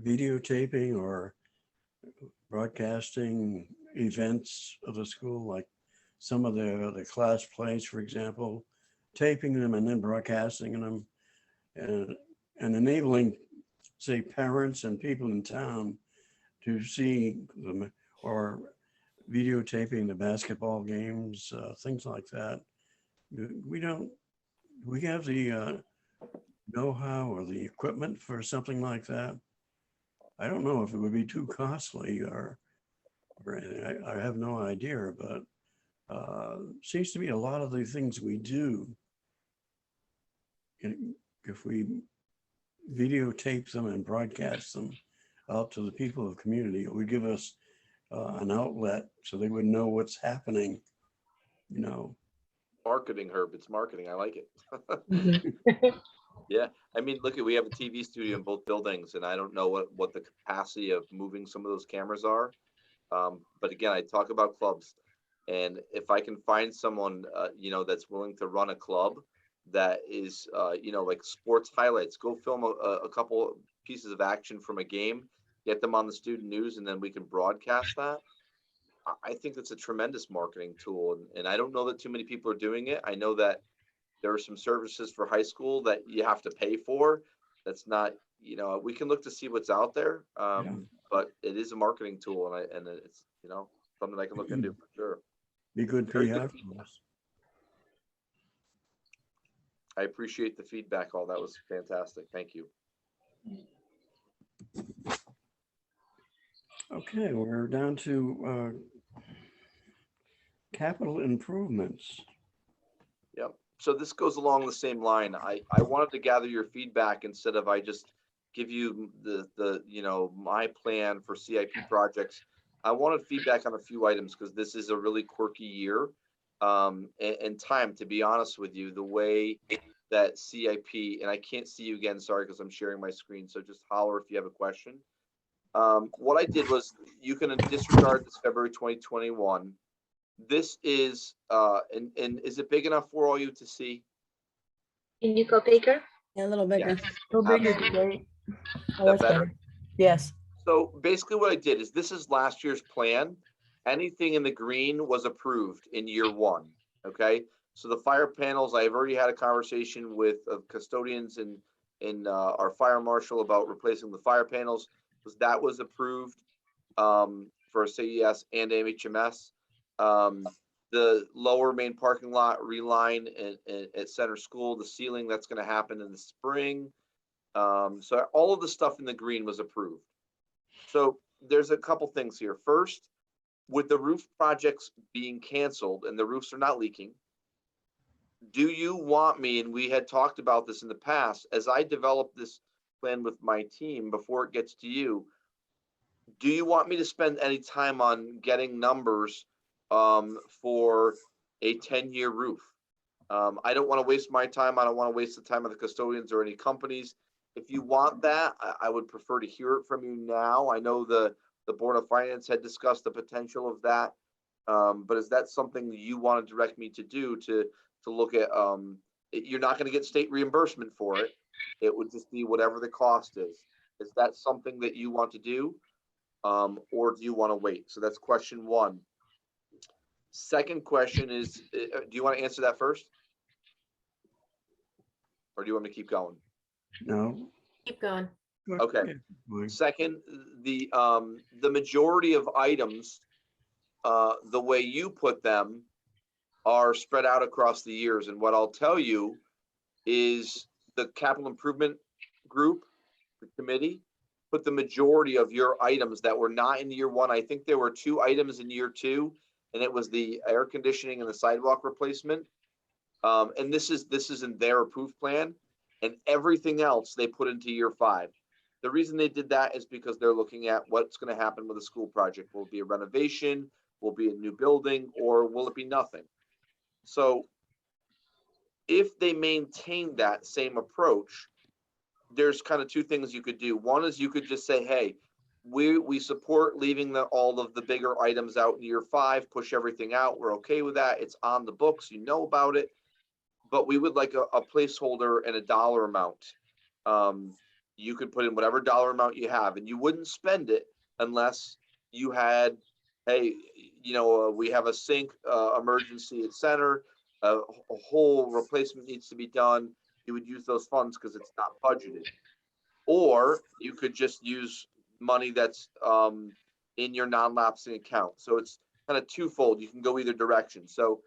videotaping or broadcasting events of the school, like some of the class plays, for example, taping them and then broadcasting them, and enabling, say, parents and people in town to see them, or videotaping the basketball games, things like that? We have the know-how or the equipment for something like that? I don't know if it would be too costly or anything. I have no idea, but seems to be a lot of the things we do, if we videotape them and broadcast them out to the people of the community, it would give us an outlet so they would know what's happening, Marketing, Herb. It's marketing. I like it. Mm-hmm. Yeah, I mean, look, we have a TV studio in both buildings, and I don't know what the capacity of moving some of those cameras are. But again, I talk about clubs, and if I can find someone, that's willing to run a club that is, like sports highlights, go film a couple pieces of action from a game, get them on the student news, and then we can broadcast that. I think that's a tremendous marketing tool, and I don't know that too many people are doing it. I know that there are some services for high school that you have to pay for. That's not, we can look to see what's out there, but it is a marketing tool, and it's, something I can look into for sure. Be good Very PR good for us. I appreciate the feedback. All that was fantastic. Thank you. Okay, we're down to capital improvements. Yep. So this goes along the same line. I wanted to gather your feedback instead of I just give you the my plan for CIP projects. I wanted feedback on a few items because this is a really quirky year and time, to be honest with you, the way that CIP, and I can't see you again, sorry, because I'm sharing my screen. So just holler if you have a question. What I did was, you can disregard this February 2021. This is, and is it big enough for all you to see? Can you go bigger? Yeah, a little bigger. Yes, A little bigger. absolutely. Oh, Is that's that better? better. Yes. So basically what I did is, this is last year's plan. Anything in the green was approved in year one, okay? So the fire panels, I've already had a conversation with custodians and our fire marshal about replacing the fire panels, because that was approved for CES and MHMS. The lower main parking lot reline at Center School, the ceiling, that's going to happen in the spring. So all of the stuff in the green was approved. So there's a couple things here. First, with the roof projects being canceled and the roofs are not leaking, do you want me, and we had talked about this in the past, as I develop this plan with my team before it gets to you, do you want me to spend any time on getting numbers for a 10-year roof? I don't want to waste my time. I don't want to waste the time of the custodians or any companies. If you want that, I would prefer to hear it from you now. I know the Board of Finance had discussed the potential of that, but is that something that you want to direct me to do, to look at? You're not going to get state reimbursement for it. It would just be whatever the cost is. Is that something that you want to do, or do you want to wait? So that's question one. Second question is, do you want to answer that first? Or do you want me to keep going? No. Keep going. Okay. Second, the majority of items, the way you put them, are spread out across the years. And what I'll tell you is the capital improvement group, the committee, put the majority of your items that were not in year one. I think there were 2 items in year 2, and it was the air conditioning and the sidewalk replacement. And this is in their approved plan, and everything else they put into year 5. The reason they did that is because they're looking at what's going to happen with a school project. Will it be a renovation? Will it be a new building? Or will it be nothing? So if they maintain that same approach, there's kind of 2 things you could do. One is you could just say, hey, we support leaving all of the bigger items out in year 5, push everything out. We're okay with that. It's on the books, you know about it, but we would like a placeholder and a dollar amount. You could put in whatever dollar amount you have, and you wouldn't spend it unless you had, hey, we have a sink emergency at center, a whole replacement needs to be done. You would use those funds because it's not budgeted. Or you could just use money that's in your non-lapsing account. So it's kind of twofold. You can go either direction. So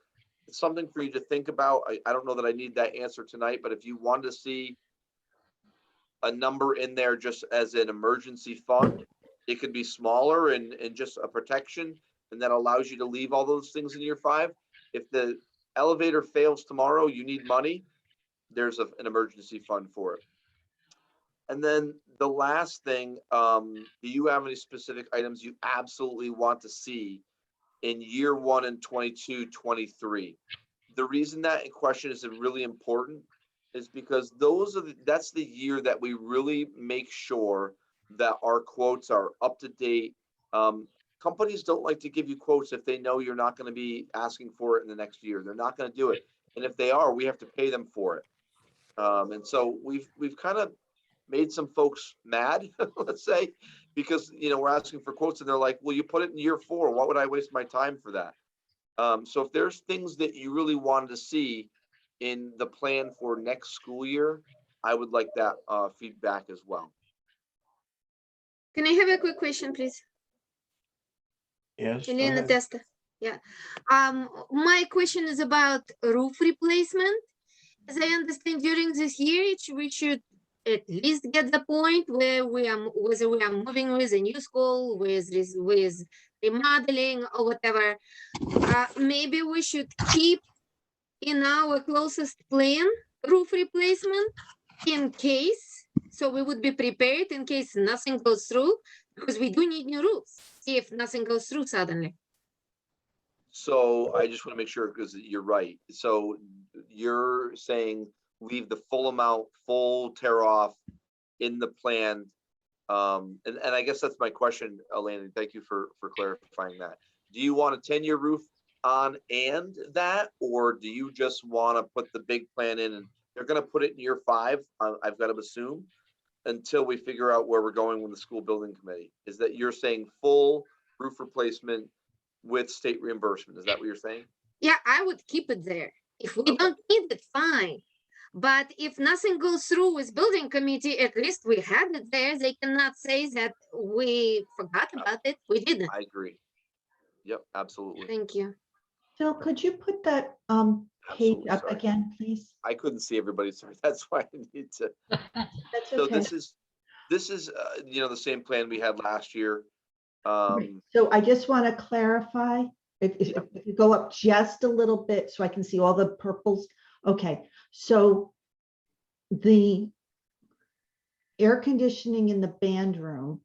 it's something for you to think about. I don't know that I need that answer tonight, but if you want to see a number in there just as an emergency fund, it could be smaller and just a protection, and that allows you to leave all those things in year 5. If the elevator fails tomorrow, you need money, there's an emergency fund for it. And then the last thing, do you have any specific items you absolutely want to see in year 1 and 22, 23? The reason that question is really important is because that's the year that we really make sure that our quotes are up to date. Companies don't like to give you quotes if they know you're not going to be asking for it in the next year. They're not going to do it. And if they are, we have to pay them for it. And so we've kind of made some folks mad, let's say, because, we're asking for quotes and they're like, well, you put it in year 4. Why would I waste my time for that? So if there's things that you really wanted to see in the plan for next school year, I would like that feedback as well. Can I have a quick question, please? Yes. Elena Testa. Yeah. My question is about roof replacement. As I understand, during this year, we should at least get the point where whether we are moving with a new school, with remodeling or whatever. Maybe we should keep in our closest plan roof replacement in case, so we would be prepared in case nothing goes through, because we do need new roofs if nothing goes through suddenly. So I just want to make sure, because you're right. So you're saying leave the full amount, full tear off in the plan. And I guess that's my question, Elena. Thank you for clarifying that. Do you want a 10-year roof on and that, or do you just want to put the big plan in and they're going to put it in year 5? I've got to assume, until we figure out where we're going with the school building committee. Is that you're saying full roof replacement with state reimbursement? Is that what you're saying? Yeah, I would keep it there. If we don't need it, fine. But if nothing goes through with building committee, at least we have it there. They cannot say that we forgot about it. We didn't. I agree. Yep, absolutely. Thank you. Phil, could you put that page up Sorry. again, please? I couldn't see everybody, sorry. That's why I need to. That's So okay. this is the same plan we had last year. So I just want to clarify, if you go up just a little bit so I can see all the purples. Okay, so the air conditioning in the band room,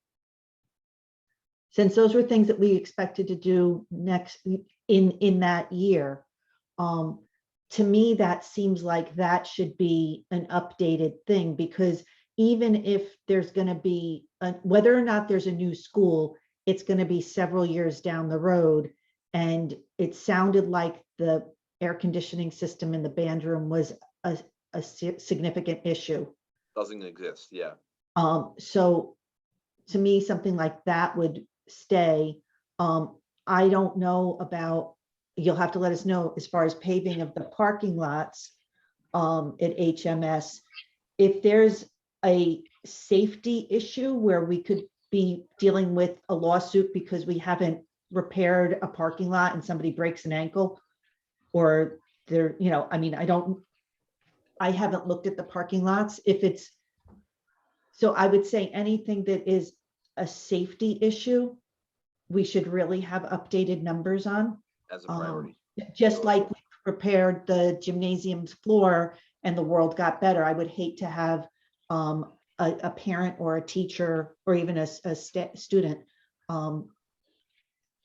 since those were things that we expected to do next in that year, to me, that seems like that should be an updated thing, because even if there's going to be, whether or not there's a new school, it's going to be several years down the road. And it sounded like the air conditioning system in the band room was a significant issue. Doesn't exist, yeah. So to me, something like that would stay. I don't know about you'll have to let us know as far as paving of the parking lots at HMS. If there's a safety issue where we could be dealing with a lawsuit because we haven't repaired a parking lot and somebody breaks an ankle, or there, you know, I mean, I haven't looked at the parking lots. If it's, so I would say anything that is a safety issue, we should really have updated numbers on. As a priority. Just like we prepared the gymnasium's floor and the world got better. I would hate to have a parent or a teacher or even a student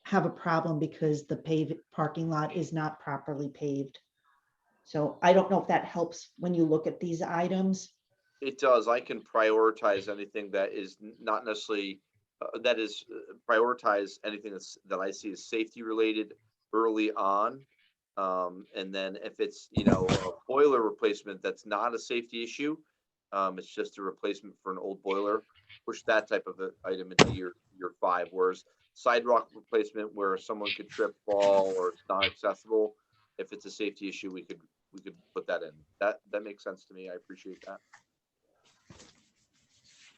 have a problem because the paved parking lot is not properly paved. So I don't know if that helps when you look at these items. It does. I can prioritize anything that is not necessarily, prioritize anything that I see as safety related early on. And then if it's, you know, a boiler replacement, that's not a safety issue. It's just a replacement for an old boiler, push that type of item into your 5, whereas sidewalk replacement where someone could trip, fall, or it's not accessible, if it's a safety issue, we could put that in. That makes sense to me. I appreciate that.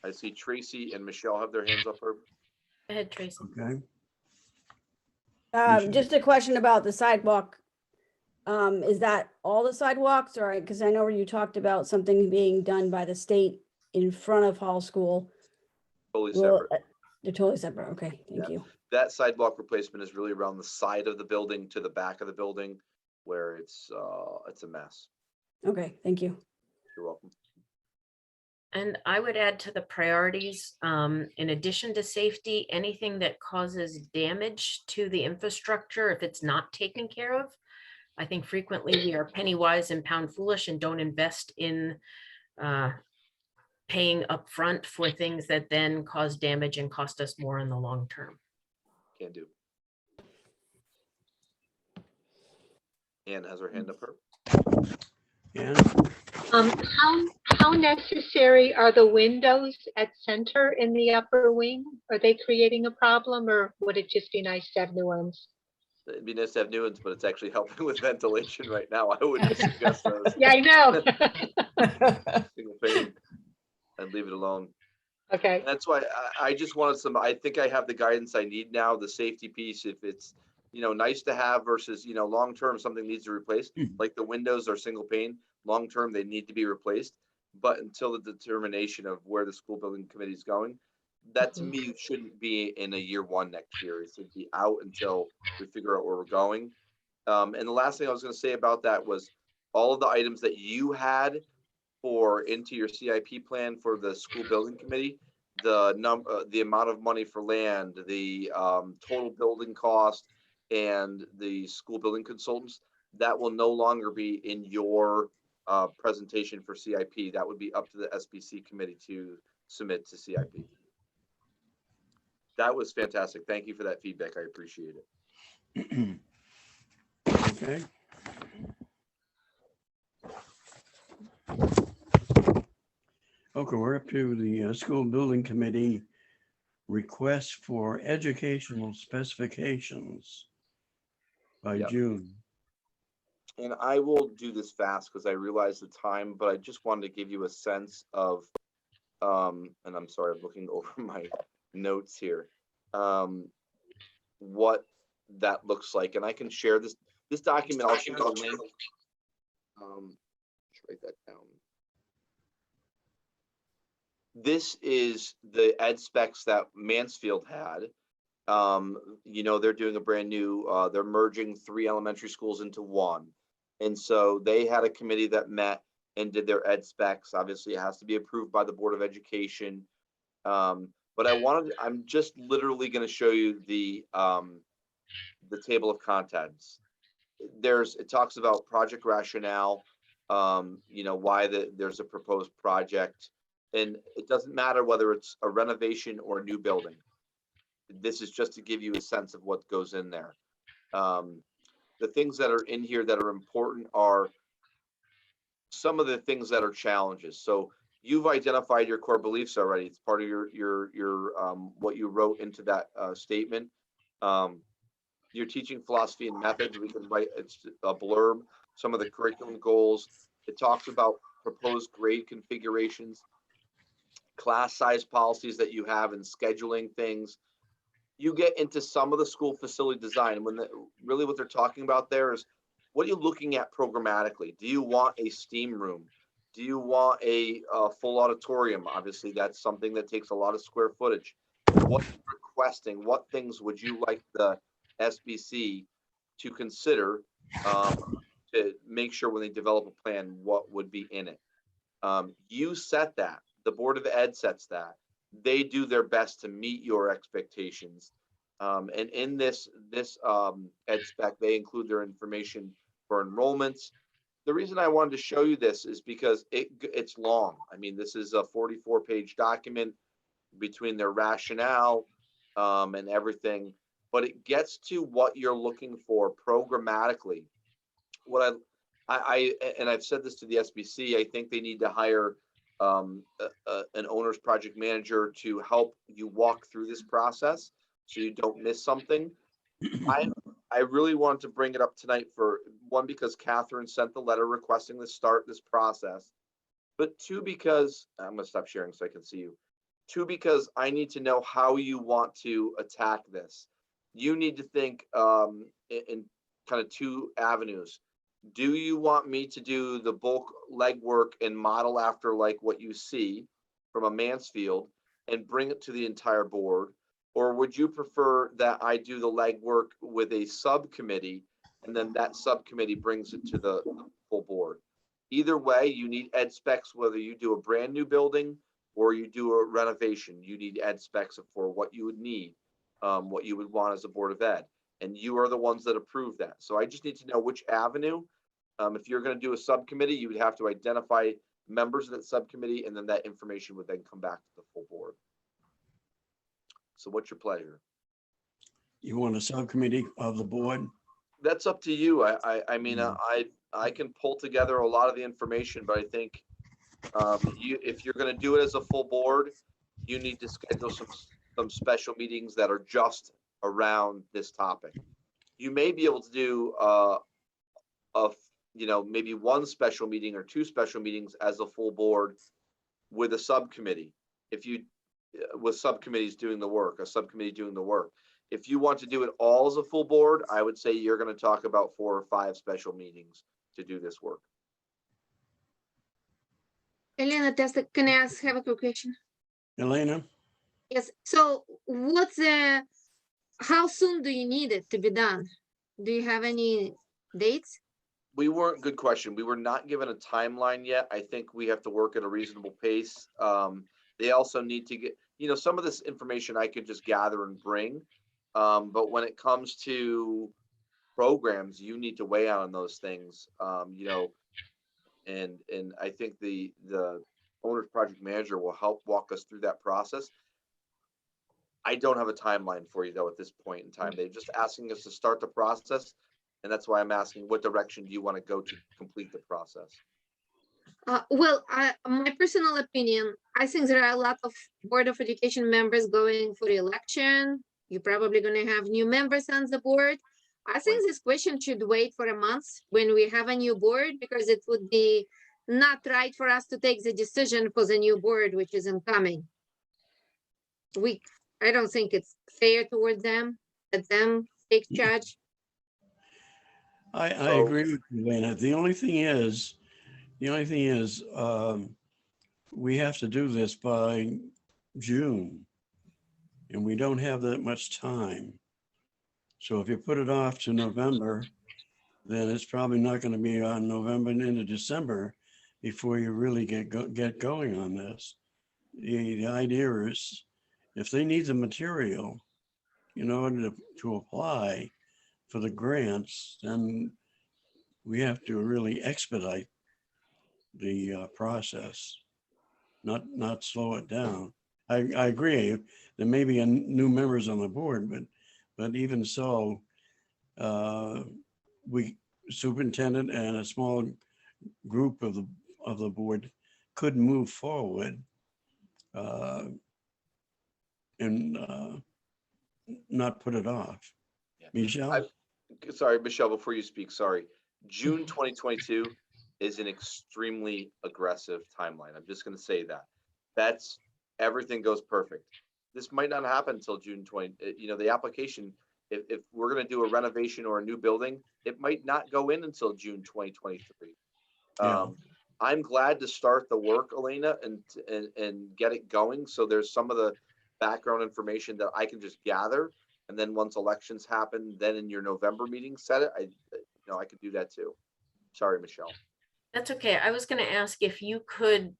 I see Tracy and Michelle have their hands up. Go ahead, Tracy. Okay. Just a question about the sidewalk. Is that all the sidewalks, or because I know you talked about something being done by the state in front of Hall School? Totally separate. They're totally separate. Okay, thank you. That sidewalk replacement is really around the side of the building to the back of the building, where it's a mess. Okay, thank you. You're welcome. And I would add to the priorities, in addition to safety, anything that causes damage to the infrastructure, if it's not taken care of. I think frequently we are penny wise and pound foolish and don't invest in paying upfront for things that then cause damage and cost us more in the long term. Can do. Anne has her hand up. How necessary are the windows at center in the upper wing? Are they creating a problem, or would it just be nice to have new ones? It'd be nice to have new ones, but it's actually helping with ventilation right now. I wouldn't suggest those. Yeah, I know. Single pane. I'd leave it alone. Okay. That's why I just wanted some, I think I have the guidance I need now, the safety piece, if it's, you know, nice to have versus, you know, long-term, something needs to replace, like the windows are single pane, long-term, they need to be replaced. But until the determination of where the school building committee is going, that to me shouldn't be in a year 1 next year. It should be out until we figure out where we're going. And the last thing I was going to say about that was all of the items that you had for into your CIP plan for the school building committee, the amount of money for land, the total building cost, and the school building consultants, that will no longer be in your presentation for CIP. That would be up to the SBC committee to submit to CIP. That was fantastic. Thank you for that feedback. I appreciate it. Okay. Okay, we're up to the school building committee request for educational specifications by June. And I will do this fast because I realize the time, but I just wanted to give you a sense of, and I'm sorry, I'm looking over my notes here, what that looks like. And I can share this document. I'll share the link. Write that down. This is the ed specs that Mansfield had. You know, they're doing a brand new, they're merging 3 elementary schools into 1. And so they had a committee that met and did their ed specs. Obviously, it has to be approved by the Board of Education. But I'm just literally going to show you the table of contents. It talks about project rationale, you know, why there's a proposed project. And it doesn't matter whether it's a renovation or a new building. This is just to give you a sense of what goes in there. The things that are in here that are important are some of the things that are challenges. So you've identified your core beliefs already. It's part of your what you wrote into that statement. You your teaching philosophy and methods. We can write a blurb, some of the curriculum goals. It talks about proposed grade configurations, class size policies that you have, and scheduling things. You get into some of the school facility design. When really what they're talking about there is, what are you looking at programmatically? Do you want a steam room? Do you want a full auditorium? Obviously, that's something that takes a lot of square footage. What are you requesting? What things would you like the SBC to consider to make sure when they develop a plan, what would be in it? You set that. The Board of Ed sets that. They do their best to meet your expectations. And in this ed spec, they include their information for enrollments. The reason I wanted to show you this is because it's long. I mean, this is a 44-page document between their rationale and everything, but it gets to what you're looking for programmatically. What I've said this to the SBC, I think they need to hire an owner's project manager to help you walk through this process so you don't miss something. I really wanted to bring it up tonight, for one, because Catherine sent the letter requesting to start this process, but two, because I'm gonna stop sharing so I can see you. Two, because I need to know how you want to attack this. You need to think in kind of two avenues. Do you want me to do the bulk legwork and model after like what you see from a Mansfield and bring it to the entire board? Or would you prefer that I do the legwork with a subcommittee and then that subcommittee brings it to the full board? Either way, you need ed specs, whether you do a brand new building or you do a renovation. You need ed specs for what you would need, what you would want as a Board of Ed. And you are the ones that approve that. So I just need to know which avenue. If you're going to do a subcommittee, you would have to identify members of that subcommittee, and then that information would then come back to the full board. So what's your pleasure? You want a subcommittee of the board? That's up to you. I mean, I can pull together a lot of the information, but I think if you're going to do it as a full board, you need to schedule some special meetings that are just around this topic. You may be able to do maybe one special meeting or two special meetings as a full board with a subcommittee. If you with subcommittees doing the work, a subcommittee doing the work. If you want to do it all as a full board, I would say you're going to talk about 4 or 5 special meetings to do this work. Elena, can I have a quick question? Elena? Yes. So how soon do you need it to be done? Do you have any dates? Good question. We were not given a timeline yet. I think we have to work at a reasonable pace. They also need to get, some of this information I could just gather and bring. But when it comes to programs, you need to weigh out on those things, and I think the owner's project manager will help walk us through that process. I don't have a timeline for you though at this point in time. They're just asking us to start the process. And that's why I'm asking, what direction do you want to go to complete the process? My personal opinion, I think there are a lot of Board of Education members going for election. You're probably going to have new members on the board. I think this question should wait for a month when we have a new board, because it would be not right for us to take the decision for the new board, which is incoming. I don't think it's fair toward them, let them take charge. I agree with you, Elena. The only thing is, we have to do this by June, and we don't have that much time. So if you put it off to November, then it's probably not going to be on November and into December before you really get going on this. The idea is, if they need the material in order to apply for the grants, then we have to really expedite the process, not slow it down. I agree. There may be new members on the board, but even so, superintendent and a small group of the board could move forward and not put it off. Michelle? Sorry, Michelle, before you speak, sorry. June 2022 is an extremely aggressive timeline. I'm just going to say that. That's everything goes perfect. This might not happen until June 20. You know, the application, if we're going to do a renovation or a new building, it might not go in until June 2023. Yeah. I'm glad to start the work, Elena, and get it going. So there's some of the background information that I can just gather. And then once elections happen, then in your November meeting, set it. I could do that too. Sorry, Michelle. That's okay. I was going to ask if you could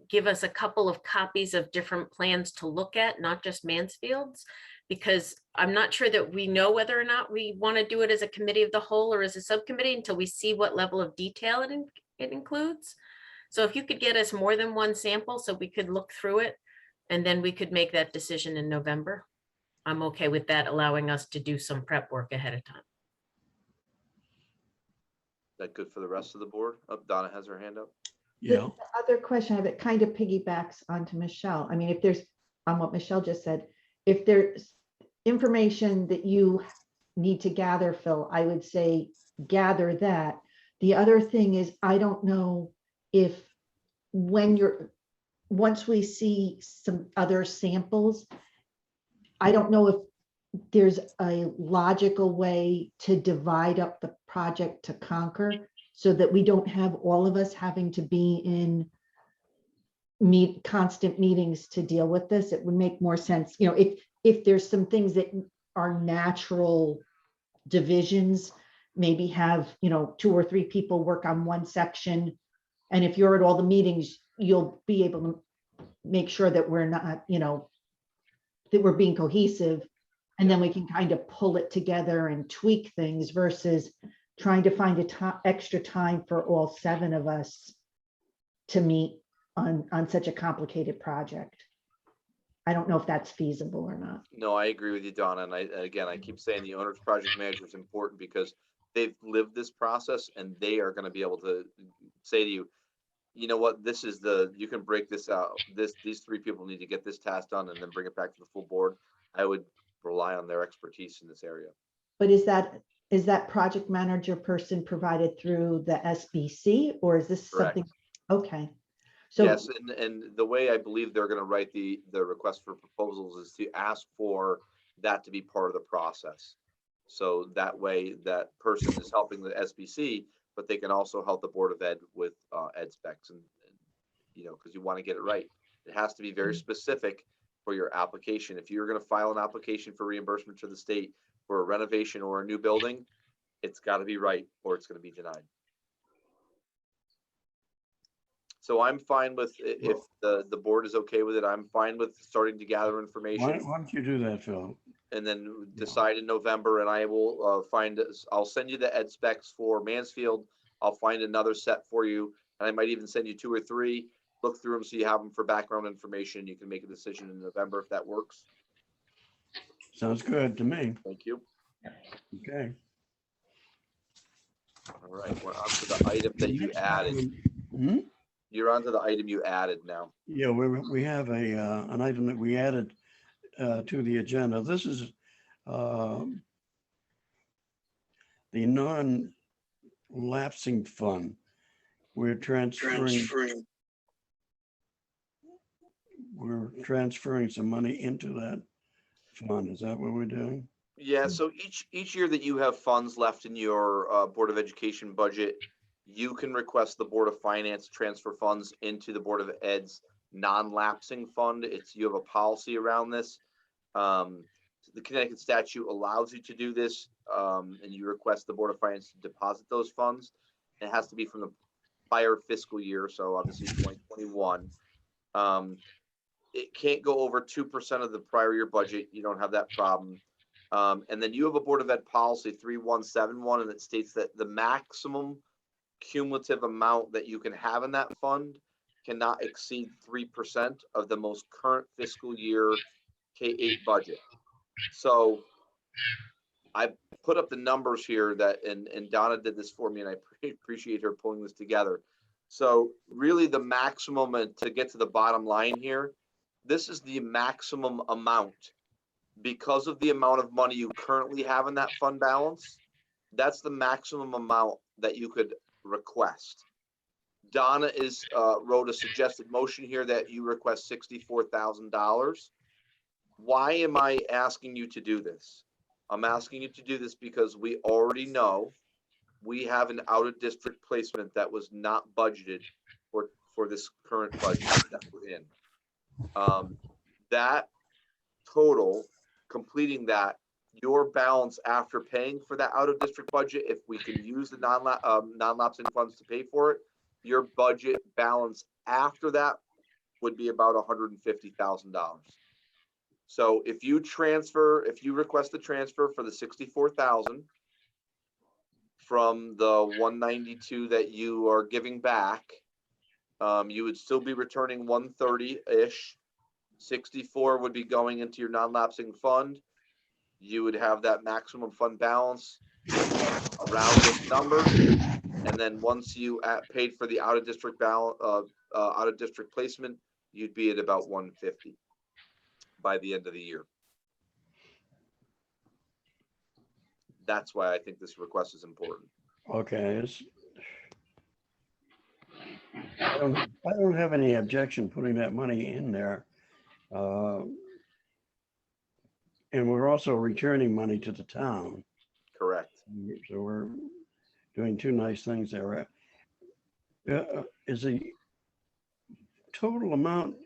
give us a couple of copies of different plans to look at, not just Mansfield's, because I'm not sure that we know whether or not we want to do it as a committee of the whole or as a subcommittee until we see what level of detail it includes. So if you could get us more than one sample so we could look through it and then we could make that decision in November. I'm okay with that, allowing us to do some prep work ahead of time. That good for the rest of the board? Oh, Donna has her hand up. The other question I have, it kind of piggybacks onto Michelle. I mean, if there's, on what Michelle just said, if there's information that you need to gather, Phil, I would say gather that. The other thing is, I don't know if once we see some other samples, I don't know if there's a logical way to divide up the project to conquer so that we don't have all of us having to be in constant meetings to deal with this. It would make more sense, you know, if there's some things that are natural divisions, maybe have, you know, 2 or 3 people work on one section. And if you're at all the meetings, you'll be able to make sure that we're not, you know, that we're being cohesive. And then we can kind of pull it together and tweak things versus trying to find extra time for all 7 of us to meet on such a complicated project. I don't know if that's feasible or not. No, I agree with you, Donna. And I keep saying the owner's project manager is important because they've lived this process and they are going to be able to say to you, you know what, this is you can break this out. These 3 people need to get this task done and then bring it back to the full board. I would rely on their expertise in this area. But is that project manager person provided through the SBC, or is this Correct. something? Okay. So yes, and the way I believe they're going to write the request for proposals is to ask for that to be part of the process. So that way that person is helping the SBC, but they can also help the Board of Ed with ed specs and you know, because you want to get it right. It has to be very specific for your application. If you're going to file an application for reimbursement to the state for a renovation or a new building, it's got to be right or it's going to be denied. So I'm fine with, if the board is okay with it, I'm fine with starting to gather information. Why don't you do that, Phil? And then decide in November, and I will I'll send you the ed specs for Mansfield. I'll find another set for you, and I might even send you 2 or 3. Look through them so you have them for background information. You can make a decision in November if that works. Sounds good to me. Thank you. Okay. All right, we're on to the item that you added. You're on to the item you added now. Yeah, we have an item that we added to the agenda. This is the non-lapsing fund. We're transferring some money into that fund. Is that what we're doing? Yeah, so each year that you have funds left in your Board of Education budget, you can request the Board of Finance transfer funds into the Board of Ed's non-lapsing fund. You have a policy around this. The Connecticut statute allows you to do this, and you request the Board of Finance to deposit those funds. It has to be from the prior fiscal year, so obviously 2021. It can't go over 2% of the prior year budget. You don't have that problem. And then you have a Board of Ed policy 3171, and it states that the maximum cumulative amount that you can have in that fund cannot exceed 3% of the most current fiscal year K-8 budget. So I put up the numbers here and Donna did this for me, and I appreciate her pulling this together. So really the maximum, and to get to the bottom line here, this is the maximum amount because of the amount of money you currently have in that fund balance, that's the maximum amount that you could request. Donna wrote a suggested motion here that you request $64,000. Why am I asking you to do this? I'm asking you to do this because we already know we have an out-of-district placement that was not budgeted for this current budget that we're in. That total, completing that, your balance after paying for that out-of-district budget, if we can use the non-lapsing funds to pay for it, your budget balance after that would be about $150,000. So if you request a transfer for the 64,000 from the 192 that you are giving back, you would still be returning 130-ish. 64 would be going into your non-lapsing fund. You would have that maximum fund balance around this number, and then once you paid for the out-of-district out-of-district placement, you'd be at about 150 by the end of the year. That's why I think this request is important. Okay. I don't have any objection putting that money in there. And we're also returning money to the town. Correct. So we're doing two nice things there. Is the total amount,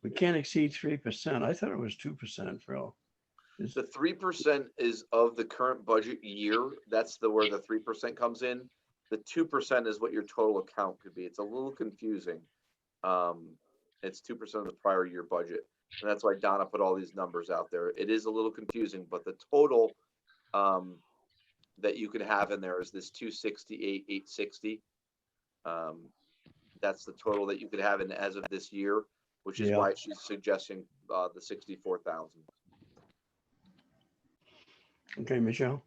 we can't exceed 3%. I thought it was 2%, Phil. The 3% is of the current budget year. That's where the 3% comes in. The 2% is what your total account could be. It's a little confusing. It's 2% of the prior year budget. And that's why Donna put all these numbers out there. It is a little confusing, but the total that you can have in there is this 268,860. That's the total that you could have in as of this year, which is why she's suggesting the 64,000. Okay, Michelle.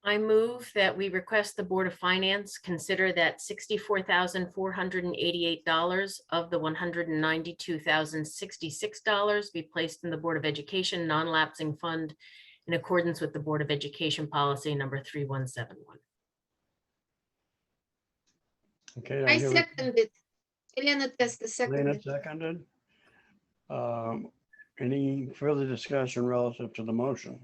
I move that we request the Board of Finance consider that $64,488 of the $192,066 be placed in the Board of Education non-lapsing fund in accordance with the Board of Education policy number 3171. Okay. I second it. Elena Testa seconded. Seconded. Any further discussion relative to the motion?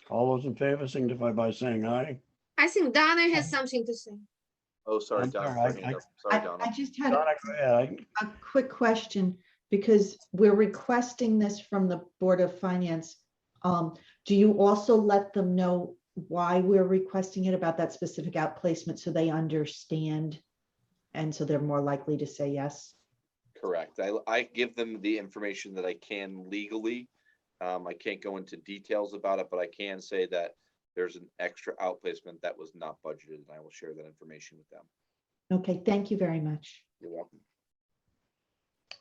All those in favor signify by saying aye. I think Donna has something to say. Oh, sorry, Donna. Sorry, Donna. I just had Donna, go ahead. a quick question, because we're requesting this from the Board of Finance. Do you also let them know why we're requesting it, about that specific outplacement, so they understand and so they're more likely to say yes? Correct. I give them the information that I can legally. I can't go into details about it, but I can say that there's an extra outplacement that was not budgeted, and I will share that information with them. Okay, thank you very much. You're welcome.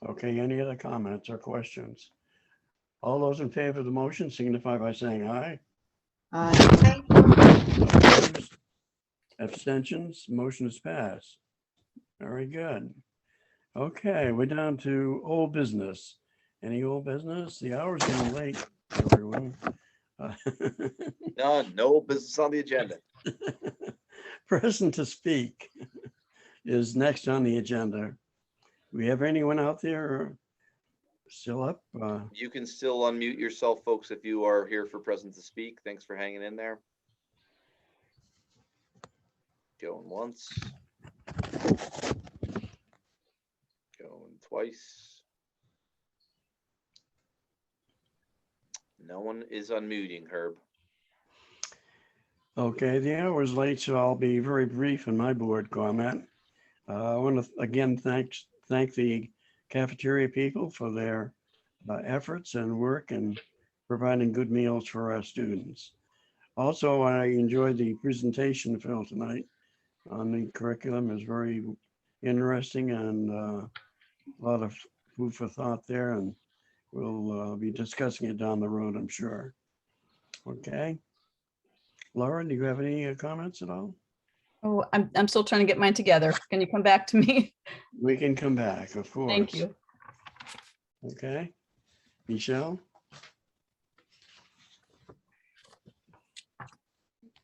Okay, any other comments or questions? All those in favor of the motion signify by saying aye. Aye. Opposed? Abstentions, motion is passed. Very good. Okay, we're down to old business. Any old business? The hour's getting late, everyone. No business on the agenda. Person to speak is next on the agenda. Do we have anyone out there still up? You can still unmute yourself, folks, if you are here for present to speak. Thanks for hanging in there. Going once. Going twice. No one is unmuting, Herb. Okay, the hour is late, so I'll be very brief in my board comment. I want to again thank the cafeteria people for their efforts and work in providing good meals for our students. Also, I enjoyed the presentation, Phil, tonight on the curriculum. Is very interesting and a lot of food for thought there, and we'll be discussing it down the road, I'm sure. Okay. Laura, do you have any comments at all? Oh, I'm still trying to get mine together. Can you come back to me? We can come back, of course. Thank you. Okay. Michelle?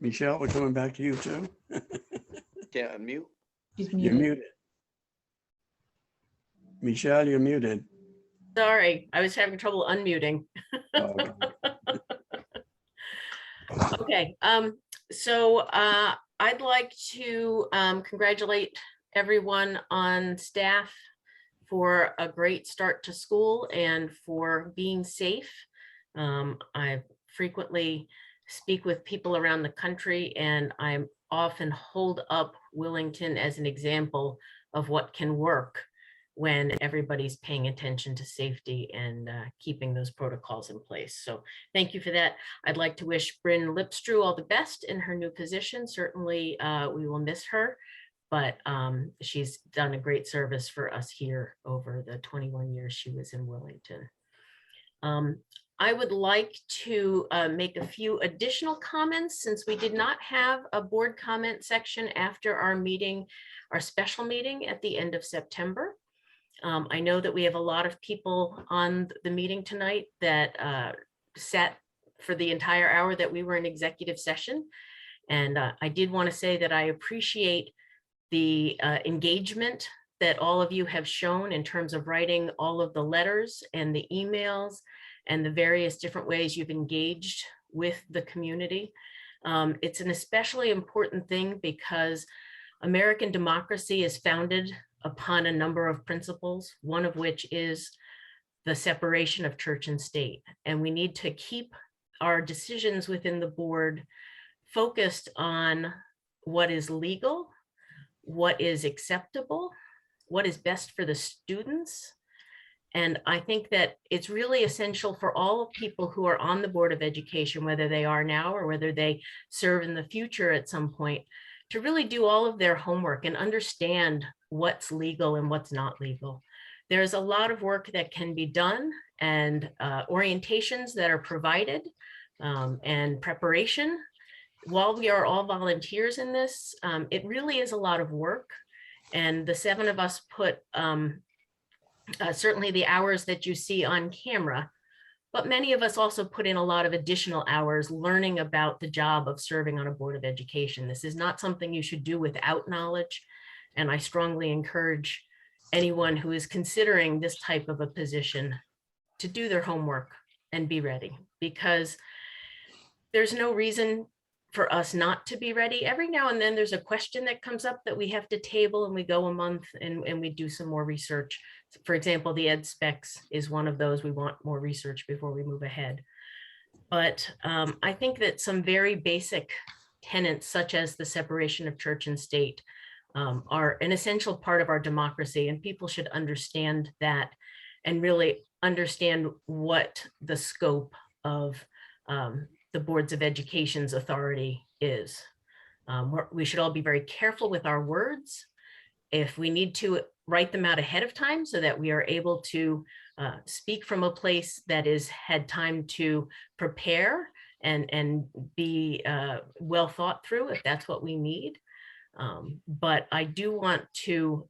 Michelle, we're coming back to you too. Can't unmute. She's You're muted. muted. Michelle, you're muted. Sorry, I was having trouble unmuting. Oh, Okay, so I'd like to congratulate everyone on staff for a great start to school and for being safe. I frequently speak with people around the country, and I often hold up Willington as an example of what can work when everybody's paying attention to safety and keeping those protocols in place. So thank you for that. I'd like to wish Bryn Lipstrew all the best in her new position. Certainly we will miss her, but she's done a great service for us here over the 21 years she was in Willington. I would like to make a few additional comments since we did not have a board comment section after our meeting, our special meeting at the end of September. I know that we have a lot of people on the meeting tonight that sat for the entire hour that we were in executive session. And I did want to say that I appreciate the engagement that all of you have shown in terms of writing all of the letters and the emails and the various different ways you've engaged with the community. It's an especially important thing because American democracy is founded upon a number of principles, one of which is the separation of church and state. And we need to keep our decisions within the board focused on what is legal, what is acceptable, what is best for the students. And I think that it's really essential for all people who are on the Board of Education, whether they are now or whether they serve in the future at some point, to really do all of their homework and understand what's legal and what's not legal. There's a lot of work that can be done and orientations that are provided and preparation. While we are all volunteers in this, it really is a lot of work. And the 7 of us put certainly the hours that you see on camera, but many of us also put in a lot of additional hours learning about the job of serving on a Board of Education. This is not something you should do without knowledge. And I strongly encourage anyone who is considering this type of a position to do their homework and be ready, because there's no reason for us not to be ready. Every now and then there's a question that comes up that we have to table, and we go a month and we do some more research. For example, the ed specs is one of those. We want more research before we move ahead. But I think that some very basic tenets, such as the separation of church and state, are an essential part of our democracy, and people should understand that and really understand what the scope of the boards of education's authority is. We should all be very careful with our words. If we need to write them out ahead of time so that we are able to speak from a place that is had time to prepare and be well thought through, if that's what we need. But I do want to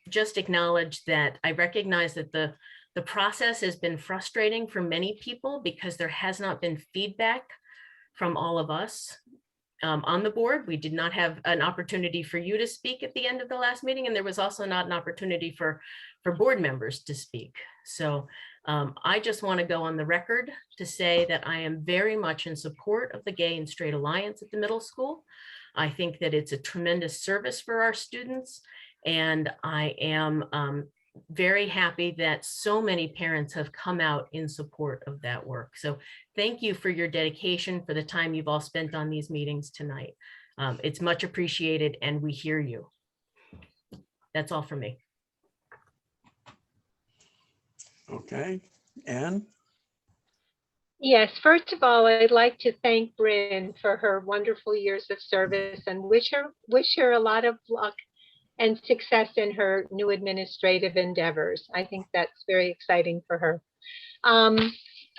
just acknowledge that I recognize that the process has been frustrating for many people because there has not been feedback from all of us on the board. We did not have an opportunity for you to speak at the end of the last meeting, and there was also not an opportunity for board members to speak. So I just want to go on the record to say that I am very much in support of the Gay and Straight Alliance at the middle school. I think that it's a tremendous service for our students, and I am very happy that so many parents have come out in support of that work. So thank you for your dedication, for the time you've all spent on these meetings tonight. It's much appreciated, and we hear you. That's all from me. okay. Anne? Yes, first of all, I'd like to thank Bryn for her wonderful years of service and wish her a lot of luck and success in her new administrative endeavors. I think that's very exciting for her.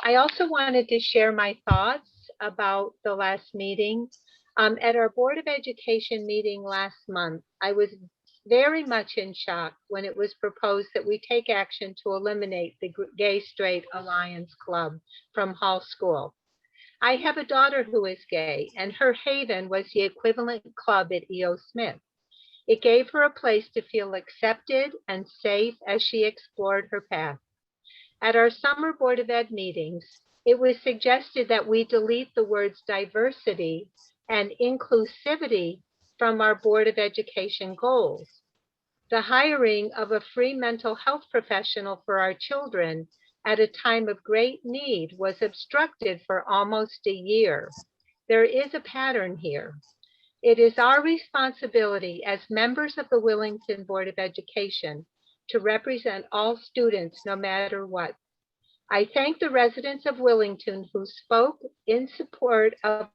I also wanted to share my thoughts about the last meeting. At our Board of Education meeting last month, I was very much in shock when it was proposed that we take action to eliminate the Gay Straight Alliance Club from Hall School. I have a daughter who is gay, and her haven was the equivalent club at E.O. Smith. It gave her a place to feel accepted and safe as she explored her path. At our summer Board of Ed meetings, it was suggested that we delete the words diversity and inclusivity from our Board of Education goals. The hiring of a free mental health professional for our children at a time of great need was obstructed for almost a year. There is a pattern here. It is our responsibility as members of the Willington Board of Education to represent all students no matter what. I thank the residents of Willington who spoke in support of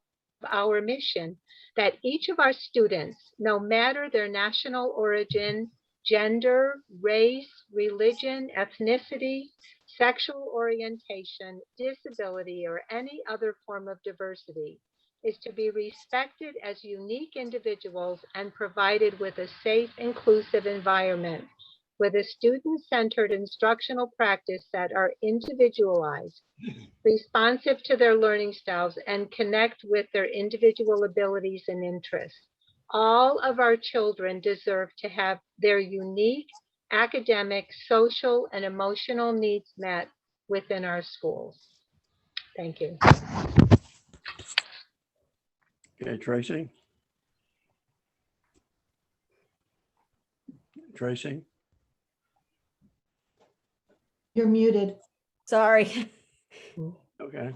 our mission that each of our students, no matter their national origin, gender, race, religion, ethnicity, sexual orientation, disability, or any other form of diversity, is to be respected as unique individuals and provided with a safe, inclusive environment with a student-centered instructional practice that are individualized, responsive to their learning styles, and connect with their individual abilities and interests. All of our children deserve to have their unique academic, social, and emotional needs met within our schools. Thank you. Okay, Tracy? Tracy? You're muted. Sorry. Okay.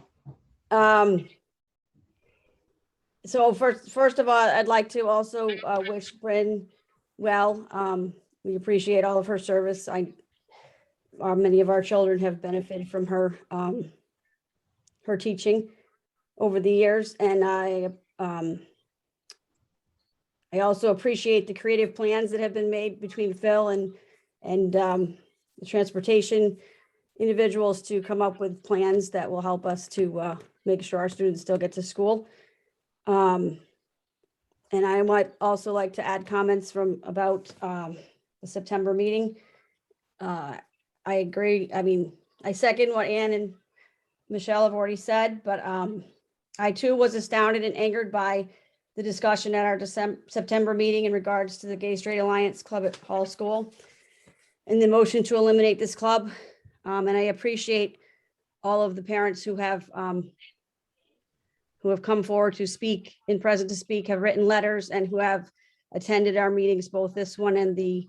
So first of all, I'd like to also wish Bryn well. We appreciate all of her service. Many of our children have benefited from her her teaching over the years, and I also appreciate the creative plans that have been made between Phil and the transportation individuals to come up with plans that will help us to make sure our students still get to school. And I might also like to add comments about the September meeting. I agree. I mean, I second what Ann and Michelle have already said, but I too was astounded and angered by the discussion at our September meeting in regards to the Gay Straight Alliance Club at Hall School and the motion to eliminate this club. And I appreciate all of the parents who have come forward to speak, present to speak, have written letters, and who have attended our meetings, both this one and the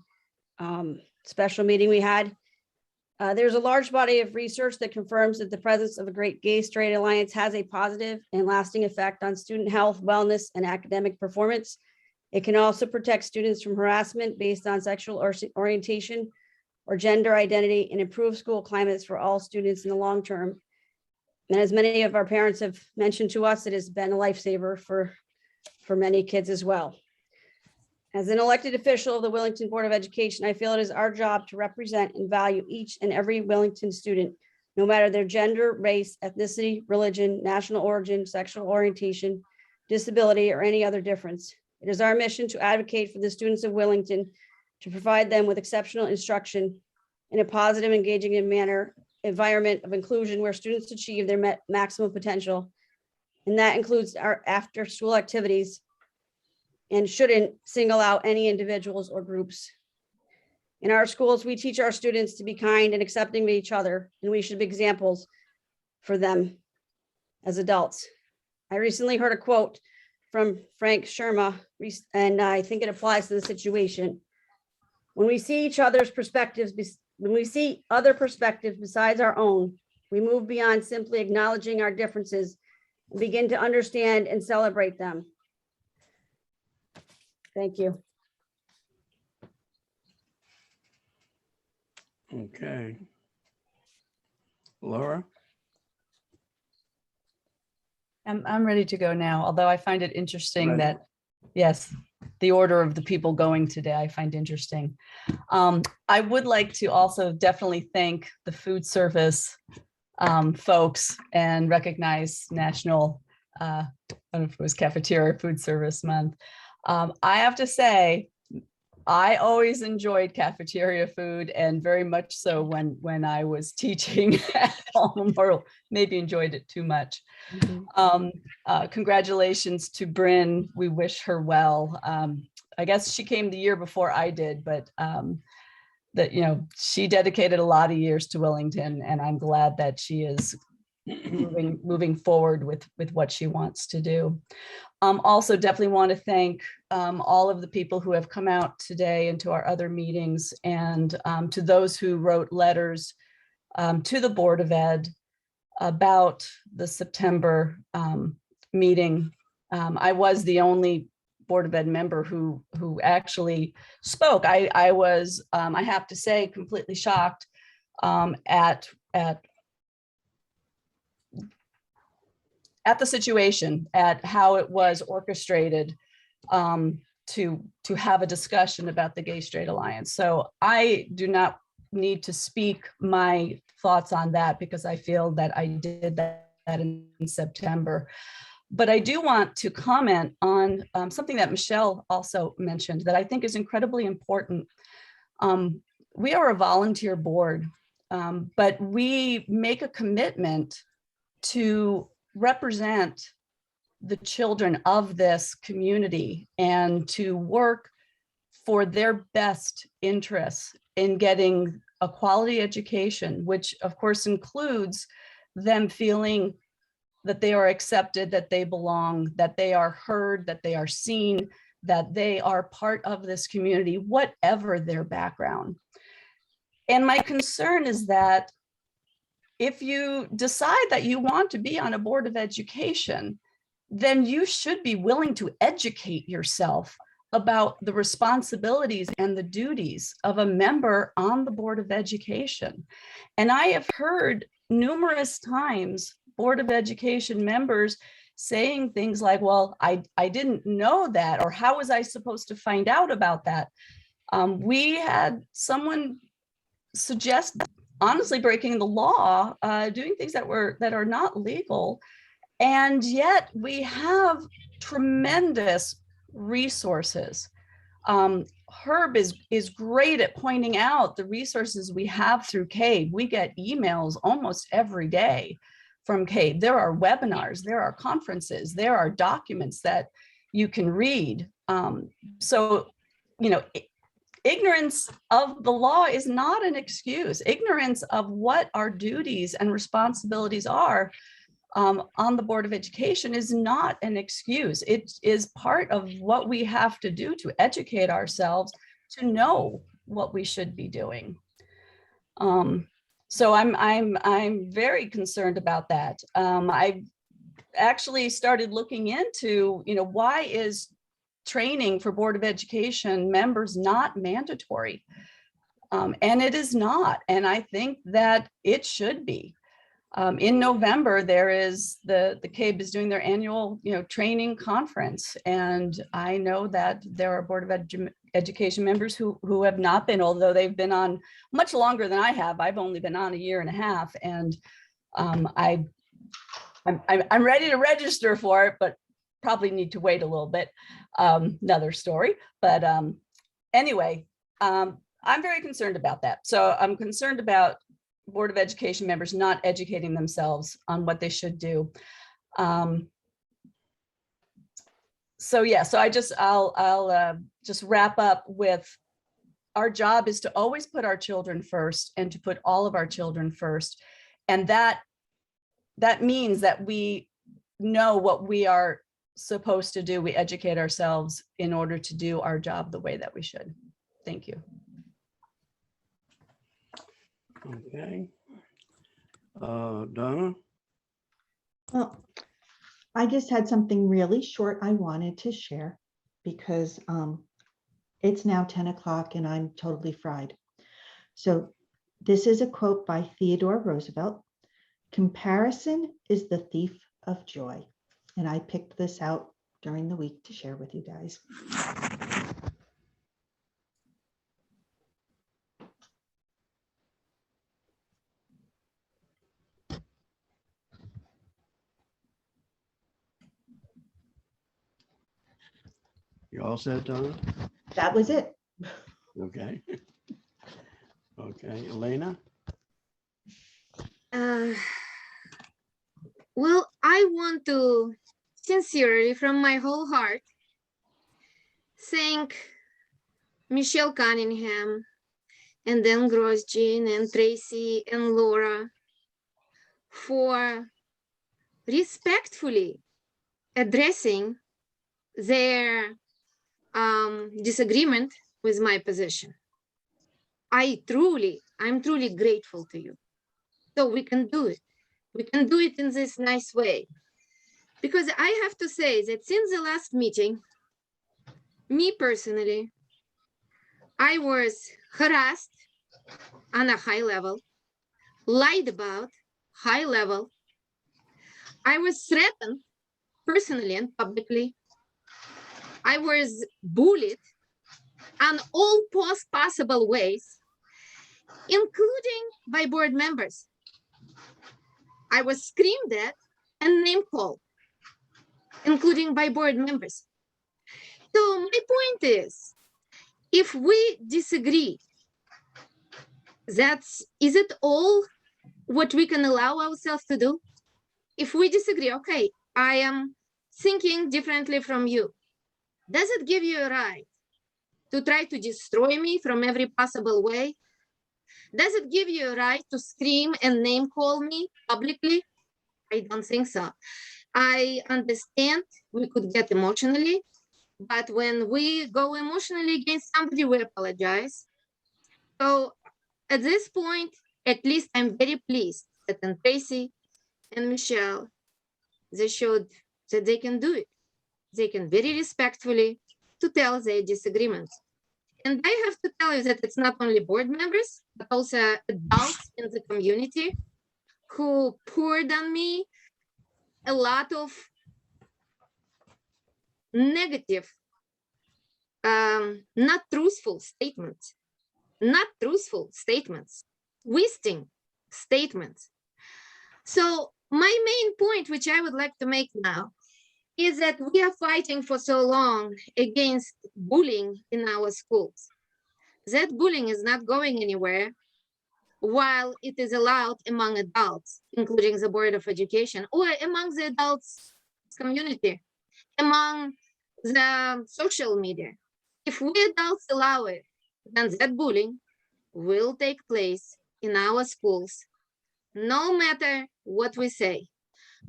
special meeting we had. There's a large body of research that confirms that the presence of a great Gay Straight Alliance has a positive and lasting effect on student health, wellness, and academic performance. It can also protect students from harassment based on sexual orientation or gender identity and improve school climates for all students in the long term. And as many of our parents have mentioned to us, it has been a lifesaver for many kids as well. As an elected official of the Willington Board of Education, I feel it is our job to represent and value each and every Willington student, no matter their gender, race, ethnicity, religion, national origin, sexual orientation, disability, or any other difference. It is our mission to advocate for the students of Willington, to provide them with exceptional instruction in a positive, engaging environment of inclusion where students achieve their maximum potential. And that includes our after-school activities and shouldn't single out any individuals or groups. In our schools, we teach our students to be kind and accepting of each other, and we should be examples for them as adults. I recently heard a quote from Frank Sherma, and I think it applies to the situation. When we see other perspectives besides our own, we move beyond simply acknowledging our differences and begin to understand and celebrate them. Thank you. Okay. Laura? I'm ready to go now, although I find it interesting Ready. that, yes, the order of the people going today, I find interesting. I would like to also definitely thank the food service folks and recognize National, I don't know if it was Cafeteria Food Service Month. I have to say, I always enjoyed cafeteria food, and very much so when I was teaching at home, or maybe enjoyed it too much. Congratulations to Bryn. We wish her well. I guess she came the year before I did, but that, you know, she dedicated a lot of years to Wellington, and I'm glad that she is moving forward with what she wants to do. Also definitely want to thank all of the people who have come out today and to our other meetings, and to those who wrote letters to the Board of Ed about the September meeting. I was the only Board of Ed member who actually spoke. I was, I have to say, completely shocked at the situation, at how it was orchestrated to have a discussion about the Gay Straight Alliance. So I do not need to speak my thoughts on that, because I feel that I did that in September. But I do want to comment on something that Michelle also mentioned that I think is incredibly important. We are a volunteer board, but we make a commitment to represent the children of this community and to work for their best interests in getting a quality education, which of course includes them feeling that they are accepted, that they belong, that they are heard, that they are seen, that they are part of this community, whatever their background. And my concern is that if you decide that you want to be on a board of education, then you should be willing to educate yourself about the responsibilities and the duties of a member on the Board of Education. And I have heard numerous times Board of Education members saying things like, well, I didn't know that, or how was I supposed to find out about that? We had someone suggest, honestly, breaking the law, doing things that are not legal. And yet we have tremendous resources. Herb is great at pointing out the resources we have through CABE. We get emails almost every day from CABE. There are webinars, there are conferences, there are documents that you can read. So, you know, ignorance of the law is not an excuse. Ignorance of what our duties and responsibilities are on the Board of Education is not an excuse. It is part of what we have to do to educate ourselves to know what we should be doing. So I'm very concerned about that. I actually started looking into, you know, why is training for Board of Education members not mandatory? And it is not. And I think that it should be. In November, there is the CABE is doing their annual, you know, training conference. And I know that there are Board of Education members who have not been, although they've been on much longer than I have. I've only been on 1.5 years. And I'm ready to register for it, but probably need to wait a little bit. Another story. But anyway, I'm very concerned about that. So I'm concerned about Board of Education members not educating themselves on what they should do. So yeah, so I'll just wrap up with, our job is to always put our children first and to put all of our children first. And that means that we know what we are supposed to do. We educate ourselves in order to do our job the way that we should. Thank you. Okay. Donna? Well, I just had something really short I wanted to share because it's now 10 o'clock and I'm totally fried. So this is a quote by Theodore Roosevelt. Comparison is the thief of joy. And I picked this out during the week to share with you guys. You all set, Donna? That was it. Okay. Okay, Elena? Well, I want to sincerely, from my whole heart, thank Michelle Cunningham, and then Grosjean and Tracy and Laura for respectfully addressing their disagreement with my position. I'm truly grateful to you. So we can do it. We can do it in this nice way. Because I have to say that since the last meeting, me personally, I was harassed on a high level, lied about, high level. I was threatened personally and publicly. I was bullied on all possible ways, including by board members. I was screamed at and name called, including by board members. So my point is, if we disagree, is it all what we can allow ourselves to do? If we disagree, okay, I am thinking differently from you. Does it give you a right to try to destroy me from every possible way? Does it give you a right to scream and name call me publicly? I don't think so. I understand we could get emotionally, but when we go emotionally against somebody, we apologize. So at this point, at least I'm very pleased that Tracy and Michelle, they showed that they can do it. They can very respectfully to tell their disagreements. And I have to tell you that it's not only board members, but also adults in the community who poured on me a lot of negative, not truthful statements, twisting statements. So my main point, which I would like to make now, is that we are fighting for so long against bullying in our schools. That bullying is not going anywhere while it is allowed among adults, including the Board of Education, or among the adults community, among the social media. If we adults allow it, then that bullying will take place in our schools, no matter what we say,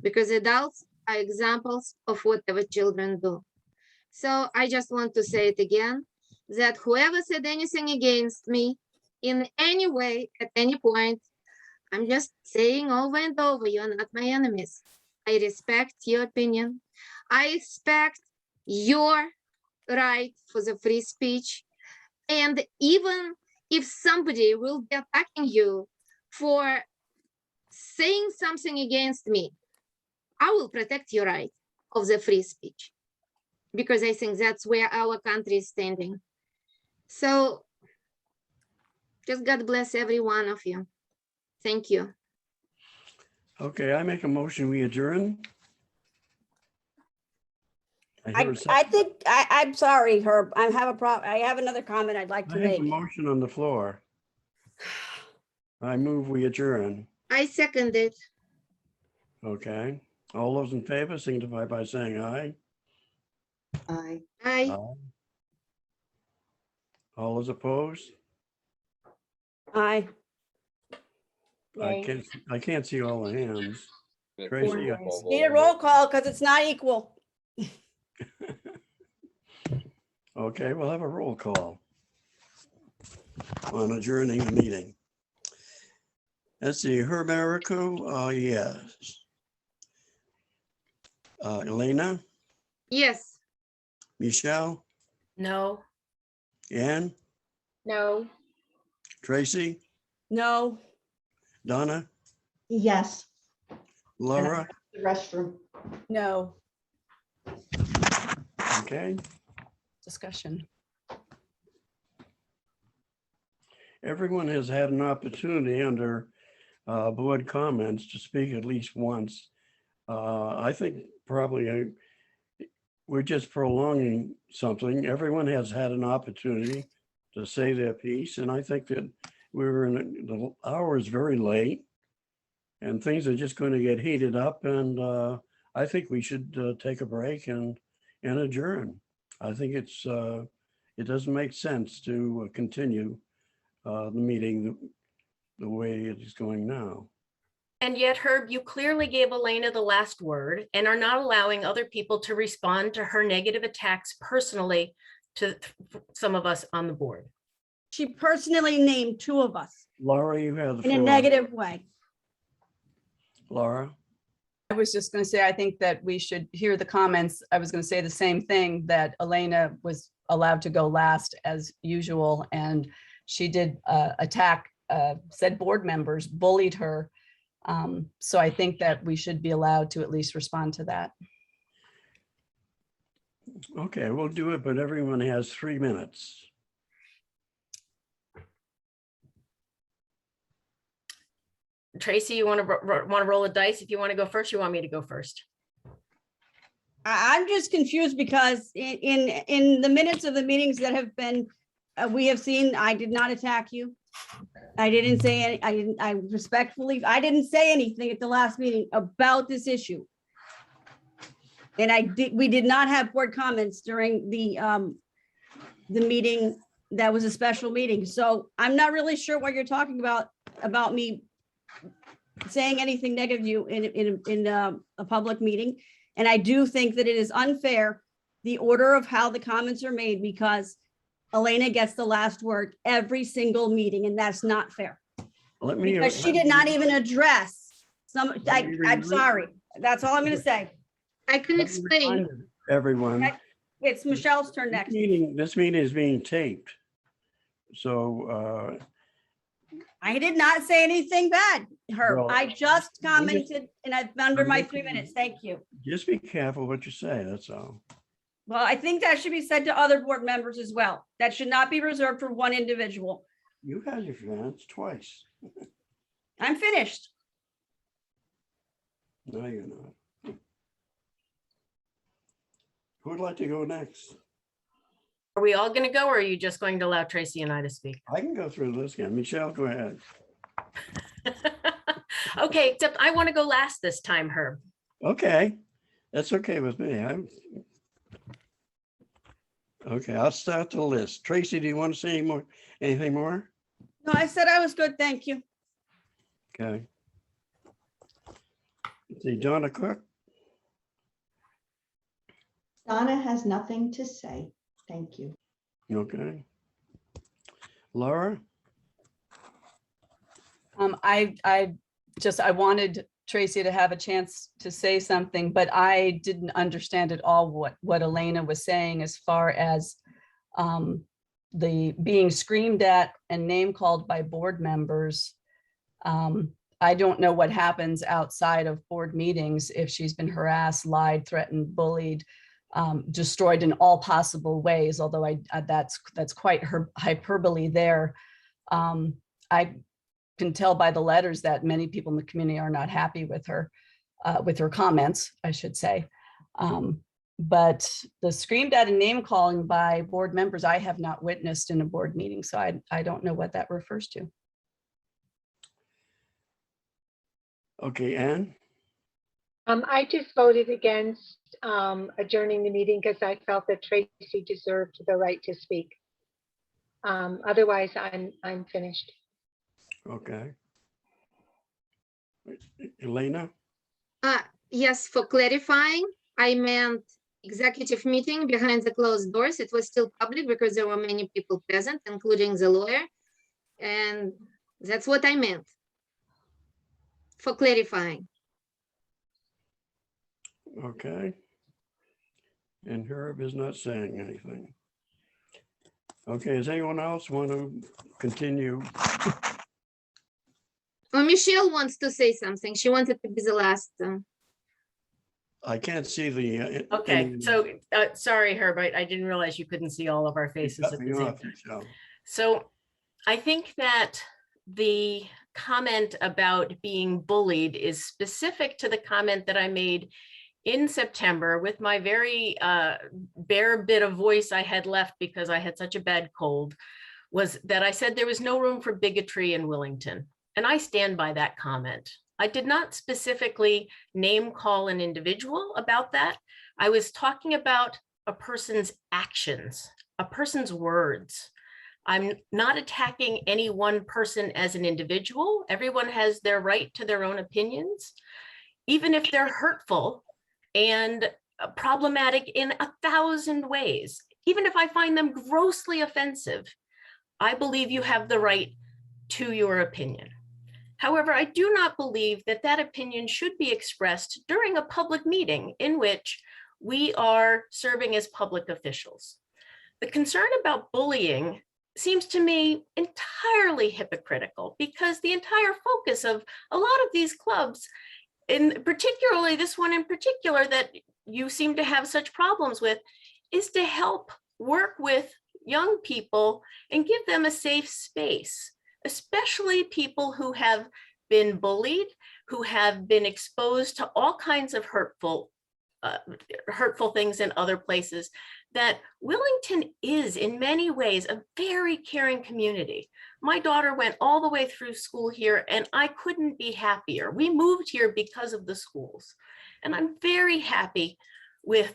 because adults are examples of whatever children do. So I just want to say it again, that whoever said anything against me in any way, at any point, I'm just saying over and over, you're not my enemies. I respect your opinion. I respect your right for the free speech. And even if somebody will be attacking you for saying something against me, I will protect your right of the free speech, because I think that's where our country is standing. So just God bless every one of you. Thank you. Okay, I make a motion, we adjourn. I'm sorry, Herb. I have another comment I'd like I to have a make. motion on the floor. I move we adjourn. I second it. Okay, all those in favor signify by saying aye. Aye. Aye. All those opposed? Aye. I can't see all the hands. Tracy, Need a roll call because it's not equal. okay, we'll have a roll call on adjourning the meeting. Let's see, Herb Erico, yes. Elena, Yes. Michelle, No. Ann, No. Tracy, No. Donna, Yes. Laura, The restroom. No. okay. Discussion. Everyone has had an opportunity under board comments to speak at least once. I think probably we're just prolonging something. Everyone has had an opportunity to say their piece. And I think that the hour is very late and things are just going to get heated up. And I think we should take a break and adjourn. I think it doesn't make sense to continue the meeting the way it is going now. And yet, Herb, you clearly gave Elena the last word and are not allowing other people to respond to her negative attacks personally to some of us on the board. She personally named two of us Laura, you have the in a floor. negative way. Laura? I was just going to say, I think that we should hear the comments. I was going to say the same thing, that Elena was allowed to go last as usual, and she did attack said board members, bullied her. So I think that we should be allowed to at least respond to that. Okay, we'll do it, but everyone has 3 minutes. Tracy, you want to roll the dice? If you want to go first, you want me to go first? I'm just confused because in the minutes of the meetings that have been, we have seen, I did not attack you. I didn't say any, I respectfully, I didn't say anything at the last meeting about this issue. And we did not have board comments during the meeting that was a special meeting. So I'm not really sure what you're talking about me saying anything negative you in a public meeting. And I do think that it is unfair, the order of how the comments are made, because Elena gets the last word every single meeting, and that's not fair. Because she did not even address I'm sorry. That's all I'm going to say. I can explain. Everyone. It's Michelle's turn next. This meeting is being taped. So I did not say anything bad, Herb. Well, I just commented and I've under my 3 minutes. Thank you. just be careful what you say, that's all. Well, I think that should be said to other board members as well. That should not be reserved for one individual. You had your chance twice. I'm finished. No, you're not. Who would like to go next? Are we all going to go, or are you just going to allow Tracy and I to speak? I can go through this again. Michelle, go ahead. Okay, except I want to go last this time, Herb. Okay, that's okay with me. Okay, I'll start the list. Tracy, do you want to say anything more? No, I said I was good. Thank you. Okay. Let's see, Donna Cook. Donna has nothing to say. Thank you. Okay. Laura? I wanted Tracy to have a chance to say something, but I didn't understand at all what Elena was saying as far as the being screamed at and name called by board members. I don't know what happens outside of board meetings if she's been harassed, lied, threatened, bullied, destroyed in all possible ways, although that's quite hyperbole there. I can tell by the letters that many people in the community are not happy with her comments, I should say. But the screamed at and name calling by board members, I have not witnessed in a board meeting, so I don't know what that refers to. Okay, Ann? I just voted against adjourning the meeting because I felt that Tracy deserved the right to speak. Otherwise, I'm finished. Okay. Elena? Yes, for clarifying, I meant executive meeting behind the closed doors. It was still public because there were many people present, including the lawyer. And that's what I meant for clarifying. Okay. And Herb is not saying anything. Okay, does anyone else want to continue? Well, Michelle wants to say something. She wanted to be the last. I can't see the. Okay, so sorry, Herb, I didn't realize you couldn't see all of our faces at the same time. So I think that the comment about being bullied is specific to the comment that I made in September with my very bare bit of voice I had left because I had such a bad cold, was that I said there was no room for bigotry in Willington. And I stand by that comment. I did not specifically name call an individual about that. I was talking about a person's actions, a person's words. I'm not attacking any one person as an individual. Everyone has their right to their own opinions, even if they're hurtful and problematic in 1,000 ways. Even if I find them grossly offensive, I believe you have the right to your opinion. However, I do not believe that that opinion should be expressed during a public meeting in which we are serving as public officials. The concern about bullying seems to me entirely hypocritical, because the entire focus of a lot of these clubs, and particularly this one in particular that you seem to have such problems with, is to help work with young people and give them a safe space, especially people who have been bullied, who have been exposed to all kinds of hurtful things in other places. That Willington is in many ways a very caring community. My daughter went all the way through school here, and I couldn't be happier. We moved here because of the schools, and I'm very happy with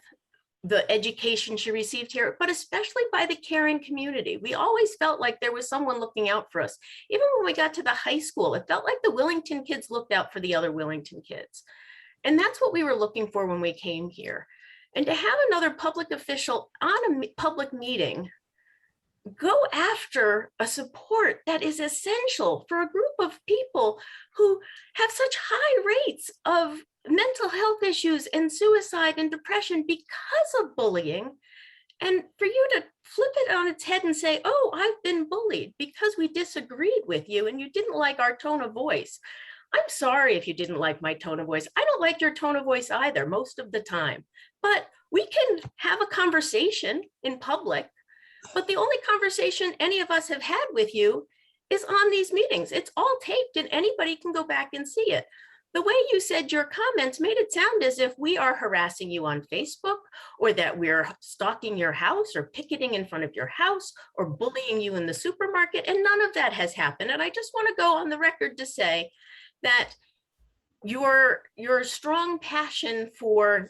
the education she received here, but especially by the caring community. We always felt like there was someone looking out for us. Even when we got to the high school, it felt like the Willington kids looked out for the other Willington kids. And that's what we were looking for when we came here. And to have another public official on a public meeting go after a support that is essential for a group of people who have such high rates of mental health issues and suicide and depression because of bullying, and for you to flip it on its head and say, oh, I've been bullied because we disagreed with you and you didn't like our tone of voice. I'm sorry if you didn't like my tone of voice. I don't like your tone of voice either most of the time, but we can have a conversation in public. But the only conversation any of us have had with you is on these meetings. It's all taped and anybody can go back and see it. The way you said your comments made it sound as if we are harassing you on Facebook, or that we're stalking your house or picketing in front of your house or bullying you in the supermarket, and none of that has happened. And I just want to go on the record to say that your strong passion for,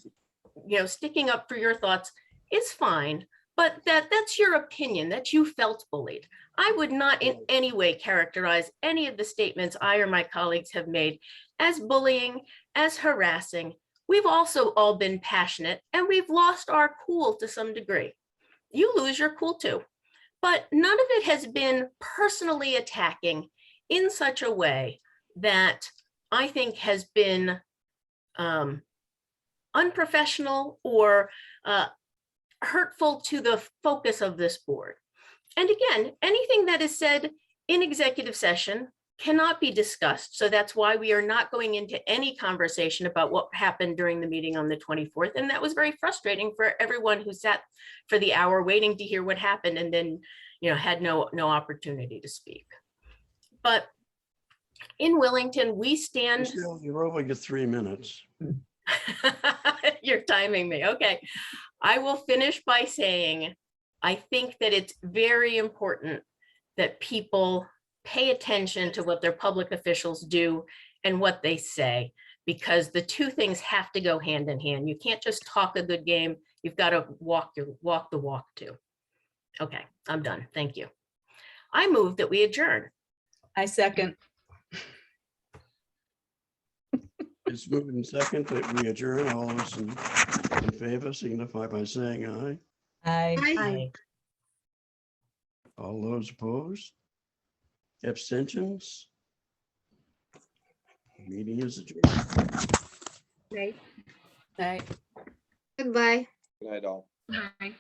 sticking up for your thoughts is fine, but that's your opinion, that you felt bullied. I would not in any way characterize any of the statements I or my colleagues have made as bullying, as harassing. We've also all been passionate and we've lost our cool to some degree. You lose your cool too, but none of it has been personally attacking in such a way that I think has been unprofessional or hurtful to the focus of this board. And again, anything that is said in executive session cannot be discussed. So that's why we are not going into any conversation about what happened during the meeting on the 24th. And that was very frustrating for everyone who sat for the hour waiting to hear what happened and then, had no opportunity to speak. But in Willington, we stand. You're over your 3 minutes. You're timing me. Okay. I will finish by saying, I think that it's very important that people pay attention to what their public officials do and what they say, because the two things have to go hand in hand. You can't just talk a good game. You've got to walk the walk too. Okay, I'm done. Thank you. I move that we adjourn. I second. It's moved in second that we adjourn. All those in favor signify by saying aye. Aye. Aye. All those opposed? Abstentions? Meeting is adjourned. Right. Aye. Goodbye. Good night, all. Bye.